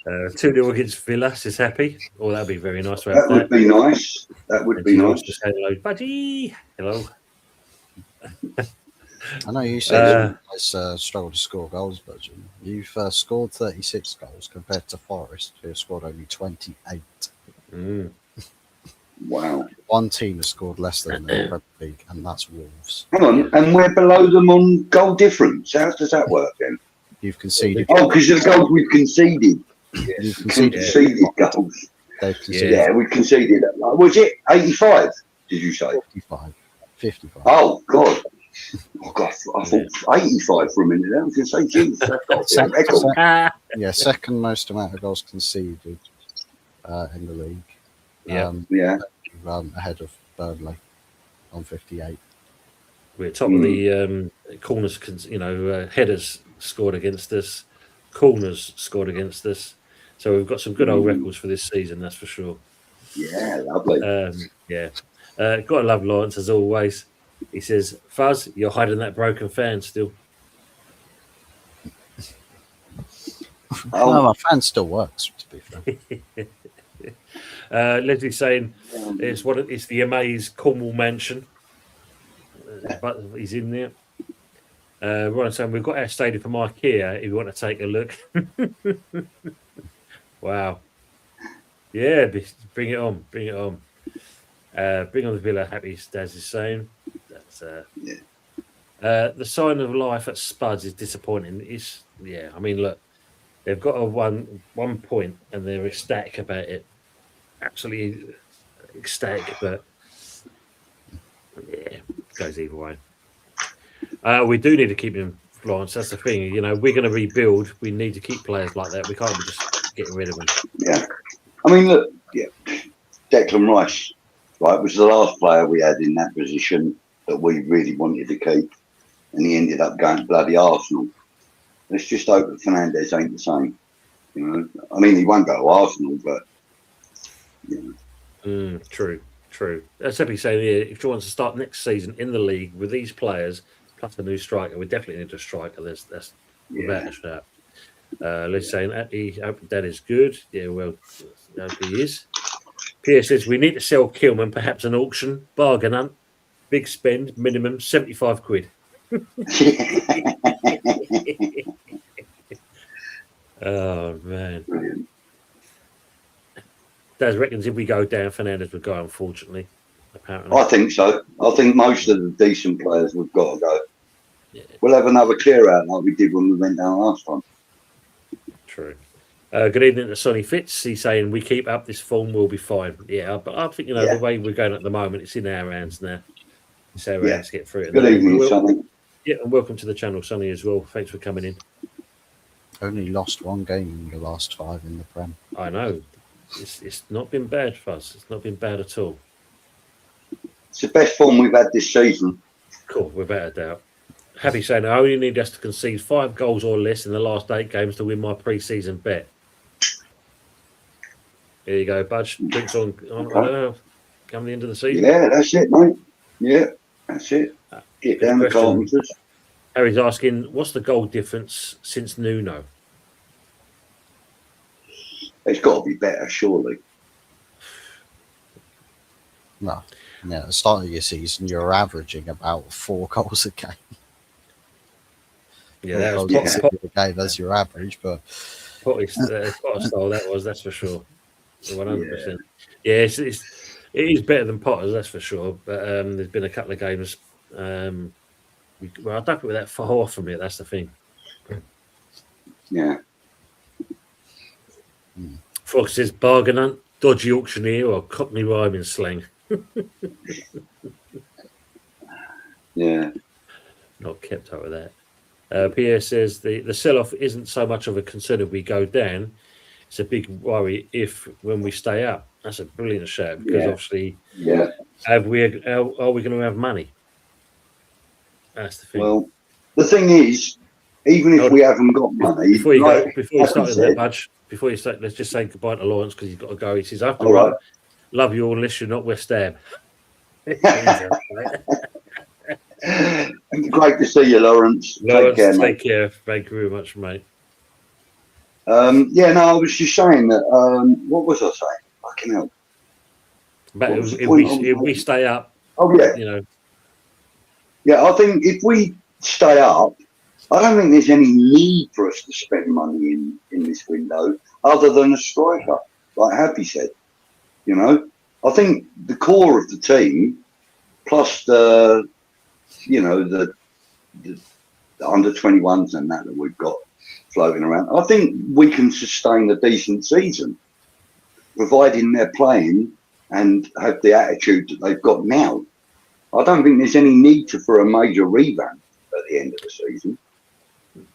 2-0 against Villa is happy. Oh, that'd be very nice. That would be nice. That would be nice. Just hello, buddy. Hello. I know you say you guys struggle to score goals, but you've scored 36 goals compared to Forest, who have scored only 28. Wow. One team has scored less than the Premier League, and that's Wolves. Hang on, and we're below them on goal difference. How does that work then? You've conceded. Oh, because of the goals we've conceded. You've conceded goals. They've conceded. Yeah, we conceded. Was it 85? Did you say 55? Oh God! Oh God! I thought 85 for a minute. I was going to say, geez, that's got to be a record. Yeah, second most amount of goals conceded in the league. Ahead of Burnley on 58. We're top of the corners. Headers scored against us. Corners scored against us. So we've got some good old records for this season, that's for sure. Yeah, lovely. Got to love Lawrence as always. He says, Fuzz, you're hiding that broken fan still. No, my fan still works, to be fair. Leslie's saying it's the Amaze Cornwall mansion. But he's in there. Ryan saying we've got our stadium from IKEA if you want to take a look. Wow. Yeah, bring it on. Bring it on. Bring on the Villa, happy Daz is saying. That's the sign of life at Spuds is disappointing. I mean, look, they've got a one point and they're ecstatic about it. Absolutely ecstatic, but yeah, it goes either way. We do need to keep him Florence. That's the thing. You know, we're going to rebuild. We need to keep players like that. We can't be just getting rid of them. Yeah. I mean, look, Declan Rice, right, was the last player we had in that position that we really wanted to keep. And he ended up going to bloody Arsenal. Let's just hope that Fernandes ain't the same. You know, I mean, he won't go to Arsenal, but, you know. True. That's simply saying, if you want to start next season in the league with these players, plus a new striker, we definitely need a striker. That's without a shout. Let's say I hope that is good. Yeah, well, I hope he is. Pierre says we need to sell Kilman, perhaps an auction, bargain hunt, big spend, minimum 75 quid. Oh man. Brilliant. Daz reckons if we go down, Fernandes would go, unfortunately. Apparently. I think so. I think most of the decent players we've got to go. Yeah. We'll have another clear out like we did when we went down last time. True. Good evening to Sonny Fitz. He's saying we keep up this form, we'll be fine. Yeah, but I think the way we're going at the moment, it's in our hands now. It's our hands to get through it. Good evening, Sonny. Yeah, and welcome to the channel, Sonny, as well. Thanks for coming in. Only lost one game in the last 5 in the Prem. I know. It's not been bad for us. It's not been bad at all. It's the best form we've had this season. Cool, without a doubt. Happy saying I only need us to concede 5 goals or less in the last 8 games to win my pre-season bet. There you go, Budge. Drinks on come the end of the season. Yeah, that's it, mate. Yeah, that's it. Get down the Carpenters. Harry's asking, what's the goal difference since Nuno? It's got to be better, surely. No. Yeah, at the start of your season, you're averaging about 4 goals a game. Yeah, that was a game as your average, but Potter style that was, that's for sure. 100%. Yeah, it is better than Potter's, that's for sure. But there's been a couple of games. I don't think we're that far off from it. That's the thing. Yeah. Fox says bargain hunt, dodgy auctioneer, or Cockney rhyming slang. Yeah. Not kept up with that. Pierre says the sell-off isn't so much of a concern if we go down. It's a big worry when we stay up. That's a brilliant shout because obviously, are we going to have money? That's the thing. Well, the thing is, even if we haven't got money, before you start that Budge, before you start, let's just say goodbye to Lawrence because he's got to go. He says, "After all, love you all unless you're not West Ham." Great to see you, Lawrence. Take care, mate. Take care. Thank you very much, mate. I was just saying that. What was I saying? Fucking hell. But if we stay up, Yeah, I think if we stay up, I don't think there's any need for us to spend money in this window other than a striker, like Happy said. You know, I think the core of the team, plus the under 21s and that we've got floating around, I think we can sustain a decent season, providing they're playing and have the attitude that they've got now. I don't think there's any need for a major revamp at the end of the season.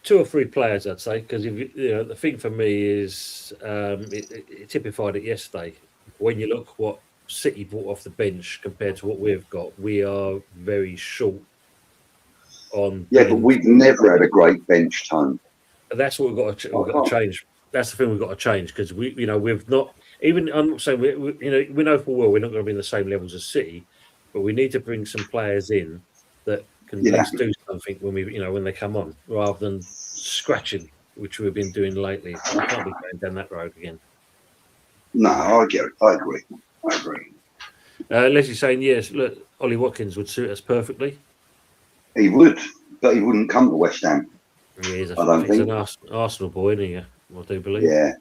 2 or 3 players, I'd say, because the thing for me is it typified it yesterday. When you look what City brought off the bench compared to what we've got, we are very short on. Yeah, but we've never had a great bench tone. That's what we've got to change. That's the thing we've got to change because we've not even. I'm not saying we know full well we're not going to be in the same levels as City, but we need to bring some players in that can at Yeah. least do something when when they come on, rather than scratching, which we've been doing lately. We can't be going down that road again. No, I get it. I agree. Leslie's saying yes. Look, Ollie Watkins would suit us perfectly. He would, but he wouldn't come to West Ham. Yeah, he's I don't he's think. an Arsenal boy, isn't he? I do believe. Yeah.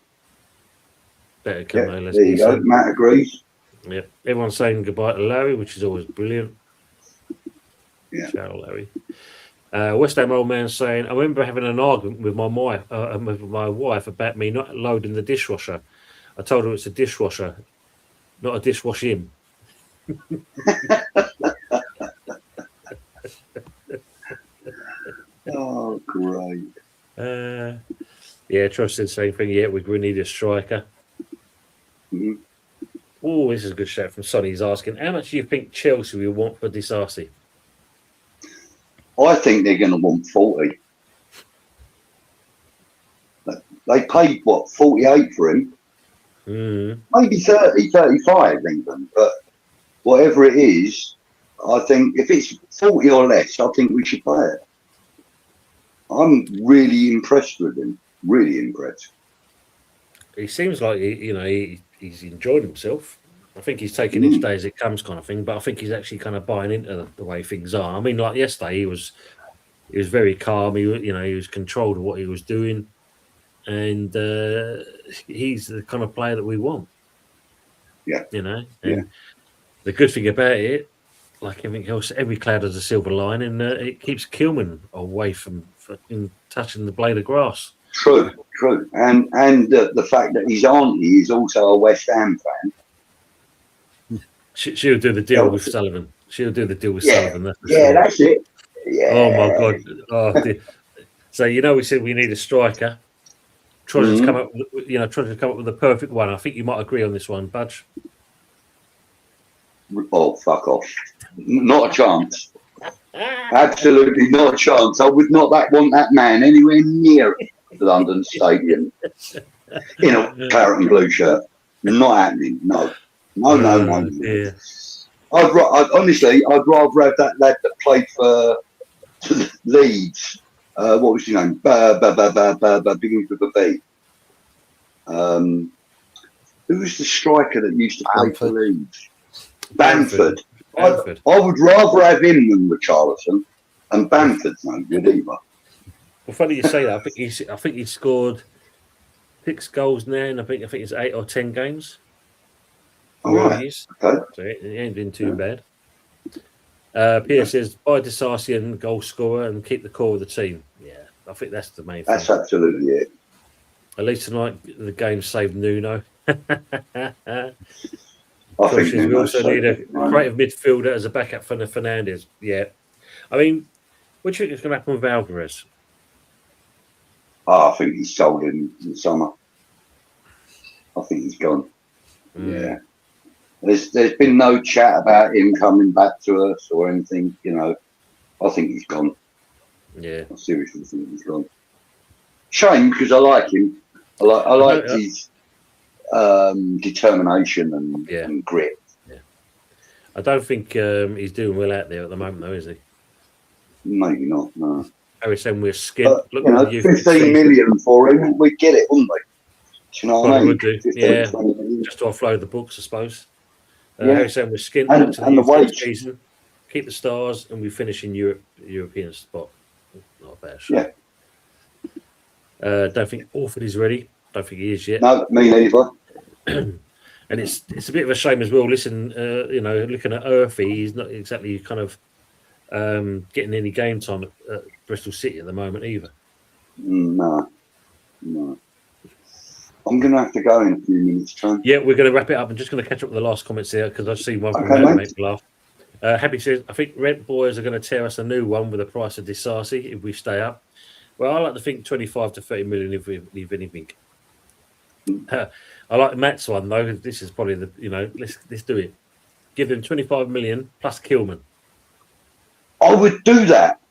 Better come Yeah, though, there Leslie. you go. Matt agrees. Yeah, everyone's saying goodbye to Larry, which is always brilliant. Yeah. Shout out, Larry. West Ham old man saying, I remember having an argument with my wife about me not loading the dishwasher. I told her it's a dishwasher, not a dishwashing. Oh, great. Yeah, Trust said the same thing. Yeah, we need a striker. Mhm. Oh, this is a good shout from Sonny. He's asking, how much do you think Chelsea will want for Disasi? I think they're going to want 40. They paid, what, 48 for him? Maybe 30, 35 even. But whatever it is, I think if it's 40 or less, I think we should play it. I'm really impressed with him. Really impressed. He seems like he's enjoyed himself. I think he's taking each day as it comes, kind of thing. But I think he's actually kind of buying into the way things are. I mean, like yesterday, he was very calm. He was controlled of what he was doing, and he's the kind of player that we want. Yeah. And the good thing about it, like everything else, every cloud has a silver lining, and it keeps Kilman away from fucking touching the blade of grass. True. And the fact that his auntie is also a West Ham fan. She'll do the deal with Sullivan. Sullivan. That's for Yeah, sure. that's it. Yeah. Oh my god. Oh, dear. So we said we need a striker. Trotters come up with the perfect one. I think you might agree on this one, Budge. Oh, fuck off. Not a chance. Absolutely not a chance. I would not want that man anywhere near London Stadium in a claret and blue shirt. Not happening. No. Yeah. Honestly, I'd rather have that lad that played for Leeds. What was his name? Begins with a B. Who was the striker that used to play for Leeds? Bamford. I would rather have him than Richarlison, and Bamford's no good either. Well, funny you say that. I think he scored 6 goals now, and I think it's 8 or 10 games. All right. Okay. So it ain't been too bad. Pierre says, buy Disasi and goal scorer and keep the core of the team. Yeah, I think that's the main thing. That's absolutely it. At least tonight, the game saved Nuno. I think we also need a creative midfielder as a backup for Fernandes. Yeah. I mean, what do you think is going to happen with Alvarez? I think he's sold in the summer. I think he's gone. Yeah. There's been no chat about him coming back to us or anything, I think he's gone. Yeah. I seriously think he's gone. Shame, because I like him. I like his determination and grit. Yeah. I don't think he's doing well out there at the moment, though, is he? Maybe not, no. Harry saying we're skint. Look, 15 million for him, we'd get it, wouldn't we? Do you know what I mean? Would do. 15, yeah, just to offload the books, I suppose. Harry saying we're skint and the wage season, keep the stars, and we finish in European spot. Not a bad shot. Yeah. Don't think Orford is ready. Don't think he is yet. No, me neither. And it's a bit of a shame as well. Listen, looking at Earthy, he's not exactly kind of getting any game time at Bristol City at the moment either. No. I'm going to have to go in a few minutes' time. Yeah, we're going to wrap it up. I'm just going to catch up with the last comments here because I've seen one from Matt make me laugh. Happy says, I think Rent Boys are going to tear us a new one with the price of Disasi if we stay up. Well, I like to think 25 to 30 million if we leave anything. I like Matt's one though. This is probably let's do it. Give them 25 million plus Kilman. I would do that.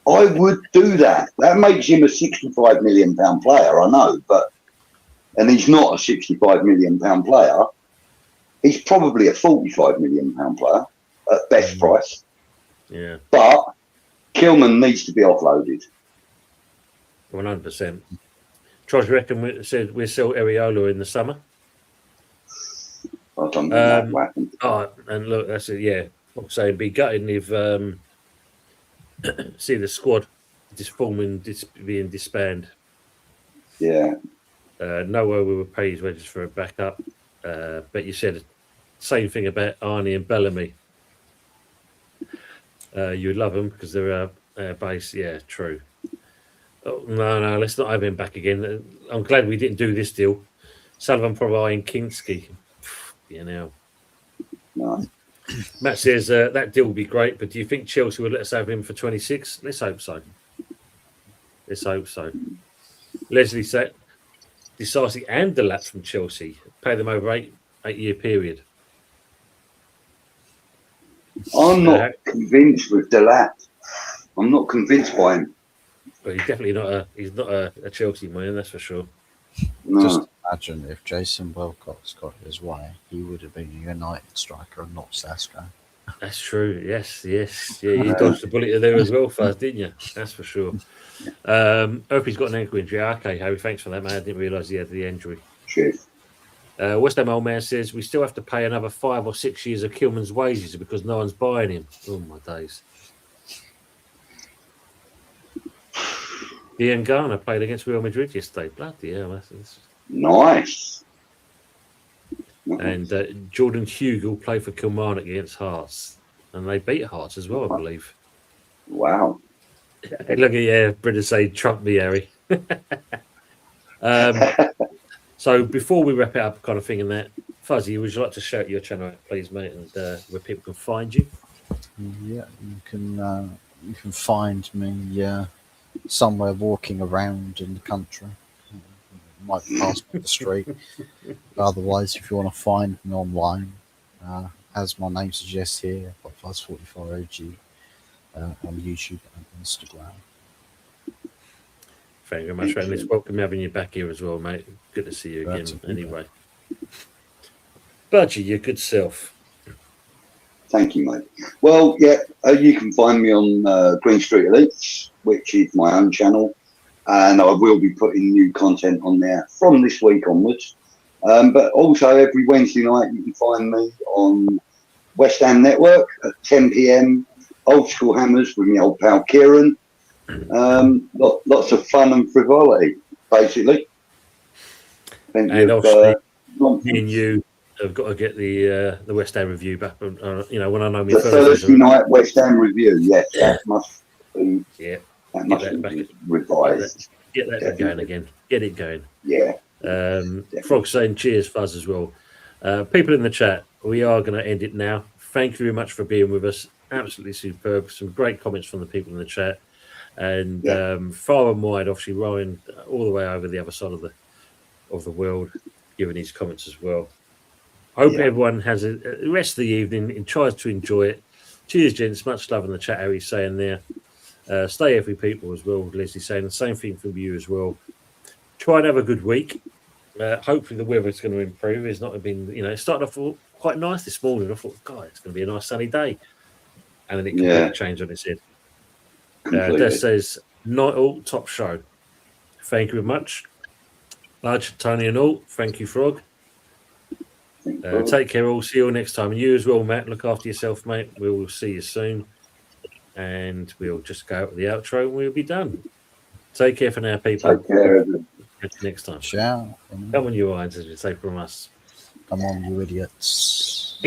That makes him a £65 million player, I know, and he's not a £65 million player. He's probably a £45 million player at best price. Yeah, But Kilman needs to be offloaded. 100%. Tries reckon we'll sell Areola in the summer. I don't know that will happen. Oh, and look, that's it. Yeah, I'm saying be gutted if see the squad being disbanded. Yeah. No way we would pay his wages for a backup. But you said same thing about Arnie and Bellamy. You love them because they're base. Yeah, true. Oh, no, let's not have him back again. I'm glad we didn't do this deal. Sullivan providing Kinski. You know. No. Matt says that deal will be great, but do you think Chelsea will let us have him for 26? Let's hope so. Leslie said Disasi and Delap from Chelsea. Pay them over 8-year period. I'm not convinced with Delap. I'm not convinced by him. Well, he's definitely not a Chelsea man, that's for sure. No. Just imagine if Jason Wilcox got his way, he would have been a United striker and not Sasko. That's true. Yes. Yeah, you dodged the bullet there as well, Fuzz, didn't you? That's for sure. Hope he's got an ankle injury. Okay, Harry, thanks for that, man. I didn't realise he had the injury. Cheers. West Ham old man says we still have to pay another 5 or 6 years of Kilman's wages because no one's buying him. Oh my days. Ian Garner played against Real Madrid yesterday. Bloody hell. That's... Nice. And Jordan Hugill played for Kilmarnock against Hearts. And they beat Hearts as well, I believe. Wow. Look at Britta say Trump me, Harry. So before we wrap it up, kind of thing, and that, Fuzzy, would you like to shout your channel out, please, mate, and where people can find you? Yeah, you can find me somewhere walking around in the country. Might pass me the street. Otherwise, if you want to find me online, as my name suggests here, I've got Fuzz44OG on YouTube and Instagram. Thank you very much, friend. It's welcome having you back here as well, mate. Good to see you again. Anyway, Budgie, your good self. Thank you, mate. Well, yeah, you can find me on Green Street Elites, which is my own channel, and I will be putting new content on there from this week onwards. But also every Wednesday night, you can find me on West Ham Network at 10 p.m. Old School Hammers with my old pal Kieran. Lots of fun and frivolity, basically. And obviously, me and you have got to get the West Ham review back. When I know me the Thursday night West Ham review, yes, that must be. Yeah, that must be revised. Get that going again. Get it going. Yeah. Frog saying cheers, Fuzz, as well. People in the chat, we are going to end it now. Thank you very much for being with us. Absolutely superb. Some great comments from the people in the chat. And far and wide, obviously, Ryan all the way over the other side of the world, giving his comments as well. Hope everyone has a rest of the evening and tries to enjoy it. Cheers, gents. Much love in the chat, Harry's saying there. Stay healthy, people, as well. Leslie's saying the same thing from you as well. Try and have a good week. Hopefully, the weather's going to improve. It's not been, it started off quite nice this morning. I thought, God, it's going to be a nice sunny day. And then it completely changed on its head. That says, night all, top show. Thank you very much. Large Tony and all. Thank you, Frog. Take care all. See you all next time. And you as well, Matt. Look after yourself, mate. We will see you soon. And we'll just go out with the outro and we'll be done. Take care for now, people. Take care, everyone. Catch you next time. Ciao. Come on, you irons, as we say from us. Come on, you idiots.